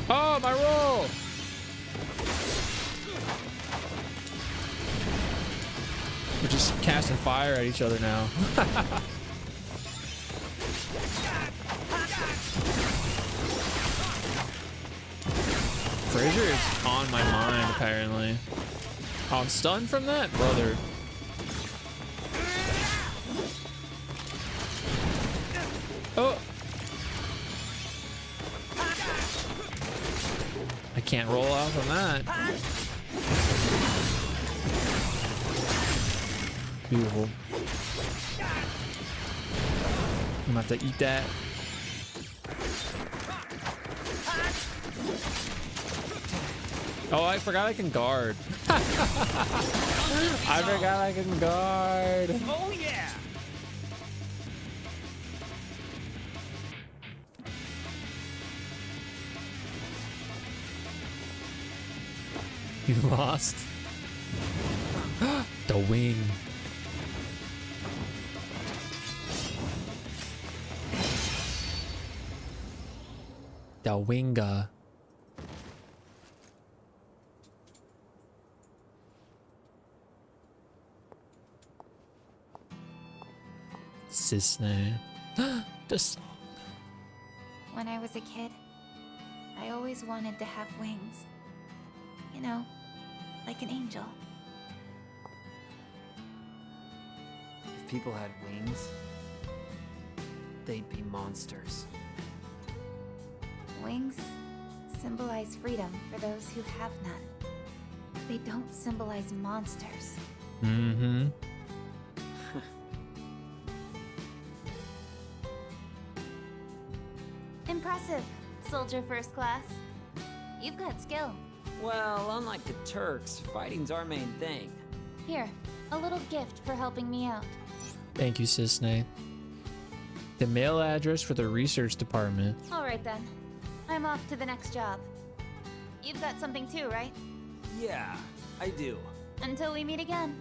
[SPEAKER 1] Oh, my roll! We're just casting fire at each other now. Fraser is on my mind, apparently. Oh, I'm stunned from that? Brother. Oh! I can't roll off on that. Beautiful. I'm gonna have to eat that. Oh, I forgot I can guard. I forgot I can guard.
[SPEAKER 4] Oh yeah.
[SPEAKER 1] You lost. The wing. The winga. Cisne. The song.
[SPEAKER 9] When I was a kid, I always wanted to have wings. You know, like an angel.
[SPEAKER 4] If people had wings, they'd be monsters.
[SPEAKER 9] Wings symbolize freedom for those who have none. They don't symbolize monsters.
[SPEAKER 1] Mm-hmm.
[SPEAKER 9] Impressive, soldier first class. You've got skill.
[SPEAKER 4] Well, unlike the Turks, fighting's our main thing.
[SPEAKER 9] Here, a little gift for helping me out.
[SPEAKER 1] Thank you, Cisne. The mail address for the research department.
[SPEAKER 9] All right then. I'm off to the next job. You've got something too, right?
[SPEAKER 4] Yeah, I do.
[SPEAKER 9] Until we meet again.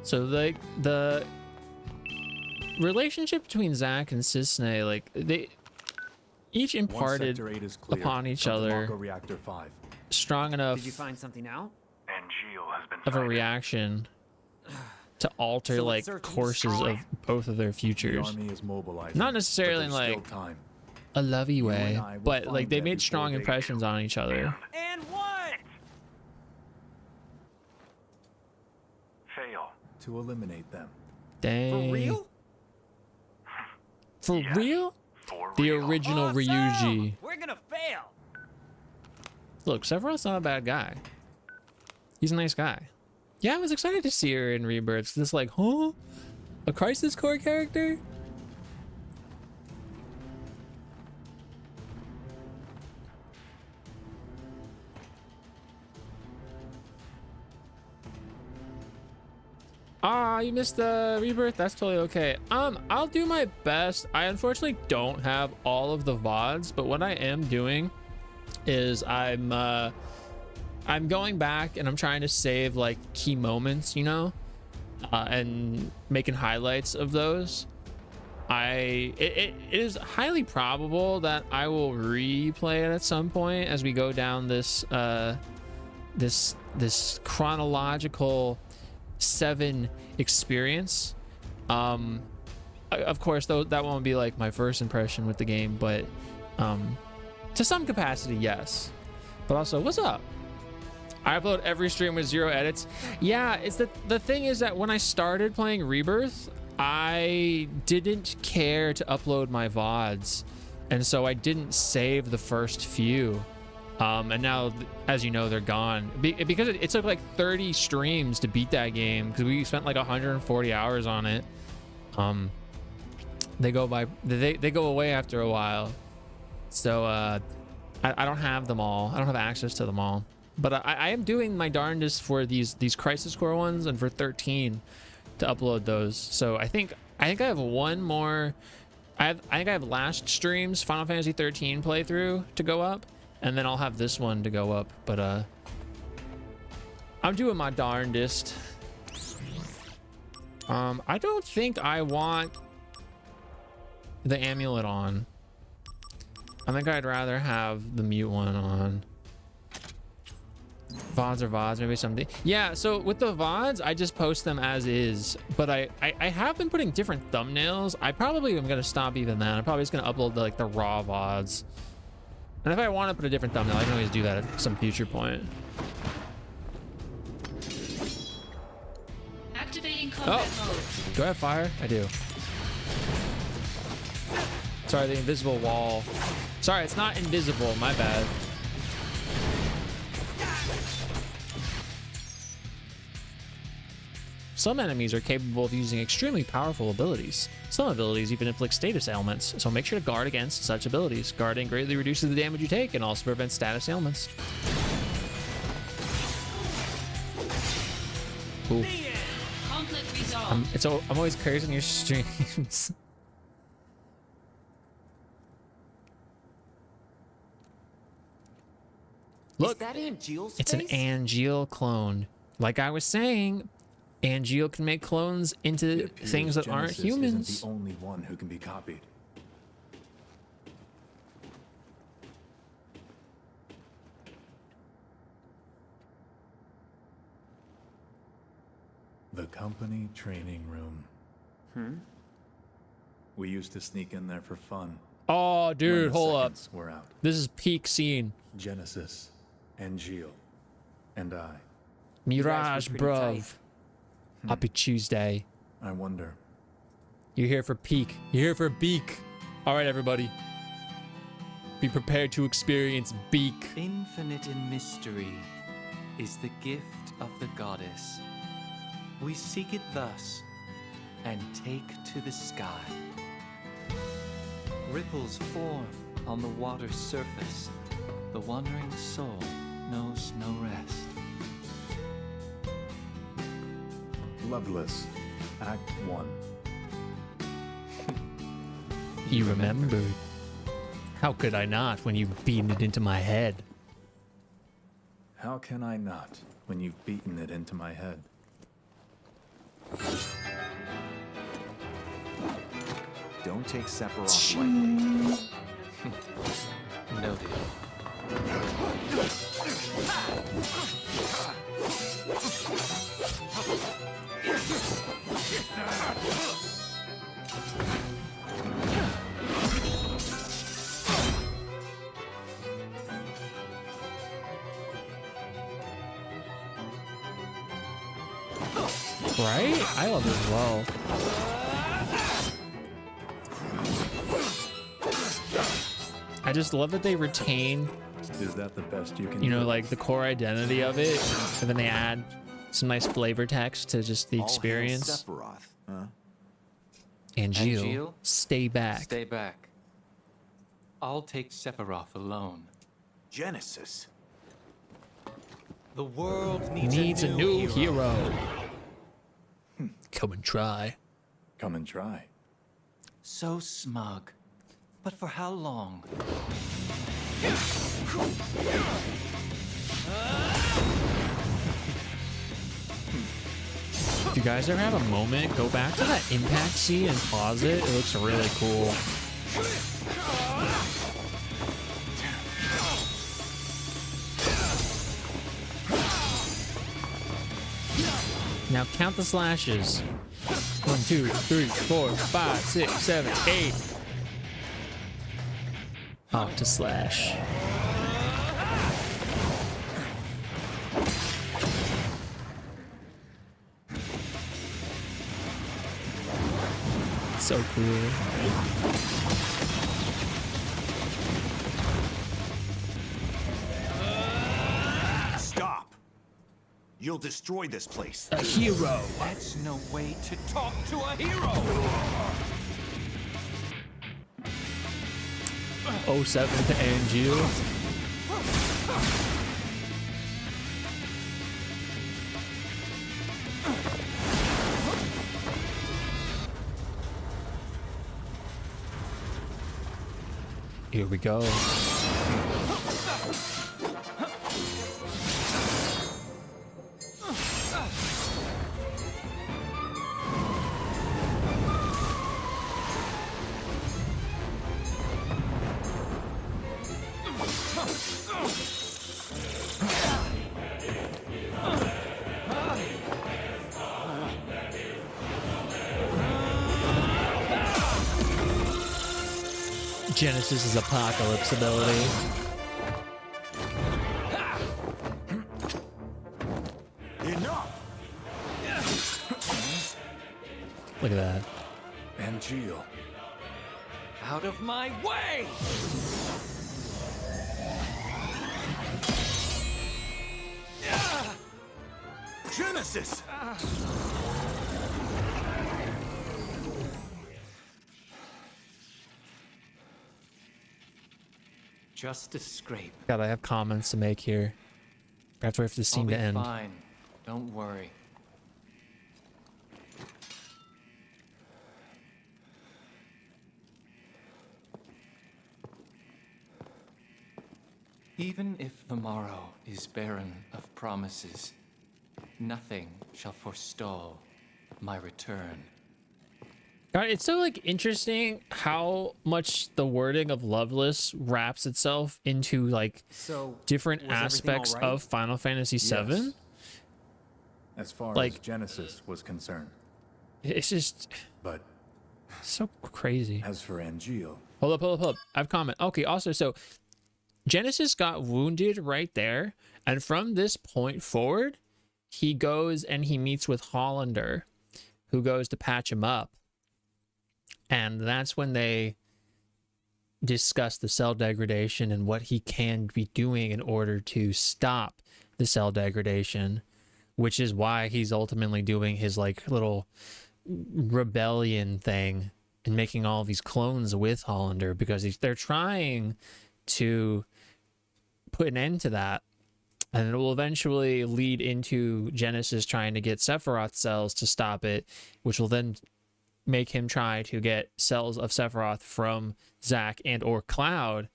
[SPEAKER 1] So like the relationship between Zack and Cisne, like they each imparted upon each other
[SPEAKER 18] Reactor 5.
[SPEAKER 1] strong enough
[SPEAKER 4] Did you find something out?
[SPEAKER 1] of a reaction to alter
[SPEAKER 4] So
[SPEAKER 1] like
[SPEAKER 4] search
[SPEAKER 1] courses of both of their
[SPEAKER 18] The
[SPEAKER 1] futures.
[SPEAKER 18] army is mobilizing.
[SPEAKER 1] Not necessarily
[SPEAKER 18] but there's
[SPEAKER 1] like
[SPEAKER 18] still time.
[SPEAKER 1] a lovey
[SPEAKER 18] and
[SPEAKER 1] way,
[SPEAKER 18] I will
[SPEAKER 1] but like
[SPEAKER 18] find
[SPEAKER 1] they
[SPEAKER 18] them
[SPEAKER 1] made
[SPEAKER 18] before
[SPEAKER 1] strong
[SPEAKER 18] they
[SPEAKER 1] impressions on each other.
[SPEAKER 4] And what?
[SPEAKER 17] Fail.
[SPEAKER 18] To eliminate them.
[SPEAKER 1] Dang.
[SPEAKER 4] For real?
[SPEAKER 1] For real? The original
[SPEAKER 4] Awesome!
[SPEAKER 1] Ryuji.
[SPEAKER 4] We're gonna fail.
[SPEAKER 1] Look, Sephiroth's not a bad guy. He's a nice guy. Yeah, I was excited to see her in Rebirth. This like, huh? A Crisis Core character? Ah, you missed the Rebirth. That's totally okay. I'll do my best. I unfortunately don't have all of the VODs, but what I am doing is I'm going back and I'm trying to save like key moments, you know, and making highlights of those. It is highly probable that I will replay it at some point as we go down this this chronological 7 experience. Of course, though, that won't be like my first impression with the game, but to some capacity, yes. But also, what's up? I upload every stream with 0 edits. Yeah, it's the thing is that when I started playing Rebirth, I didn't care to upload my VODs, and so I didn't save the first few. And now, as you know, they're gone because it took like 30 streams to beat that game because we spent like 140 hours on it. They go away after a while, so I don't have them all. I don't have access to them all. But I am doing my darndest for these Crisis Core ones and for 13 to upload those. So I think I have one more. I think I have last stream's Final Fantasy 13 playthrough to go up. And then I'll have this one to go up, but I'm doing my darndest. I don't think I want the amulet on. I think I'd rather have the mute one on. VODs or VODs, maybe something. Yeah, so with the VODs, I just post them as is, but I have been putting different thumbnails. I probably am gonna stop even that. I'm probably just gonna upload like the raw VODs. And if I want to put a different thumbnail, I can always do that at some future point.
[SPEAKER 5] Activating combat mode.
[SPEAKER 1] Do I have fire? I do. Sorry, the invisible wall. Sorry, it's not invisible. My bad. Some enemies are capable of using extremely powerful abilities. Some abilities even inflict status ailments, so make sure to guard against such abilities. Guarding greatly reduces the damage you take and also prevents status ailments. Cool.
[SPEAKER 5] Conflict resolved.
[SPEAKER 1] I'm always curious in your streams. Look,
[SPEAKER 4] that Angeal's
[SPEAKER 1] it's an Angeal clone. Like I was saying, Angeal can make clones into things that aren't
[SPEAKER 18] Genesis
[SPEAKER 1] humans.
[SPEAKER 18] Isn't the only one who can be copied. The company training room. We used to sneak in there for fun.
[SPEAKER 1] Oh, dude,
[SPEAKER 18] When the
[SPEAKER 1] hold up.
[SPEAKER 18] seconds were out.
[SPEAKER 1] This is peak scene.
[SPEAKER 18] Genesis, Angeal, and I.
[SPEAKER 1] Mirage, bruv. Happy Tuesday.
[SPEAKER 18] I wonder.
[SPEAKER 1] You're here for peak. You're here for beak. All right, everybody. Be prepared to experience beak.
[SPEAKER 20] Infinite in mystery is the gift of the goddess. We seek it thus and take to the sky. Ripples form on the water's surface. The wandering soul knows no rest.
[SPEAKER 18] Loveless, Act 1.
[SPEAKER 1] You remembered. How could I not when you've beaten it into my head?
[SPEAKER 18] How can I not when you've beaten it into my head?
[SPEAKER 21] Don't take Sephiroth lightly.
[SPEAKER 20] Noted.
[SPEAKER 1] Right? I love it as well. I just love that they retain,
[SPEAKER 18] Is that the best you can
[SPEAKER 1] you know,
[SPEAKER 18] do?
[SPEAKER 1] like the core identity of it, and then they add some nice flavor text to just the
[SPEAKER 21] All hail
[SPEAKER 1] experience.
[SPEAKER 21] Sephiroth, huh?
[SPEAKER 1] Angeal, stay back.
[SPEAKER 20] Stay back. I'll take Sephiroth alone.
[SPEAKER 21] Genesis.
[SPEAKER 20] The world
[SPEAKER 1] Needs a new hero. Come and try.
[SPEAKER 18] Come and try.
[SPEAKER 20] So smug. But for how long?
[SPEAKER 1] If you guys ever have a moment, go back to that impact scene and pause it. It looks really cool. Now count the slashes. 1, 2, 3, 4, 5, 6, 7, 8. Off to slash. So cool.
[SPEAKER 21] Stop! You'll destroy this place.
[SPEAKER 1] A hero.
[SPEAKER 20] That's no way to talk to a hero!
[SPEAKER 1] 07 to Angeal. Here we go. Genesis's apocalypse ability.
[SPEAKER 21] Enough!
[SPEAKER 1] Look at that.
[SPEAKER 18] Angeal.
[SPEAKER 20] Out of my way!
[SPEAKER 21] Genesis!
[SPEAKER 20] just a scrape.
[SPEAKER 1] God, I have comments to make here. I have to wait for the scene to end.
[SPEAKER 20] Fine. Don't worry. Even if the morrow is barren of promises, nothing shall forestall my return.
[SPEAKER 1] God, it's so like interesting how much the wording of Loveless wraps itself into like different aspects of Final Fantasy VII.
[SPEAKER 18] Yes. As far as Genesis was concerned.
[SPEAKER 1] It's just so crazy.
[SPEAKER 18] As for Angeal.
[SPEAKER 1] Hold up. I have a comment. Okay, also, so Genesis got wounded right there, and from this point forward, he goes and he meets with Hollander, who goes to patch him up. And that's when they discuss the cell degradation and what he can be doing in order to stop the cell degradation, which is why he's ultimately doing his like little rebellion thing and making all these clones with Hollander, because they're trying to put an end to that. And it will eventually lead into Genesis trying to get Sephiroth cells to stop it, which will then make him try to get cells of Sephiroth from Zack and or Cloud.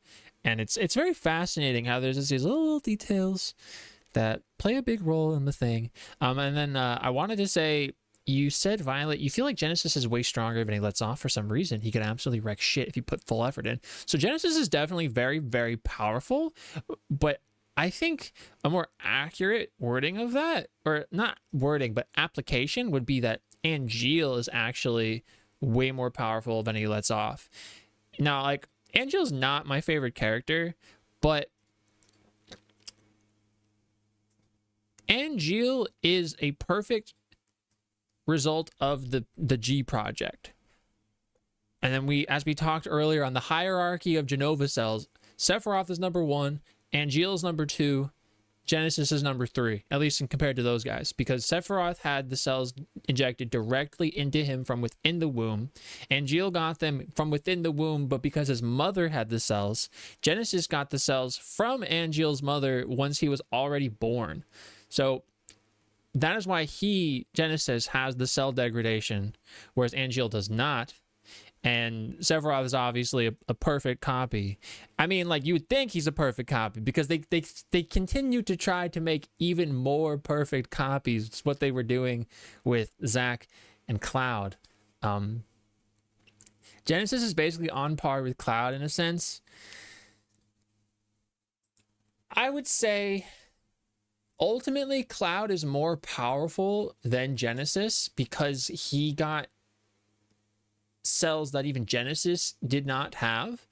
[SPEAKER 1] And it's very fascinating how there's just these little details that play a big role in the thing. And then I wanted to say, you said, Violet, you feel like Genesis is way stronger than he lets off for some reason. He could absolutely wreck shit if you put full effort in. So Genesis is definitely very, very powerful, but I think a more accurate wording of that, or not wording, but application, would be that Angeal is actually way more powerful than he lets off. Now, like, Angeal's not my favorite character, but Angeal is a perfect result of the G project. And then as we talked earlier on the hierarchy of Genova cells, Sephiroth is number 1, Angeal is number 2, Genesis is number 3, at least compared to those guys, because Sephiroth had the cells injected directly into him from within the womb. Angeal got them from within the womb, but because his mother had the cells, Genesis got the cells from Angeal's mother once he was already born. So that is why Genesis, has the cell degradation, whereas Angeal does not. And Sephiroth is obviously a perfect copy. I mean, like, you would think he's a perfect copy because they continue to try to make even more perfect copies. It's what they were doing with Zack and Cloud. Genesis is basically on par with Cloud in a sense. I would say ultimately Cloud is more powerful than Genesis because he got cells that even Genesis did not have.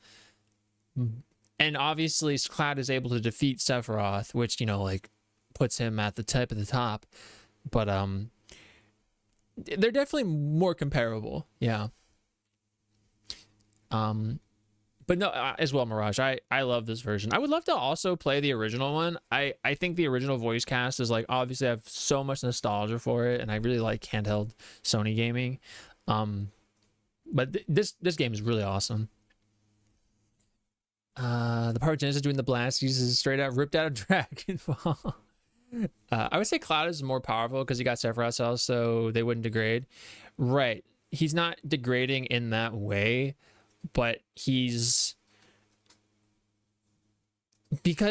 [SPEAKER 1] And obviously Cloud is able to defeat Sephiroth, which, you know, like, puts him at the tip of the top. But they're definitely more comparable. Yeah. But no, as well, Mirage, I love this version. I would love to also play the original one. I think the original voice cast is, like, obviously I have so much nostalgia for it, and I really like handheld Sony gaming. But this game is really awesome. The part Genesis doing the blast uses straight out ripped out of Dragon Ball. I would say Cloud is more powerful because he got Sephiroth cells, so they wouldn't degrade. Right. He's not degrading in that way, but because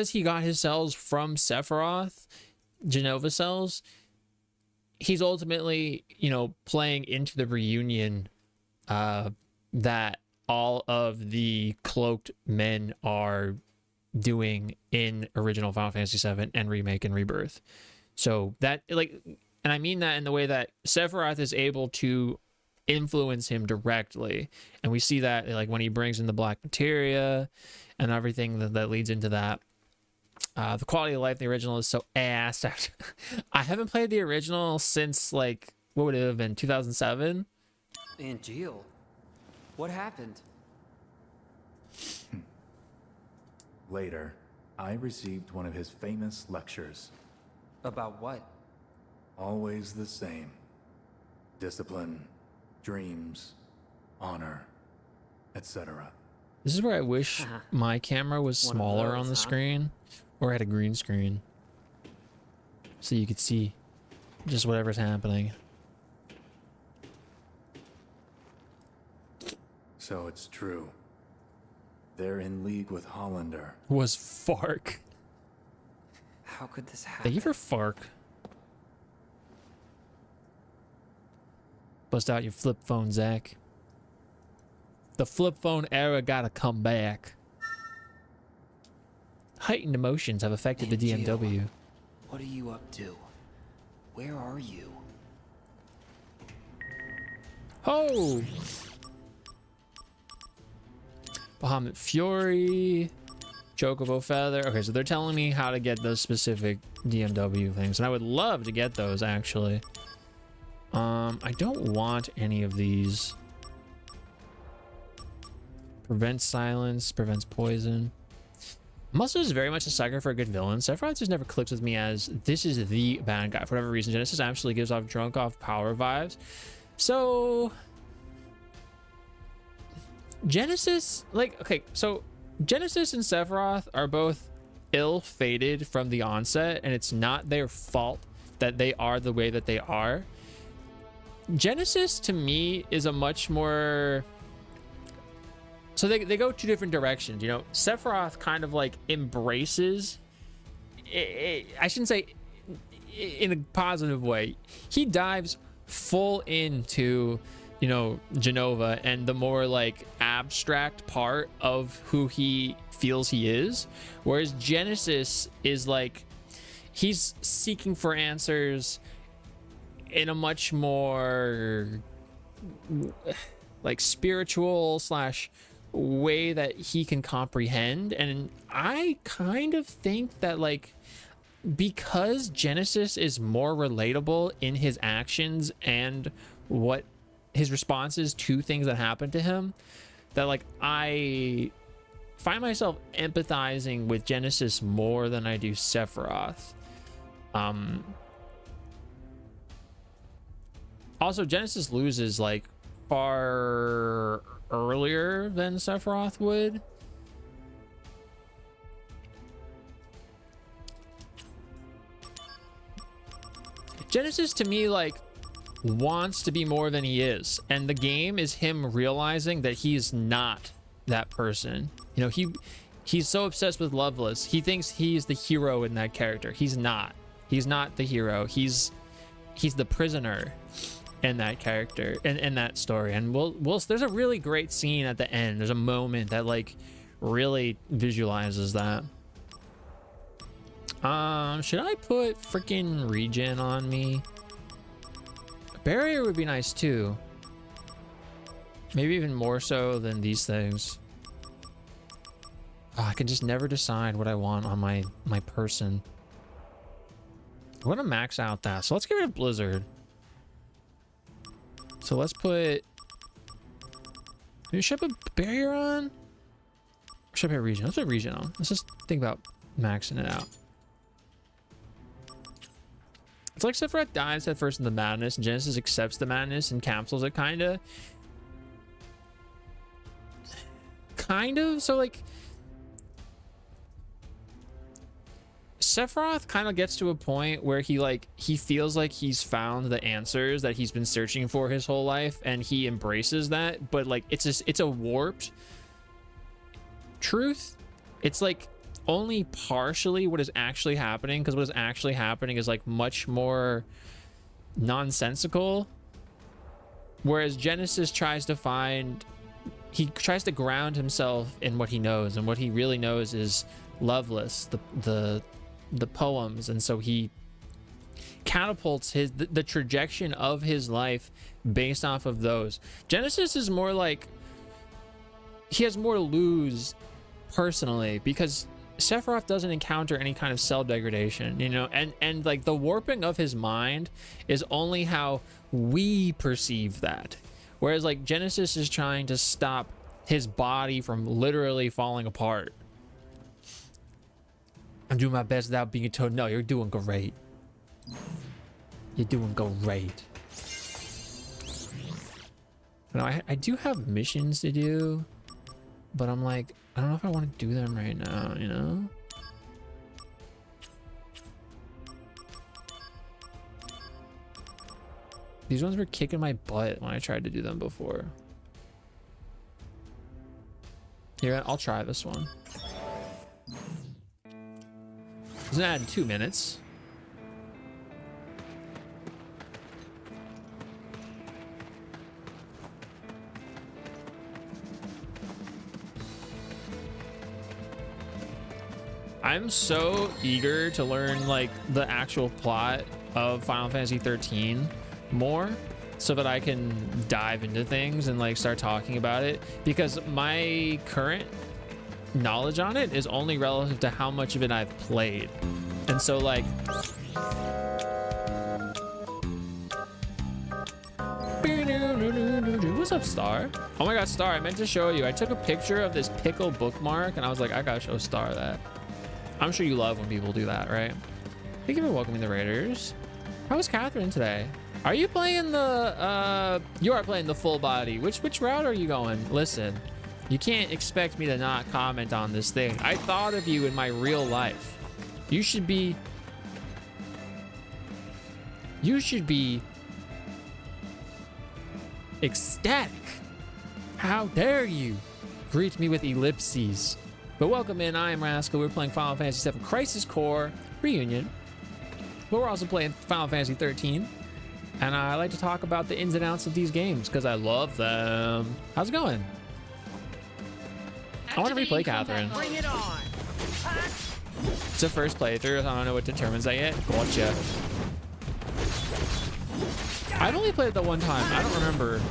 [SPEAKER 1] he got his cells from Sephiroth, Genova cells, he's ultimately, you know, playing into the reunion that all of the cloaked men are doing in original Final Fantasy VII and Remake and Rebirth. So that, like, and I mean that in the way that Sephiroth is able to influence him directly, and we see that, like, when he brings in the black materia and everything that leads into that. The quality of life in the original is so ass. I haven't played the original since, like, what would it have been, 2007?
[SPEAKER 4] Angeal, what happened?
[SPEAKER 18] Later, I received one of his famous lectures.
[SPEAKER 4] About what?
[SPEAKER 18] Always the same. Discipline, dreams, honor, etc.
[SPEAKER 1] This is where I wish my camera was
[SPEAKER 4] One of
[SPEAKER 1] smaller on
[SPEAKER 4] those,
[SPEAKER 1] the
[SPEAKER 4] huh?
[SPEAKER 1] screen or had a green screen so you could see just whatever's happening.
[SPEAKER 18] So it's true. They're in league with Hollander.
[SPEAKER 1] Was Fark.
[SPEAKER 4] How could this happen?
[SPEAKER 1] Thank you for Fark. Bust out your flip phone, Zach. The flip phone era gotta come back. Heightened emotions have affected the DMW.
[SPEAKER 4] What are you up to? Where are you?
[SPEAKER 1] Oh! Bahamut Fury, Chocobo Feather. Okay, so they're telling me how to get those specific DMW things, and I would love to get those actually. I don't want any of these. Prevents silence, prevents poison. Muscle is very much a sucker for a good villain. Sephiroth just never clicks with me as this is the bad guy. For whatever reason, Genesis actually gives off drunk off power vibes. So Genesis, like, okay, so Genesis and Sephiroth are both ill-fated from the onset, and it's not their fault that they are the way that they are. Genesis, to me, is a much more... So they go two different directions, you know. Sephiroth kind of like embraces... I shouldn't say in a positive way. He dives full into... you know, Genova and the more like abstract part of who he feels he is, whereas Genesis is like he's seeking for answers in a much more like spiritual slash way that he can comprehend. And I kind of think that like because Genesis is more relatable in his actions and what his responses to things that happen to him, that like I find myself empathizing with Genesis more than I do Sephiroth. Also, Genesis loses like far earlier than Sephiroth would. Genesis to me like wants to be more than he is, and the game is him realizing that he's not that person. You know, he's so obsessed with Loveless. He thinks he's the hero in that character. He's not the hero. He's the prisoner in that character, in that story. And there's a really great scene at the end. There's a moment that like really visualizes that. Should I put freaking regen on me? Barrier would be nice too. Maybe even more so than these things. Oh, I can just never decide what I want on my person. I want to max out that. So let's get rid of Blizzard. So let's put... Maybe should I put Barrier on? Or should I put Regen? Let's put Regen on. Let's just think about maxing it out. It's like Sephiroth dives at first in the madness, and Genesis accepts the madness and capsules it, kind of. So like Sephiroth kind of gets to a point where he feels like he's found the answers that he's been searching for his whole life, and he embraces that, but like it's a warped truth. It's like only partially what is actually happening, because what is actually happening is like much more nonsensical, whereas Genesis tries to ground himself in what he knows, and what he really knows is Loveless, the poems, and so he catapults the trajectory of his life based off of those. Genesis is more like he has more to lose personally, because Sephiroth doesn't encounter any kind of cell degradation, you know, and like the warping of his mind is only how we perceive that, whereas like Genesis is trying to stop his body from literally falling apart. I'm doing my best without being told. No, you're doing great. You're doing great. Now I do have missions to do. but I'm like, I don't know if I want to do them right now, you know? These ones were kicking my butt when I tried to do them before. Here, I'll try this one. It's gonna add in 2 minutes. I'm so eager to learn like the actual plot of Final Fantasy 13 more so that I can dive into things and like start talking about it, because my current knowledge on it is only relative to how much of it I've played. And so like what's up, Star? Oh my god, Star, I meant to show you. I took a picture of this pickle bookmark and I was like, I gotta show Star that. I'm sure you love when people do that, right? Thank you for welcoming the Raiders. How was Catherine today? Are you playing the you are playing the full body? Which route are you going? Listen, you can't expect me to not comment on this thing. I thought of you in my real life. You should be ecstatic. How dare you greet me with ellipses? But welcome in, I am Rascal. We're playing Final Fantasy VII Crisis Core Reunion. But we're also playing Final Fantasy 13. And I like to talk about the ins and outs of these games because I love them. How's it going? I want to replay Catherine.
[SPEAKER 6] Bring it on.
[SPEAKER 1] It's a first playthrough, so I don't know what determines that yet. Gotcha. I've only played it the one time. I don't remember.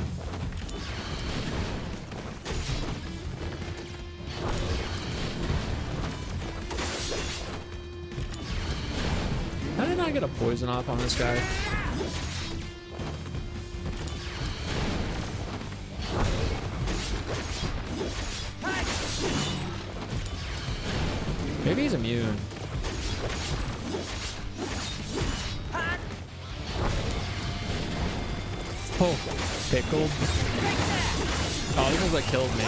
[SPEAKER 1] How did I get a poison off on this guy? Maybe he's immune. Oh, pickled. Oh, this one's like killed me.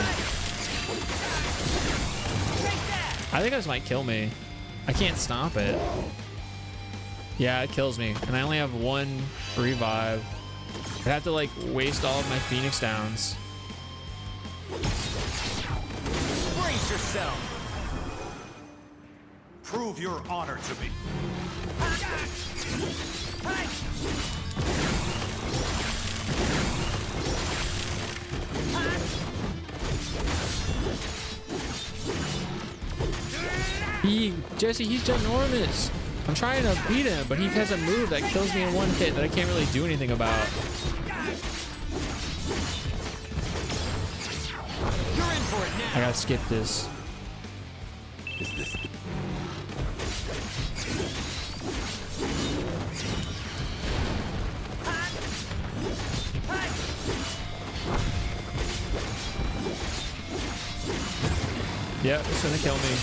[SPEAKER 1] I think this might kill me. I can't stop it. Yeah, it kills me. And I only have 1 revive. I have to like waste all of my Phoenix downs.
[SPEAKER 21] Brace yourself. Prove your honor to me.
[SPEAKER 1] Jesse, he's ginormous. I'm trying to beat him, but he has a move that kills me in 1 hit that I can't really do anything about.
[SPEAKER 21] You're in for it now.
[SPEAKER 1] I gotta skip this.
[SPEAKER 21] Is this
[SPEAKER 1] Yeah, it's gonna kill me.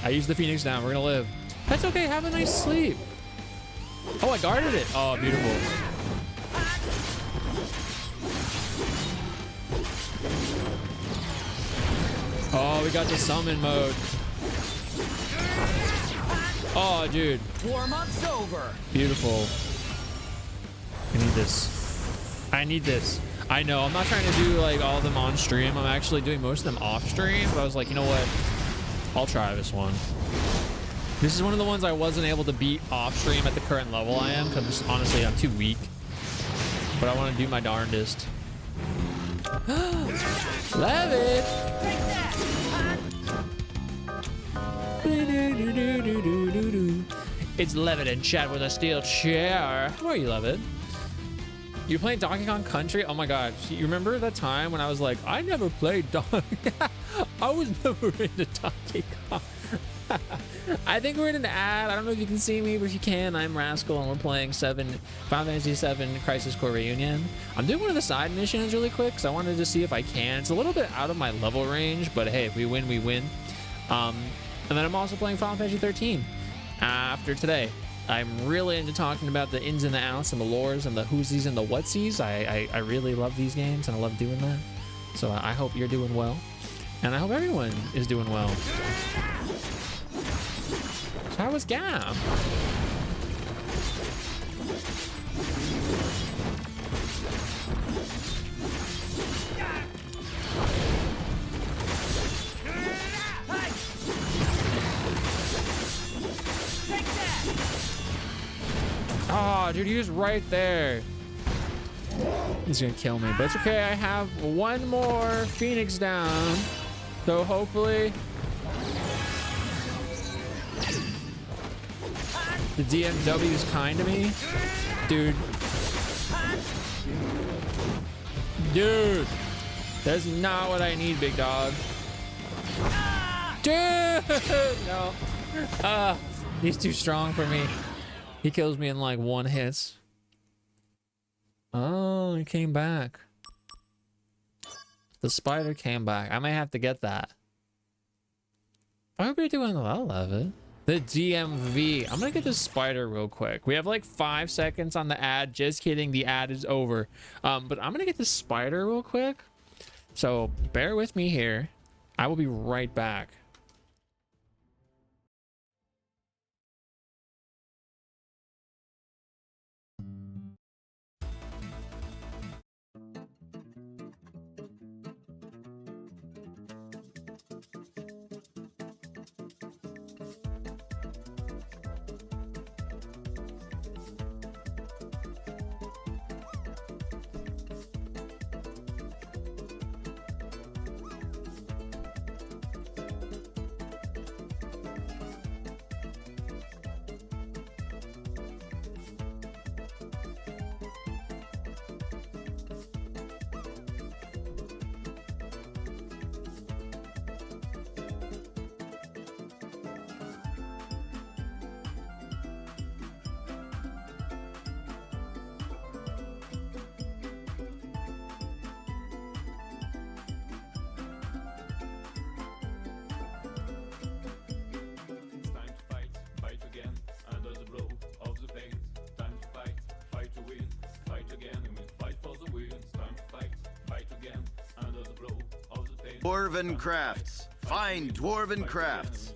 [SPEAKER 1] I used the Phoenix down. We're gonna live. That's okay. Have a nice sleep. Oh, I guarded it. Oh, beautiful. Oh, we got the summon mode. Oh, dude.
[SPEAKER 4] Warm-up's over.
[SPEAKER 1] Beautiful. I need this. I need this. I know. I'm not trying to do like all of them on stream. I'm actually doing most of them off stream. But I was like, you know what? I'll try this one. This is one of the ones I wasn't able to beat off stream at the current level I am, because honestly I'm too weak. But I want to do my darndest. Love it. It's Levitt in chat with a steel chair. How are you, Levitt? You're playing Donkey Kong Country? Oh my god. You remember that time when I was like, I never played Donkey I was never into Donkey Kong. I think we're in an ad. I don't know if you can see me, but if you can, I'm Rascal and we're playing Final Fantasy VII Crisis Core Reunion. I'm doing one of the side missions really quick because I wanted to see if I can. It's a little bit out of my level range, but hey, if we win, we win. And then I'm also playing Final Fantasy 13 after today. I'm really into talking about the ins and the outs and the lores and the whoosies and the whatsies. I really love these games and I love doing that. So I hope you're doing well. And I hope everyone is doing well. So how was Gab? Oh, dude, he was right there. He's gonna kill me, but it's okay. I have one more Phoenix down. So hopefully the DMW is kind to me. Dude. Dude. That's not what I need, big dog. Dude! No. He's too strong for me. He kills me in like one hit. Oh, he came back. The spider came back. I might have to get that. I hope you're doing well. I love it. The DMV. I'm gonna get the spider real quick. We have like 5 seconds on the ad. Just kidding. The ad is over. But I'm gonna get the spider real quick. So bear with me here. I will be right back.
[SPEAKER 3] Dwarven crafts. Find dwarven crafts.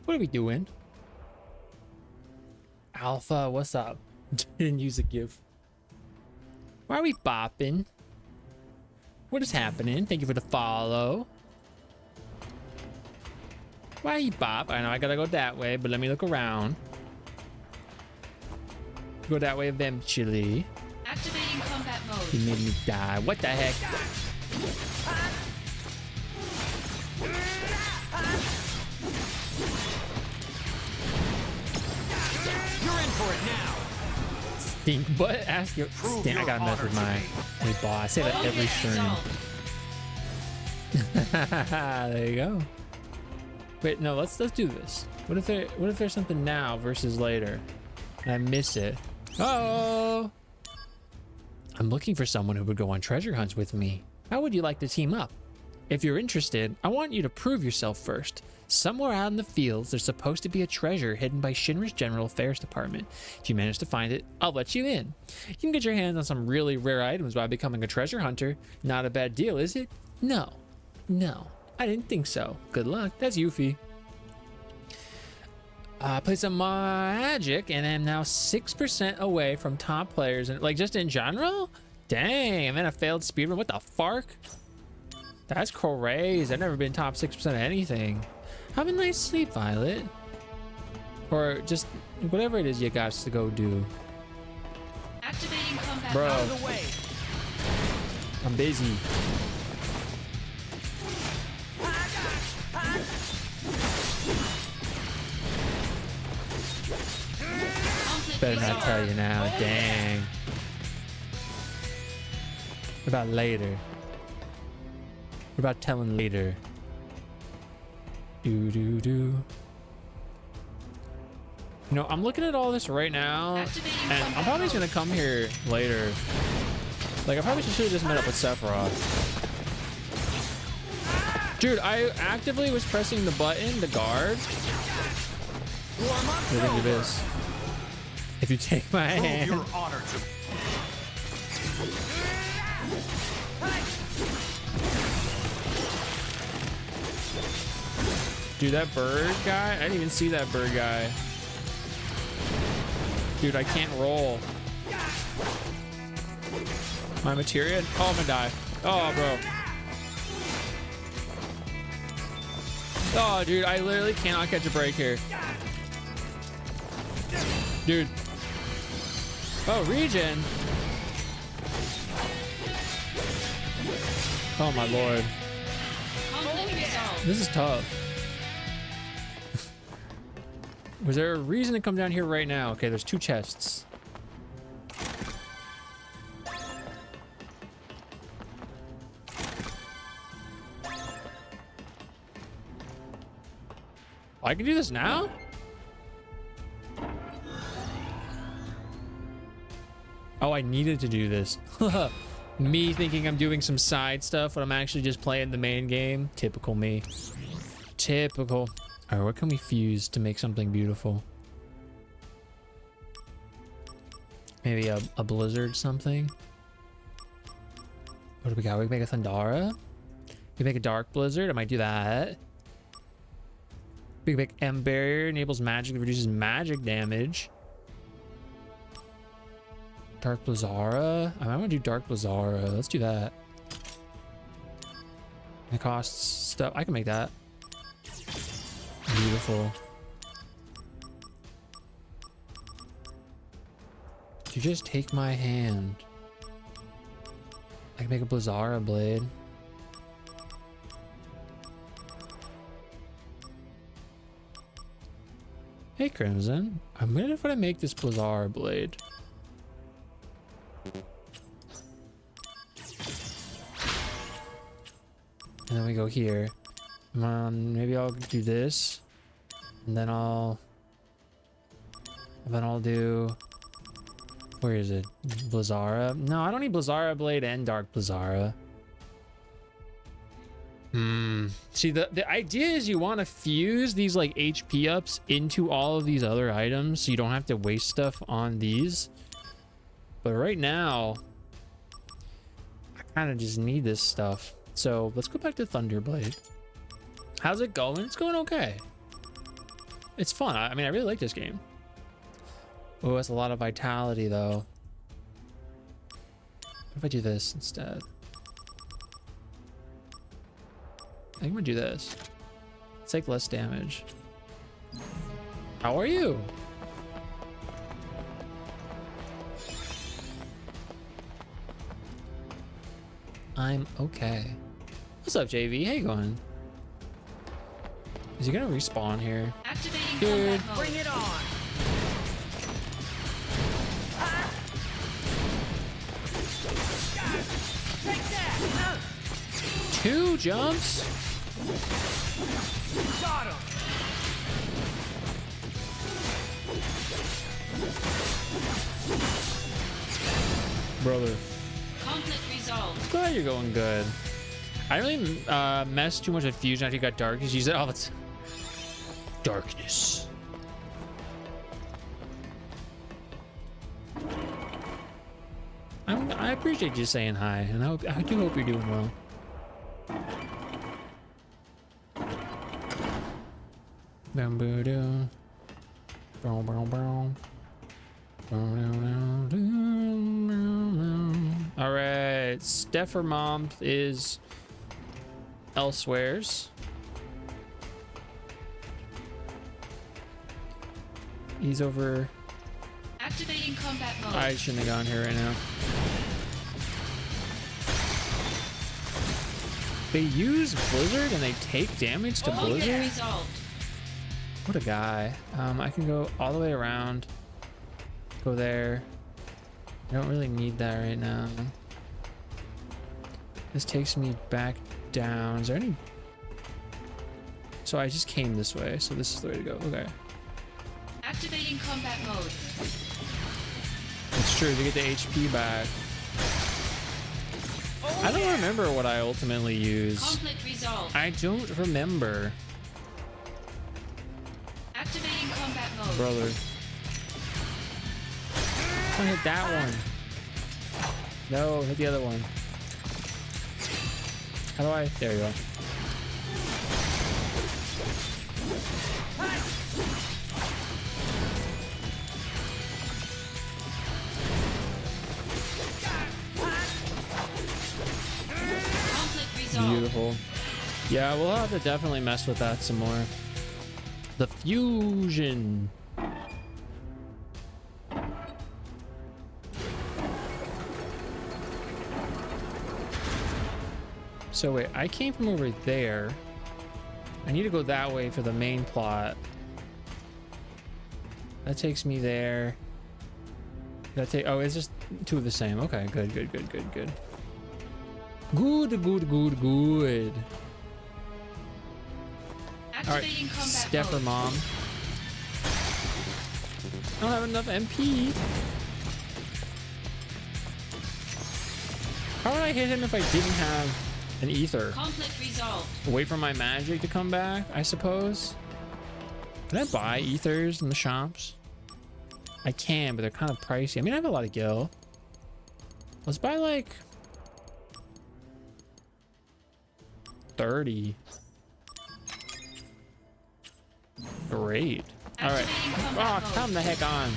[SPEAKER 1] What are we doing? Alpha, what's up? Didn't use a GIF. Why are we bopping? What is happening? Thank you for the follow. Why you bop? I know I gotta go that way, but let me look around. Go that way eventually.
[SPEAKER 5] Activating combat mode.
[SPEAKER 1] He made me die. What the heck?
[SPEAKER 4] You're in for it now.
[SPEAKER 1] Stink butt. Ask your stink. I gotta mess with my boss. I say that every stream. There you go. Wait, no. Let's do this. What if there's something now versus later, and I miss it? Oh. I'm looking for someone who would go on treasure hunts with me. How would you like to team up? If you're interested, I want you to prove yourself first. Somewhere out in the fields, there's supposed to be a treasure hidden by Shinra's General Affairs Department. If you manage to find it, I'll let you in. You can get your hands on some really rare items by becoming a treasure hunter. Not a bad deal, is it? No. No. I didn't think so. Good luck. That's Yuffie. I played some Magic and am now 6% away from top players, and like just in general. Dang, and then a failed speedrun. What the fark? That's crazy. I've never been top 6% of anything. Have a nice sleep, Violet, or just whatever it is you got to go do.
[SPEAKER 5] Activating combat.
[SPEAKER 1] Bro,
[SPEAKER 5] Out of the way.
[SPEAKER 1] I'm busy. Better not tell you now. Dang. What about later? What about telling later? Do. You know, I'm looking at all this right now, and I'm probably just gonna come here later. Like, I probably should have just met up with Sephiroth. Dude, I actively was pressing the button, the guard. What do you think of this? If you take my hand.
[SPEAKER 21] Your honor to...
[SPEAKER 1] Dude, that bird guy? I didn't even see that bird guy. Dude, I can't roll. My materia? Oh, I'm gonna die. Oh, bro. Oh, dude, I literally cannot catch a break here. Dude. Oh, regen. Oh, my lord. This is tough. Was there a reason to come down here right now? Okay, there's 2 chests. I can do this now? Oh, I needed to do this. Me thinking I'm doing some side stuff when I'm actually just playing the main game. Typical me. Typical. All right, what can we fuse to make something beautiful? Maybe a blizzard something? What do we got? We can make a Thundara? We can make a dark blizzard. I might do that. We can make M barrier, enables magic, reduces magic damage. Dark Blizzara. I might want to do Dark Blizzara. Let's do that. It costs stuff. I can make that. Beautiful. You just take my hand. I can make a Blizzara blade. Hey Crimson, I'm gonna try to make this Blizzara blade. And then we go here. Maybe I'll do this, and then I'll do. Where is it? Blizzara? No, I don't need Blizzara blade and Dark Blizzara. See, the idea is you want to fuse these like HP ups into all of these other items, so you don't have to waste stuff on these. But right now, I kind of just need this stuff. So let's go back to Thunderblade. How's it going? It's going okay. It's fun. I mean, I really like this game. Oh, it's a lot of vitality though. What if I do this instead? I think I'm gonna do this. Take less damage. How are you? I'm okay. What's up, JV? How you going? Is he gonna respawn here?
[SPEAKER 5] Activating
[SPEAKER 1] Dude.
[SPEAKER 5] combat mode.
[SPEAKER 6] Bring it on! Take that!
[SPEAKER 1] 2 jumps?
[SPEAKER 6] Got him!
[SPEAKER 1] Brother.
[SPEAKER 5] Conflict resolved.
[SPEAKER 1] Glad you're going good. I really messed too much with fusion after you got dark. You said, oh, it's darkness. I appreciate you saying hi, and I do hope you're doing well. Bam boo doo. Brown brown brown. All right, Steffer Mom is elsewheres. He's over.
[SPEAKER 5] Activating combat mode.
[SPEAKER 1] I shouldn't have gone here right now. They use Blizzard and they take damage to Blizzard?
[SPEAKER 5] Resolved.
[SPEAKER 1] What a guy. I can go all the way around. Go there. I don't really need that right now. This takes me back down. Is there any... So I just came this way, so this is the way to go. Okay.
[SPEAKER 5] Activating combat mode.
[SPEAKER 1] It's true, to get the HP back. I don't remember what I ultimately used.
[SPEAKER 5] Conflict resolved.
[SPEAKER 1] I don't remember.
[SPEAKER 5] Activating combat mode.
[SPEAKER 1] Brother. I hit that one. No, hit the other one. How do I? There you go. Beautiful. Yeah, we'll have to definitely mess with that some more. The fusion. So wait, I came from over there. I need to go that way for the main plot. That takes me there. Oh, it's just two of the same. Okay, good. Good. All right, Steffer Mom. I don't have enough MP. How would I hit him if I didn't have an ether?
[SPEAKER 5] Conflict resolved.
[SPEAKER 1] Wait for my magic to come back, I suppose. Can I buy ethers in the shops? I can, but they're kind of pricey. I mean, I have a lot of gil. Let's buy like 30. Great. All right. Oh, come the heck on.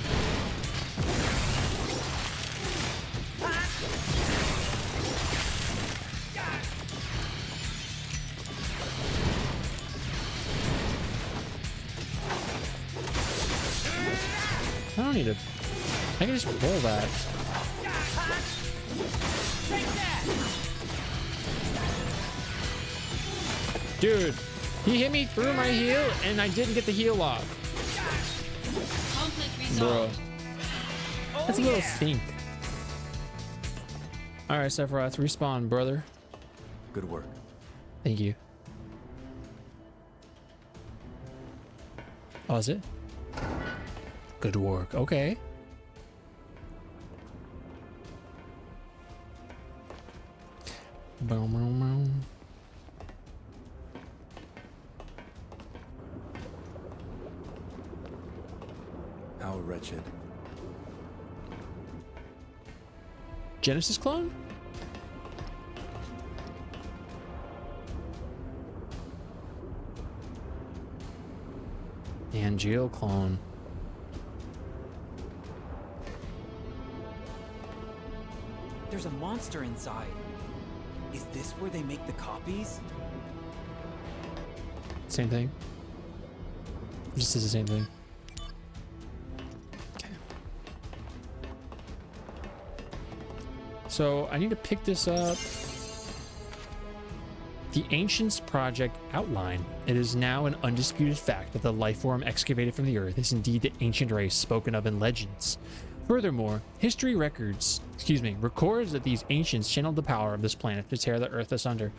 [SPEAKER 1] I don't need to. I can just roll that. Dude, he hit me through my heal and I didn't get the heal off. Bro. That's a little stink. Alright, Sephiroth, respawn, brother.
[SPEAKER 18] Good work.
[SPEAKER 1] Thank you. Oh, is it? Good work. Okay. Boom, boom, boom.
[SPEAKER 18] How wretched.
[SPEAKER 1] Genesis clone? Angel clone.
[SPEAKER 4] There's a monster inside. Is this where they make the copies?
[SPEAKER 1] Same thing. Just is the same thing. Okay. So I need to pick this up. The Ancients Project outline. It is now an undisputed fact that the life form excavated from the Earth is indeed the ancient race spoken of in legends. Furthermore, history records that these ancients channeled the power of this planet to tear the Earth asunder.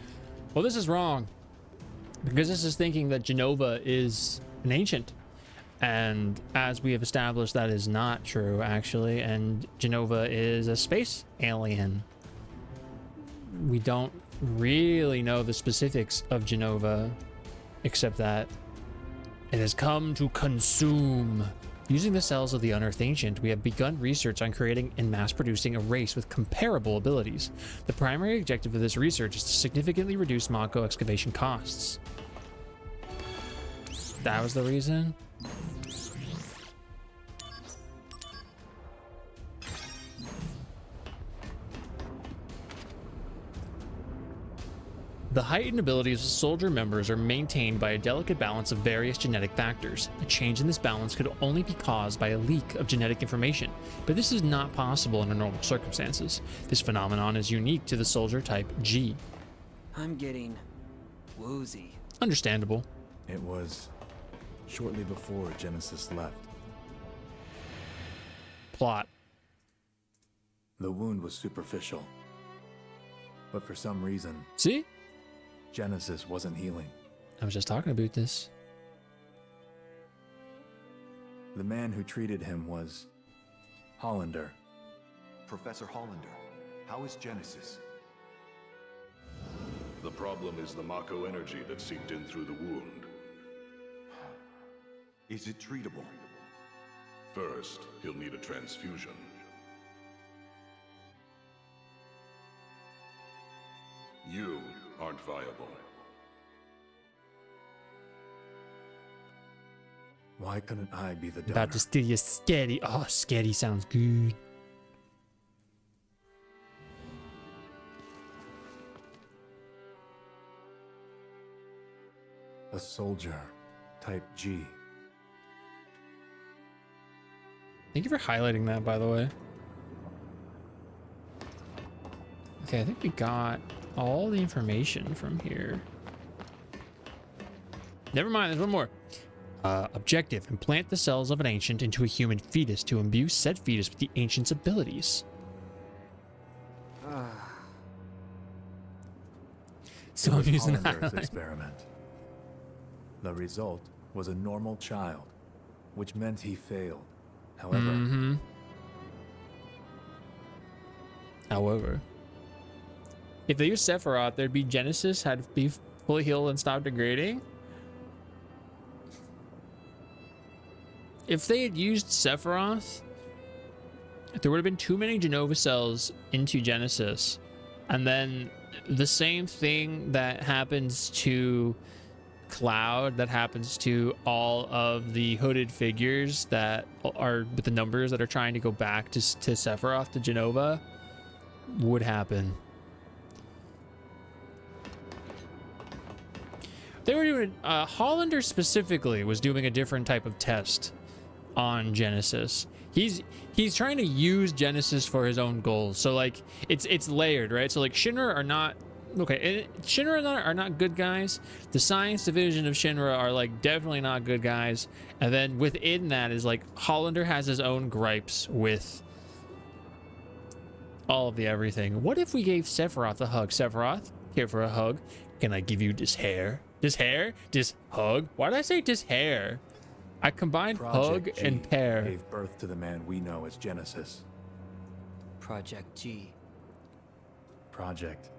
[SPEAKER 1] Well, this is wrong, because this is thinking that Genova is an ancient, and as we have established, that is not true, actually, and Genova is a space alien. We don't really know the specifics of Genova, except that it has come to consume. Using the cells of the unearthed ancient, we have begun research on creating and mass producing a race with comparable abilities. The primary objective of this research is to significantly reduce Mako excavation costs. That was the reason? The heightened abilities of soldier members are maintained by a delicate balance of various genetic factors. A change in this balance could only be caused by a leak of genetic information, but this is not possible under normal circumstances. This phenomenon is unique to the soldier type G.
[SPEAKER 4] I'm getting woozy.
[SPEAKER 1] Understandable.
[SPEAKER 18] It was shortly before Genesis left.
[SPEAKER 1] Plot.
[SPEAKER 18] The wound was superficial, but for some reason...
[SPEAKER 1] See?
[SPEAKER 18] Genesis wasn't healing.
[SPEAKER 1] I was just talking about this.
[SPEAKER 18] The man who treated him was Hollander.
[SPEAKER 21] Professor Hollander, how is Genesis?
[SPEAKER 7] The problem is the Mako energy that seeped in through the wound.
[SPEAKER 21] Is it treatable?
[SPEAKER 7] First, he'll need a transfusion. You aren't viable.
[SPEAKER 18] Why couldn't I be the donor?
[SPEAKER 1] About to steal your Sketty. Oh, Sketty sounds good.
[SPEAKER 18] A soldier, type G.
[SPEAKER 1] Thank you for highlighting that, by the way. Okay, I think we got all the information from here. Never mind, there's one more. Objective: implant the cells of an ancient into a human fetus to imbue said fetus with the ancient's abilities. So I'm using
[SPEAKER 18] Hollander's experiment. The result was a normal child, which meant he failed. However,
[SPEAKER 1] However, if they use Sephiroth, there'd be Genesis had to be fully healed and stop degrading. If they had used Sephiroth, there would have been too many Genova cells into Genesis, and then the same thing that happens to Cloud, that happens to all of the hooded figures that are with the numbers that are trying to go back to Sephiroth, to Genova, would happen. They were doing Hollander specifically was doing a different type of test on Genesis. He's trying to use Genesis for his own goals. So like it's layered, right? So like Shinra are not okay. Shinra are not good guys. The science division of Shinra are like definitely not good guys. And then within that is like Hollander has his own gripes with all of the everything. What if we gave Sephiroth a hug? Sephiroth, here for a hug. Can I give you this hair? This hair? This hug? Why did I say this hair? I combined hug and pair.
[SPEAKER 18] Gave birth to the man we know as Genesis.
[SPEAKER 4] Project G.
[SPEAKER 18] Project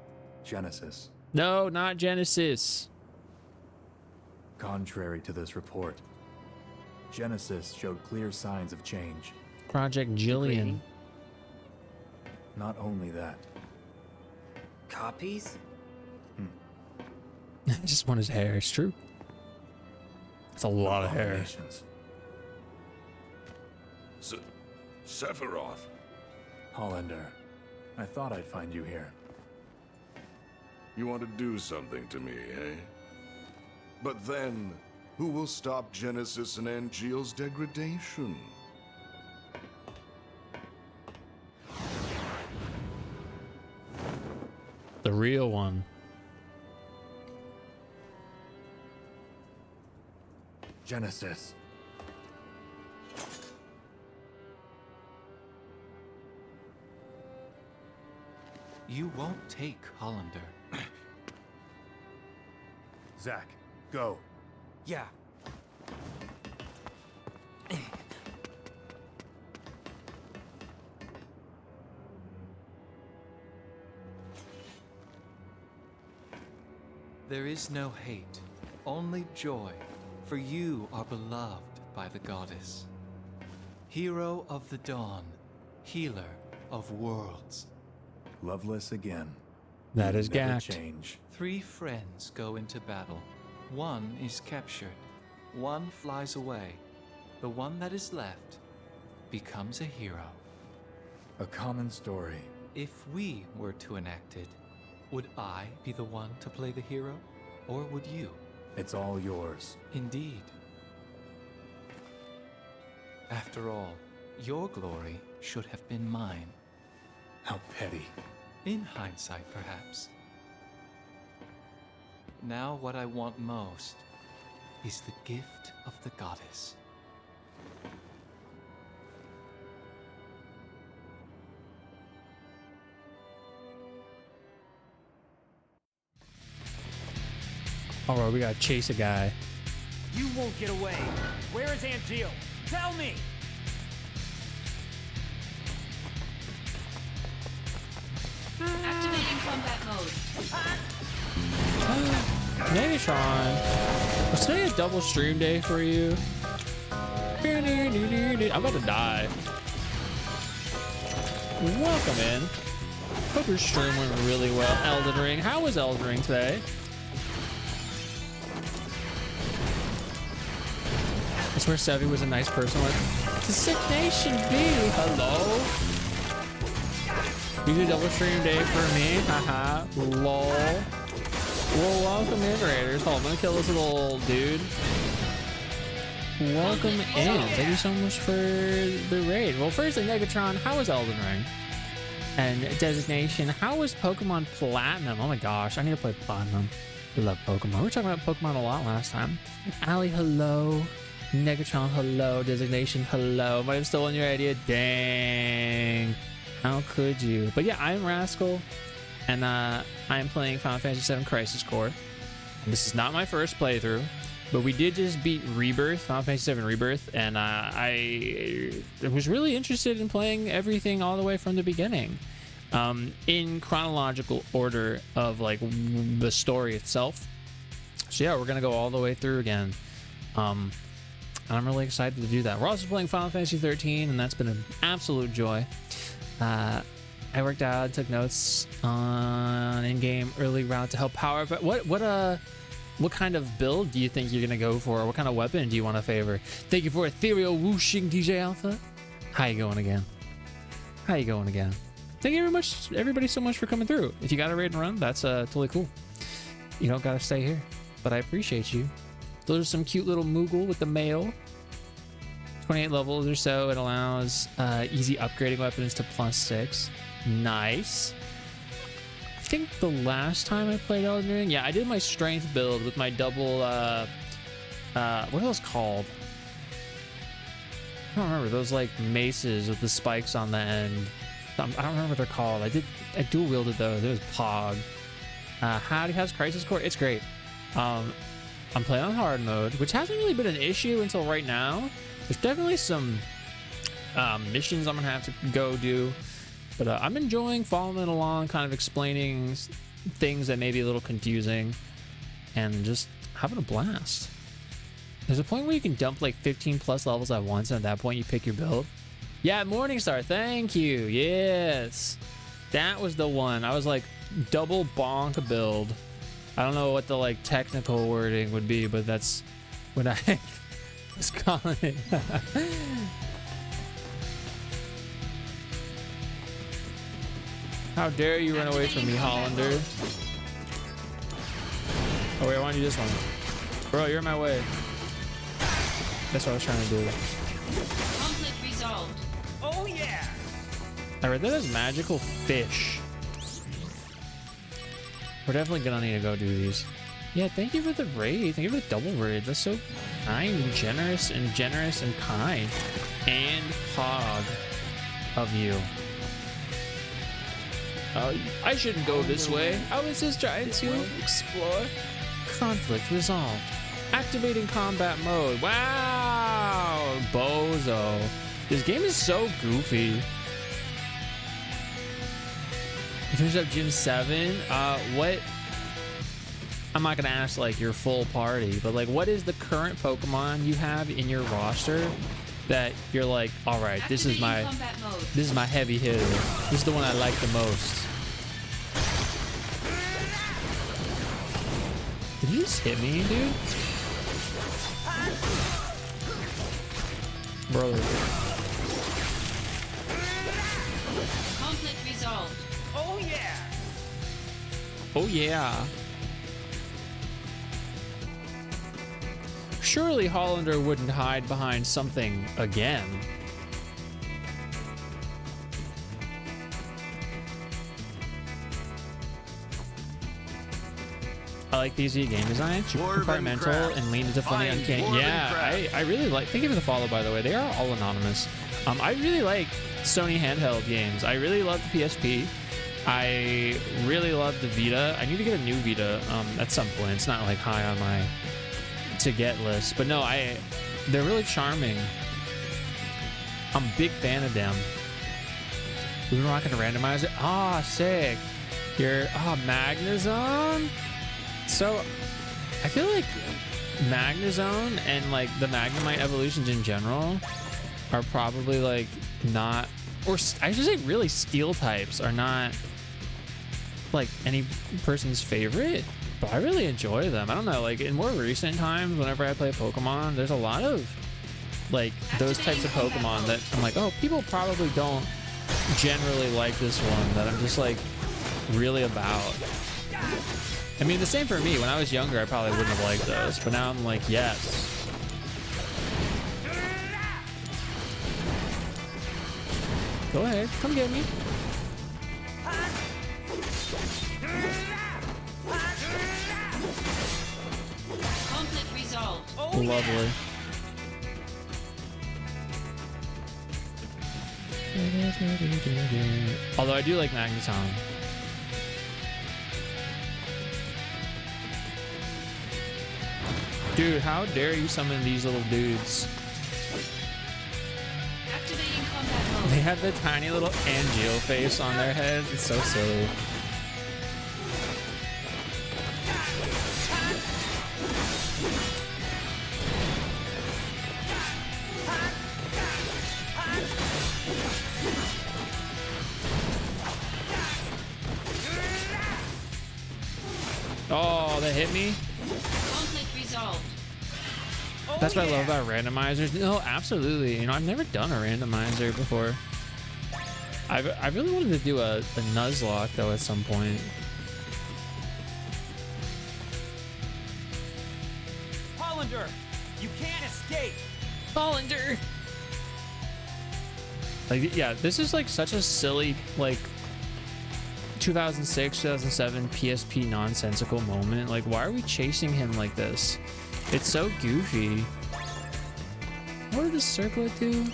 [SPEAKER 18] Genesis.
[SPEAKER 1] No, not Genesis.
[SPEAKER 18] Contrary to this report, Genesis showed clear signs of change.
[SPEAKER 1] Project Jillian.
[SPEAKER 18] Not only that.
[SPEAKER 4] Copies?
[SPEAKER 1] I just want his hair. It's true. It's a lot of hair.
[SPEAKER 7] Sephiroth.
[SPEAKER 18] Hollander, I thought I'd find you here.
[SPEAKER 7] You want to do something to me, eh? But then, who will stop Genesis and Angeal's degradation?
[SPEAKER 1] The real one.
[SPEAKER 18] Genesis.
[SPEAKER 20] You won't take Hollander.
[SPEAKER 18] Zack, go.
[SPEAKER 4] Yeah.
[SPEAKER 20] There is no hate, only joy, for you are beloved by the goddess. Hero of the dawn, healer of worlds.
[SPEAKER 18] Loveless again.
[SPEAKER 1] That is
[SPEAKER 18] Never
[SPEAKER 1] gacked.
[SPEAKER 18] change.
[SPEAKER 20] 3 friends go into battle. 1 is captured. 1 flies away. The one that is left becomes a hero.
[SPEAKER 18] A common story.
[SPEAKER 20] If we were to enact it, would I be the one to play the hero? Or would you?
[SPEAKER 18] It's all yours.
[SPEAKER 20] Indeed. After all, your glory should have been mine.
[SPEAKER 18] How petty.
[SPEAKER 20] In hindsight, perhaps. Now what I want most is the gift of the goddess.
[SPEAKER 1] Alright, we gotta chase a guy.
[SPEAKER 4] You won't get away. Where is Angeal? Tell me!
[SPEAKER 5] Activating combat mode.
[SPEAKER 1] Negatron, was today a double stream day for you? I'm about to die. Welcome in. Hope your stream went really well. Elden Ring. How was Elden Ring today? I swear Sevi was a nice person with the Sick Nation V. Hello. You do double stream day for me. Haha. Lol. Well, welcome in, Raiders. Hold on, I'm gonna kill this little dude. Welcome in. Thank you so much for the raid. Well, firstly, Negatron, how was Elden Ring? And Designation, how was Pokemon Platinum? Oh my gosh, I need to play Platinum. I love Pokemon. We were talking about Pokemon a lot last time. Ali, hello. Negatron, hello. Designation, hello. Might have stolen your idea. Dang. How could you? But yeah, I'm Rascal, and I'm playing Final Fantasy VII Crisis Core. And this is not my first playthrough, but we did just beat Rebirth, Final Fantasy VII Rebirth, and I was really interested in playing everything all the way from the beginning, in chronological order of like the story itself. So yeah, we're gonna go all the way through again. And I'm really excited to do that. We're also playing Final Fantasy 13, and that's been an absolute joy. I worked out, took notes on in-game early route to help power. But what kind of build do you think you're gonna go for? What kind of weapon do you want to favor? Thank you for ethereal whooshing, DJ Alpha. How you going again? How you going again? Thank you very much, everybody, so much for coming through. If you got a raid and run, that's totally cool. You don't gotta stay here, but I appreciate you. Those are some cute little Moogle with the mail. 28 levels or so. It allows easy upgrading weapons to +6. Nice. I think the last time I played Elden Ring, yeah, I did my strength build with my double, what are those called? I don't remember. Those like maces with the spikes on the end. I don't remember what they're called. I dual wielded those. It was Pog. How's Crisis Core? It's great. I'm playing on hard mode, which hasn't really been an issue until right now. There's definitely some missions I'm gonna have to go do, but I'm enjoying following along, kind of explaining things that may be a little confusing, and just having a blast. There's a point where you can dump like 15+ levels at once, and at that point you pick your build. Yeah, Morningstar, thank you. Yes, that was the one. I was like double bonk build. I don't know what the like technical wording would be, but that's what I was calling it. How dare you run away from me, Hollander? Oh wait, I want to do this one. Bro, you're in my way. That's what I was trying to do.
[SPEAKER 5] Conflict resolved.
[SPEAKER 4] Oh yeah!
[SPEAKER 1] I read that as magical fish. We're definitely gonna need to go do these. Yeah, thank you for the raid. Thank you for the double raid. That's so kind and generous and kind. And hog of you. I shouldn't go this way. I was just trying to explore. Conflict resolved. Activating combat mode. Wow, bozo. This game is so goofy. You finished up Gym 7. What? I'm not gonna ask like your full party, but like, what is the current Pokemon you have in your roster that you're like, all right, this is my heavy hitter. This is the one I like the most. Did you just hit me, dude? Bro.
[SPEAKER 5] Conflict resolved.
[SPEAKER 4] Oh yeah!
[SPEAKER 1] Oh yeah. Surely Hollander wouldn't hide behind something again. I like these game designs. Super compartmental and lean into funny uncanny. Yeah, I really like. Thank you for the follow, by the way. They are all anonymous. I really like Sony handheld games. I really love the PSP. I really love the Vita. I need to get a new Vita at some point. It's not like high on my to get list, but no, they're really charming. I'm a big fan of them. We've been rocking a randomizer. Ah, sick. You're Magnezone. So I feel like Magnezone and like the Magnemite evolutions in general are probably like not, or I should say really steel types are not like any person's favorite, but I really enjoy them. I don't know, like in more recent times whenever I play Pokemon, there's a lot of like those types of Pokemon that I'm like, oh, people probably don't generally like this one, that I'm just like really about. I mean, the same for me. When I was younger, I probably wouldn't have liked those, but now I'm like, yes. Go ahead, come get me.
[SPEAKER 5] Conflict resolved.
[SPEAKER 1] Oh, lovely. Although I do like Magneton. Dude, how dare you summon these little dudes?
[SPEAKER 5] Activating combat mode.
[SPEAKER 1] They have the tiny little Angel face on their head. It's so silly. Oh, that hit me?
[SPEAKER 5] Conflict resolved.
[SPEAKER 1] That's what I love about randomizers. No, absolutely. You know, I've never done a randomizer before. I really wanted to do a Nuzlocke though at some point.
[SPEAKER 4] Hollander, you can't escape.
[SPEAKER 1] Hollander. Like, yeah, this is like such a silly like 2006, 2007 PSP nonsensical moment. Like, why are we chasing him like this? It's so goofy. What did this circlet do?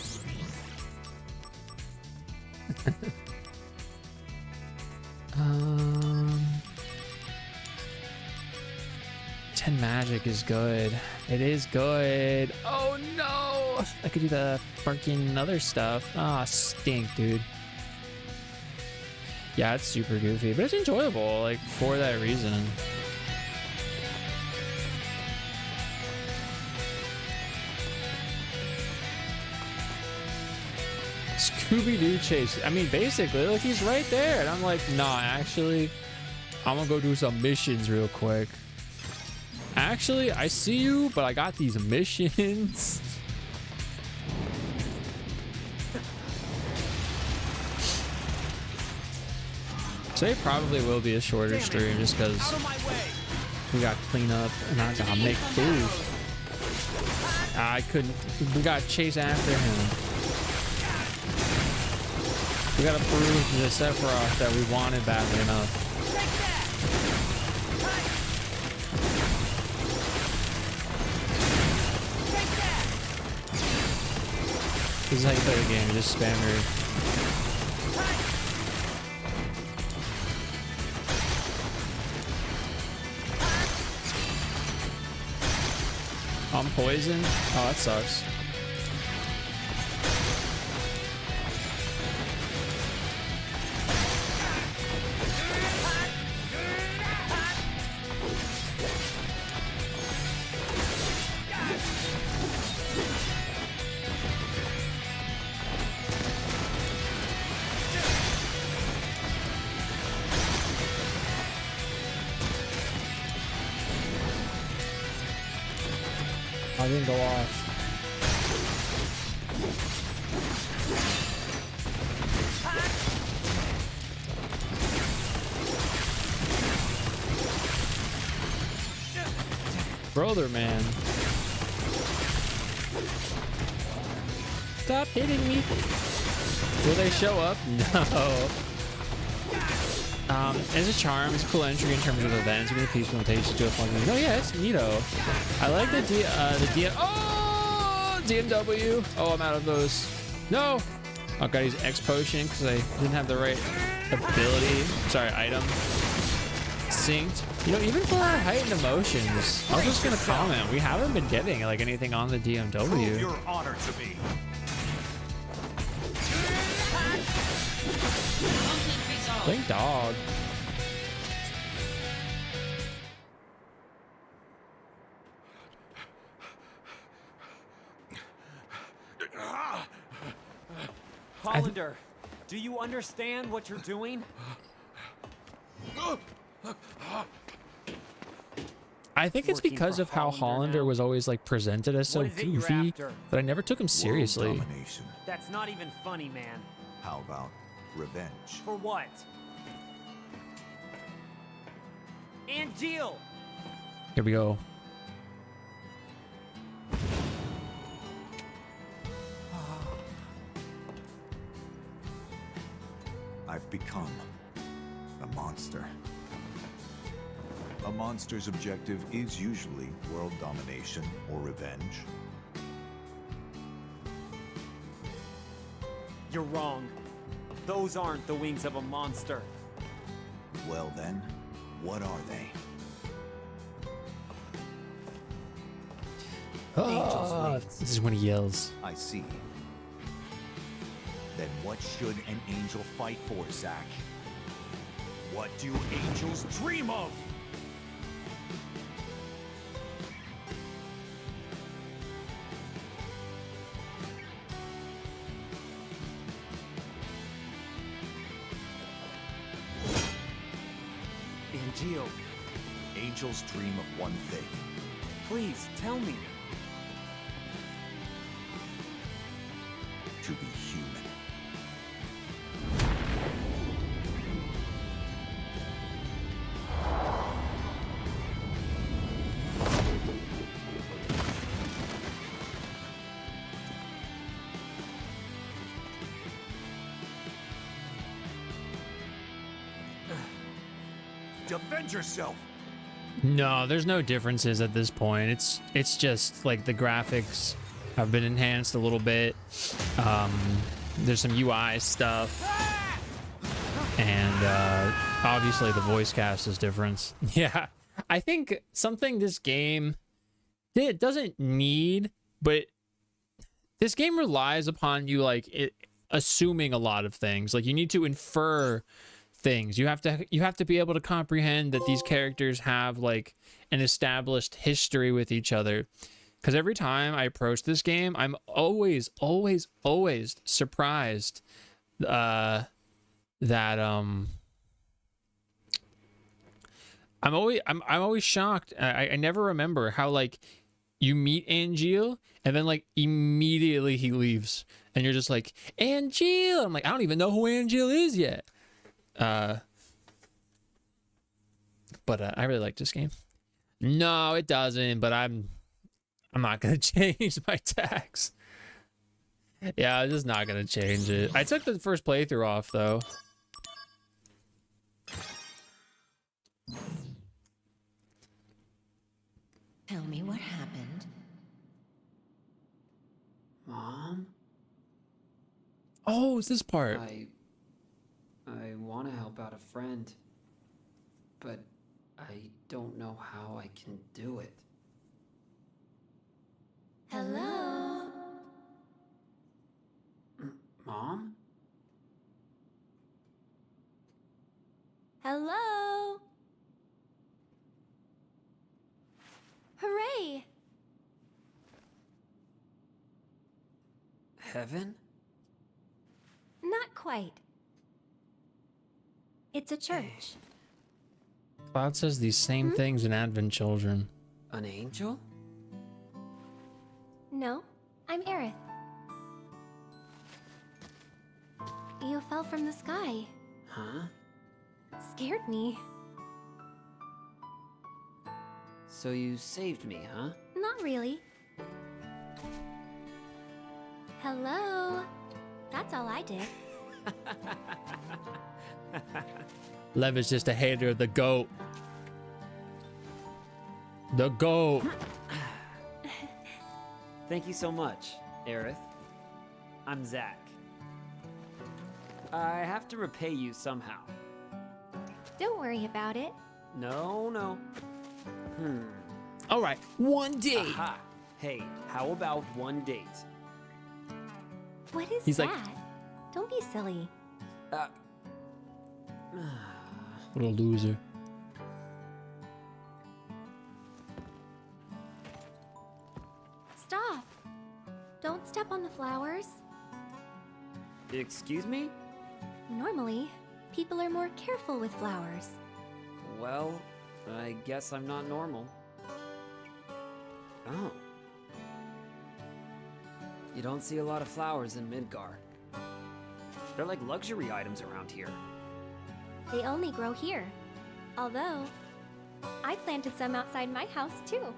[SPEAKER 1] 10 magic is good. It is good. Oh no! I could do the fucking other stuff. Ah, stink, dude. Yeah, it's super goofy, but it's enjoyable, like, for that reason. Scooby-Doo chase. I mean, basically, like, he's right there. And I'm like, nah, actually, I'm gonna go do some missions real quick. Actually, I see you, but I got these missions. Today probably will be a shorter stream just because we got clean up and I gotta make food. I couldn't. We gotta chase after him. We gotta prove to the Sephiroth that we want it badly enough. This is how you play the game. You just spam your. I'm poisoned? Oh, that sucks. I didn't go off. Brother, man. Stop hitting me. Will they show up? No. As a charm, it's a cool entry in terms of events. You get a peaceful invitation to a fun game. Oh yeah, it's neato. I like the DMW. Oh, I'm out of those. No. Oh, gotta use X potion because I didn't have the right ability. Sorry, item. Synced. You know, even for our heightened emotions, I was just gonna comment. We haven't been getting like anything on the DMW.
[SPEAKER 21] Prove your honor to me.
[SPEAKER 1] Blink dog.
[SPEAKER 4] Hollander, do you understand what you're doing?
[SPEAKER 1] I think it's because of how Hollander was always like presented as so goofy that I never took him seriously.
[SPEAKER 4] That's not even funny, man.
[SPEAKER 21] How about revenge?
[SPEAKER 4] For what? Angeal!
[SPEAKER 1] Here we go.
[SPEAKER 21] I've become a monster. A monster's objective is usually world domination or revenge.
[SPEAKER 4] You're wrong. Those aren't the wings of a monster.
[SPEAKER 21] Well then, what are they?
[SPEAKER 1] Oh, this is when he yells.
[SPEAKER 21] I see. Then what should an angel fight for, Zack? What do angels dream of?
[SPEAKER 4] Angeal,
[SPEAKER 21] Angels dream of one thing.
[SPEAKER 4] please tell me.
[SPEAKER 21] To be human. Defend yourself!
[SPEAKER 1] No, there's no differences at this point. It's just like the graphics have been enhanced a little bit. There's some UI stuff, and obviously the voice cast is different. Yeah, I think something this game it doesn't need, but this game relies upon you assuming a lot of things. Like you need to infer things. You have to be able to comprehend that these characters have like an established history with each other. Because every time I approach this game, I'm always surprised that I'm always shocked. I never remember how like you meet Angeal and then like immediately he leaves and you're just like, Angeal. I'm like, I don't even know who Angeal is yet. But I really like this game. No, it doesn't, but I'm not gonna change my tags. Yeah, I'm just not gonna change it. I took the first playthrough off though.
[SPEAKER 13] Tell me what happened.
[SPEAKER 22] Mom?
[SPEAKER 1] Oh, it's this part.
[SPEAKER 22] I want to help out a friend, but I don't know how I can do it.
[SPEAKER 13] Hello?
[SPEAKER 22] Mom?
[SPEAKER 10] Hello? Hooray!
[SPEAKER 22] Heaven?
[SPEAKER 10] Not quite. It's a church.
[SPEAKER 1] Cloud says these same things in Advent Children.
[SPEAKER 22] An angel?
[SPEAKER 10] No, I'm Aerith. You fell from the sky.
[SPEAKER 22] Huh?
[SPEAKER 10] Scared me.
[SPEAKER 22] So you saved me, huh?
[SPEAKER 10] Not really. Hello? That's all I did.
[SPEAKER 1] Lev is just a hater of the goat. The goat.
[SPEAKER 4] Thank you so much, Aerith. I'm Zach. I have to repay you somehow.
[SPEAKER 10] Don't worry about it.
[SPEAKER 4] No.
[SPEAKER 1] All right, one date.
[SPEAKER 4] Aha. Hey, how about one date?
[SPEAKER 10] What is
[SPEAKER 1] He's
[SPEAKER 10] that?
[SPEAKER 1] like-
[SPEAKER 10] Don't be silly.
[SPEAKER 1] What a loser.
[SPEAKER 10] Stop. Don't step on the flowers.
[SPEAKER 4] Excuse me?
[SPEAKER 10] Normally, people are more careful with flowers.
[SPEAKER 4] Well, I guess I'm not normal. Oh. You don't see a lot of flowers in Midgar. They're like luxury items around here.
[SPEAKER 10] They only grow here. Although, I planted some outside my house too.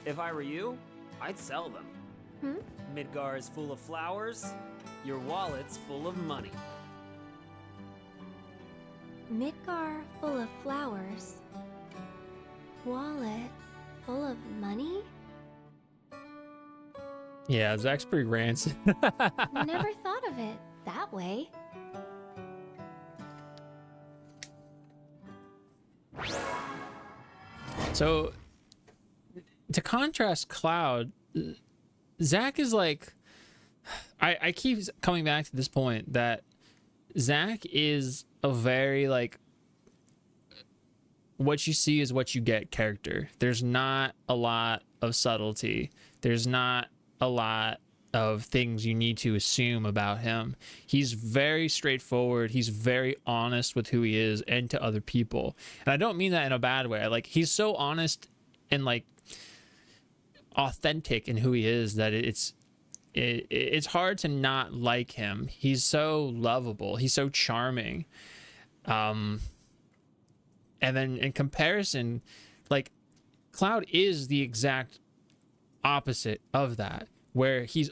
[SPEAKER 4] If I were you, I'd sell them. Midgar is full of flowers, your wallet's full of money.
[SPEAKER 10] Midgar full of flowers. Wallet full of money?
[SPEAKER 1] Yeah, Zach's pretty rancid.
[SPEAKER 10] Never thought of it that way.
[SPEAKER 1] So, to contrast Cloud, Zach is like, I keep coming back to this point that Zach is a very like, what you see is what you get character. There's not a lot of subtlety. There's not a lot of things you need to assume about him. He's very straightforward. He's very honest with who he is and to other people. And I don't mean that in a bad way. Like, he's so honest and like authentic in who he is that it's hard to not like him. He's so lovable. He's so charming. And then in comparison, like, Cloud is the exact opposite of that, where he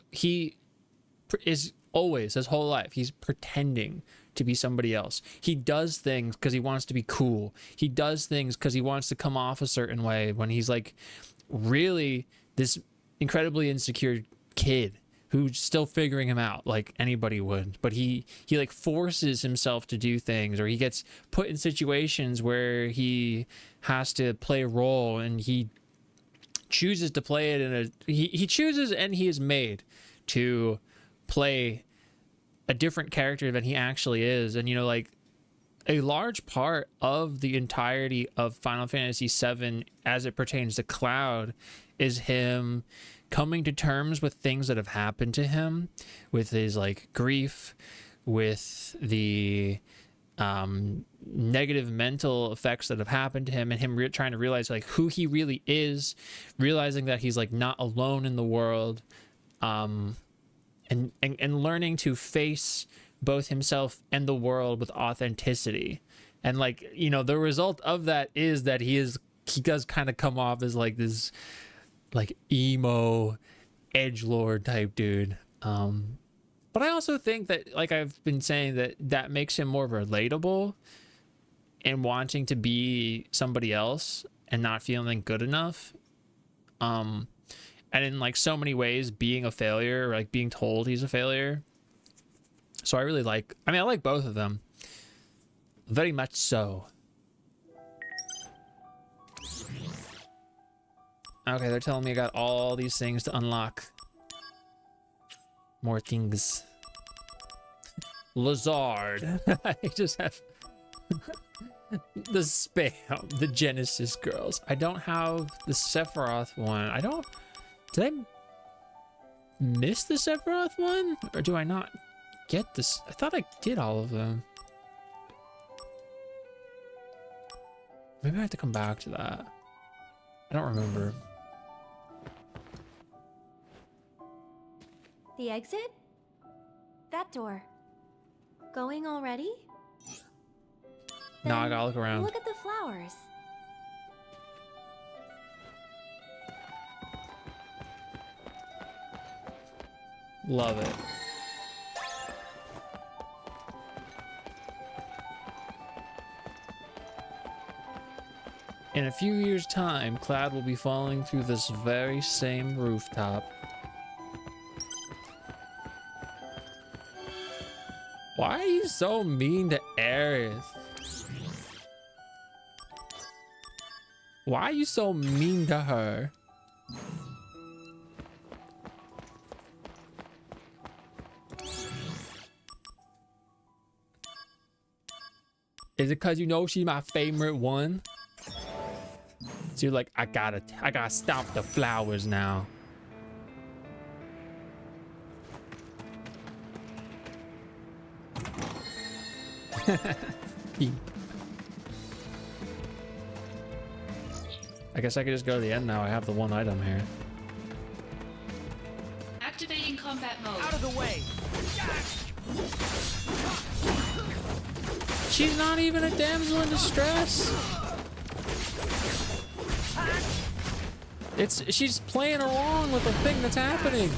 [SPEAKER 1] is always, his whole life, he's pretending to be somebody else. He does things because he wants to be cool. He does things because he wants to come off a certain way, when he's like really this incredibly insecure kid who's still figuring him out like anybody would. But he like forces himself to do things, or he gets put in situations where he has to play a role, and he chooses to play it in a he chooses, and he is made to play a different character than he actually is. And you know, like, a large part of the entirety of Final Fantasy VII as it pertains to Cloud is him coming to terms with things that have happened to him, with his like grief, with the negative mental effects that have happened to him, and him trying to realize like who he really is, realizing that he's like not alone in the world, and learning to face both himself and the world with authenticity. And like, you know, the result of that is that he does kind of come off as like this like emo edgelord type dude. But I also think that, like I've been saying, that makes him more relatable and wanting to be somebody else and not feeling good enough. And in like so many ways being a failure, or like being told he's a failure. So I really like, I like both of them. Very much so. Okay, they're telling me I got all these things to unlock. More things. Lazard. I just have the spam, the Genesis girls. I don't have the Sephiroth one. Did I miss the Sephiroth one? Or do I not get this? I thought I did all of them. Maybe I have to come back to that. I don't remember.
[SPEAKER 11] The exit? That door. Going already?
[SPEAKER 1] No, I gotta look around.
[SPEAKER 11] Look at the flowers.
[SPEAKER 1] Love it. In a few years' time, Cloud will be falling through this very same rooftop. Why are you so mean to Aerith? Why are you so mean to her? Is it because you know she's my favorite one? So you're like, I gotta stop the flowers now. I guess I could just go to the end now. I have the one item here.
[SPEAKER 5] Activating combat mode.
[SPEAKER 6] Out of the way.
[SPEAKER 1] She's not even a damsel in distress. She's playing along with the thing that's happening.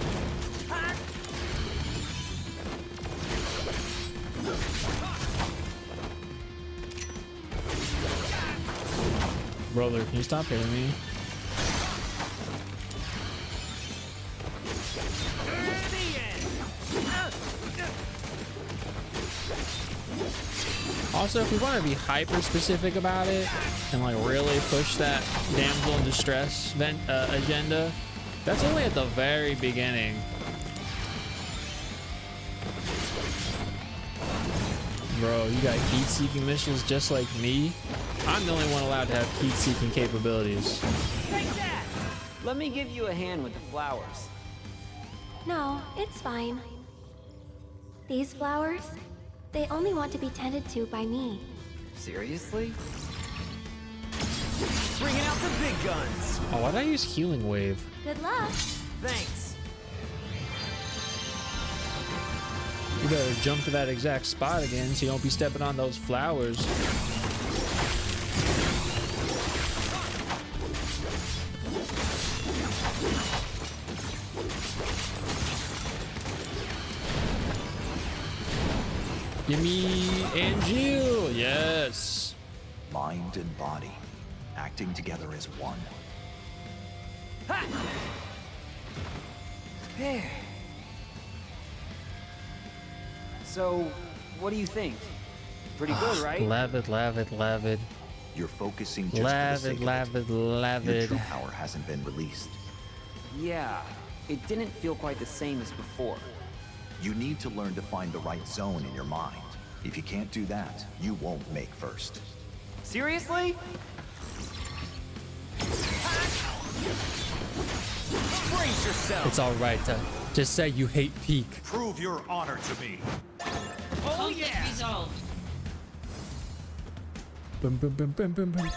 [SPEAKER 1] Brother, can you stop hitting me? Also, if we want to be hyper specific about it and like really push that damsel in distress agenda, that's only at the very beginning. Bro, you got heat-seeking missiles just like me? I'm the only one allowed to have heat-seeking capabilities.
[SPEAKER 4] Let me give you a hand with the flowers.
[SPEAKER 11] No, it's fine. These flowers, they only want to be tended to by me.
[SPEAKER 4] Seriously?
[SPEAKER 6] Bringing out the big guns.
[SPEAKER 1] Oh, why'd I use Healing Wave?
[SPEAKER 11] Good luck.
[SPEAKER 6] Thanks.
[SPEAKER 1] You better jump to that exact spot again so you don't be stepping on those flowers. Gimme Angel, yes.
[SPEAKER 21] Mind and body, acting together as one.
[SPEAKER 4] So, what do you think? Pretty good, right?
[SPEAKER 1] Lavid.
[SPEAKER 21] You're focusing just for the sake of it. Your
[SPEAKER 1] Lavid.
[SPEAKER 21] true power hasn't been released.
[SPEAKER 4] Yeah, it didn't feel quite the same as before.
[SPEAKER 21] You need to learn to find the right zone in your mind. If you can't do that, you won't make first.
[SPEAKER 4] Seriously?
[SPEAKER 6] Brace yourself.
[SPEAKER 1] It's alright to just say you hate Peak.
[SPEAKER 21] Prove your honor to me.
[SPEAKER 6] Oh
[SPEAKER 5] Conflict
[SPEAKER 6] yeah.
[SPEAKER 5] resolved.
[SPEAKER 1] Boom, boom, boom, boom, boom, boom.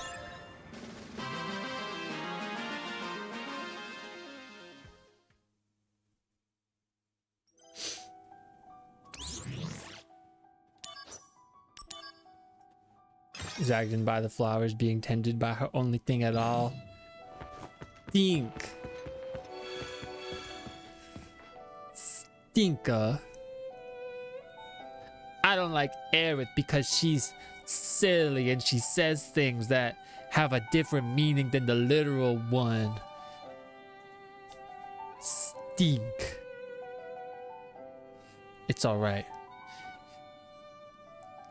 [SPEAKER 1] Zach didn't buy the flowers being tended by her only thing at all. Stinker. I don't like Aerith because she's silly and she says things that have a different meaning than the literal one. Stink. It's alright.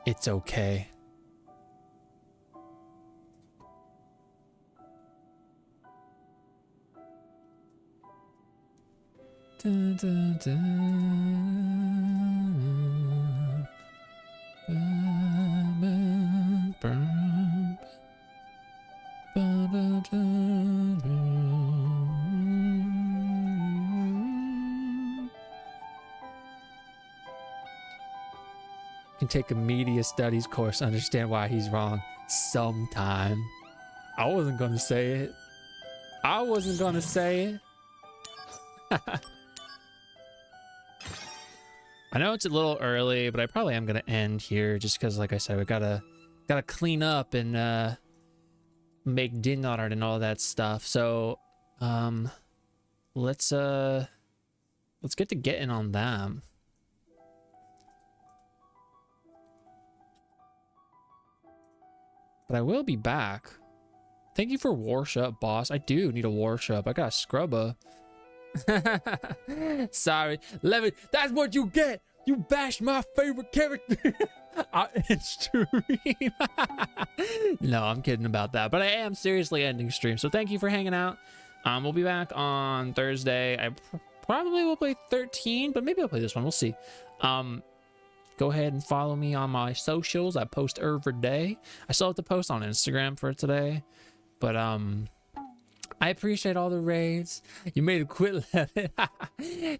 [SPEAKER 1] It's okay. Dun, dun, dun. Can take a media studies course to understand why he's wrong sometime. I wasn't gonna say it. I wasn't gonna say it. I know it's a little early, but I probably am gonna end here just because, like I said, we gotta clean up and make dinner and all that stuff. So let's get to getting on them. But I will be back. Thank you for worship, boss. I do need a worship. I got a scrubber. Sorry, Levin. That's what you get. You bashed my favorite character. It's stream. No, I'm kidding about that. But I am seriously ending stream. So thank you for hanging out. We'll be back on Thursday. I probably will play 13, but maybe I'll play this one. We'll see. Go ahead and follow me on my socials. I post every day. I still have to post on Instagram for today, but I appreciate all the raids. You made it quit, Levin.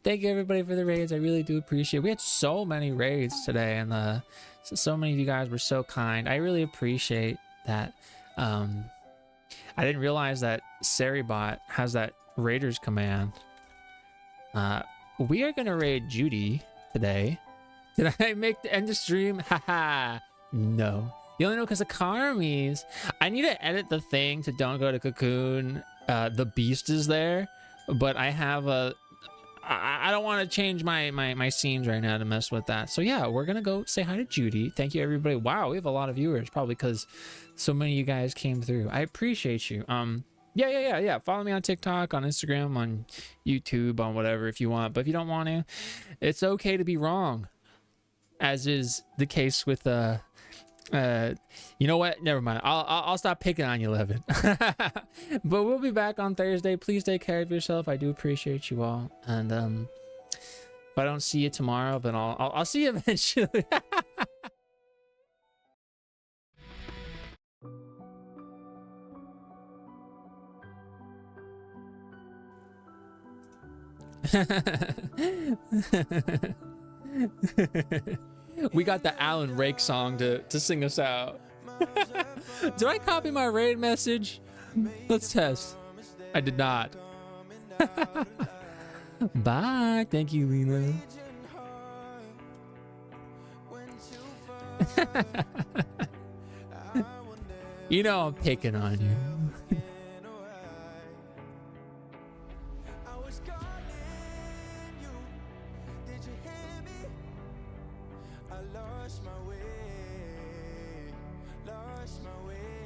[SPEAKER 1] Thank you everybody for the raids. I really do appreciate it. We had so many raids today, and so many of you guys were so kind. I really appreciate that. I didn't realize that Seribot has that raiders command. We are gonna raid Judy today. Did I make the end of stream? Haha. No. You only know because of Karmies. I need to edit the thing to don't go to Cocoon. The beast is there, but I have I don't want to change my scenes right now to mess with that. So yeah, we're gonna go say hi to Judy. Thank you everybody. Wow, we have a lot of viewers, probably because so many of you guys came through. I appreciate you. Yeah. Follow me on TikTok, on Instagram, on YouTube, on whatever if you want. But if you don't want to, it's okay to be wrong. As is the case with you know what, never mind. I'll stop picking on you, Levin. But we'll be back on Thursday. Please take care of yourself. I do appreciate you all, and if I don't see you tomorrow, then I'll see you eventually. We got the Alan Rake song to sing us out. Did I copy my raid message? Let's test. I did not. Bye. Thank you, Lena. You know I'm picking on you.
[SPEAKER 8] Lost my way.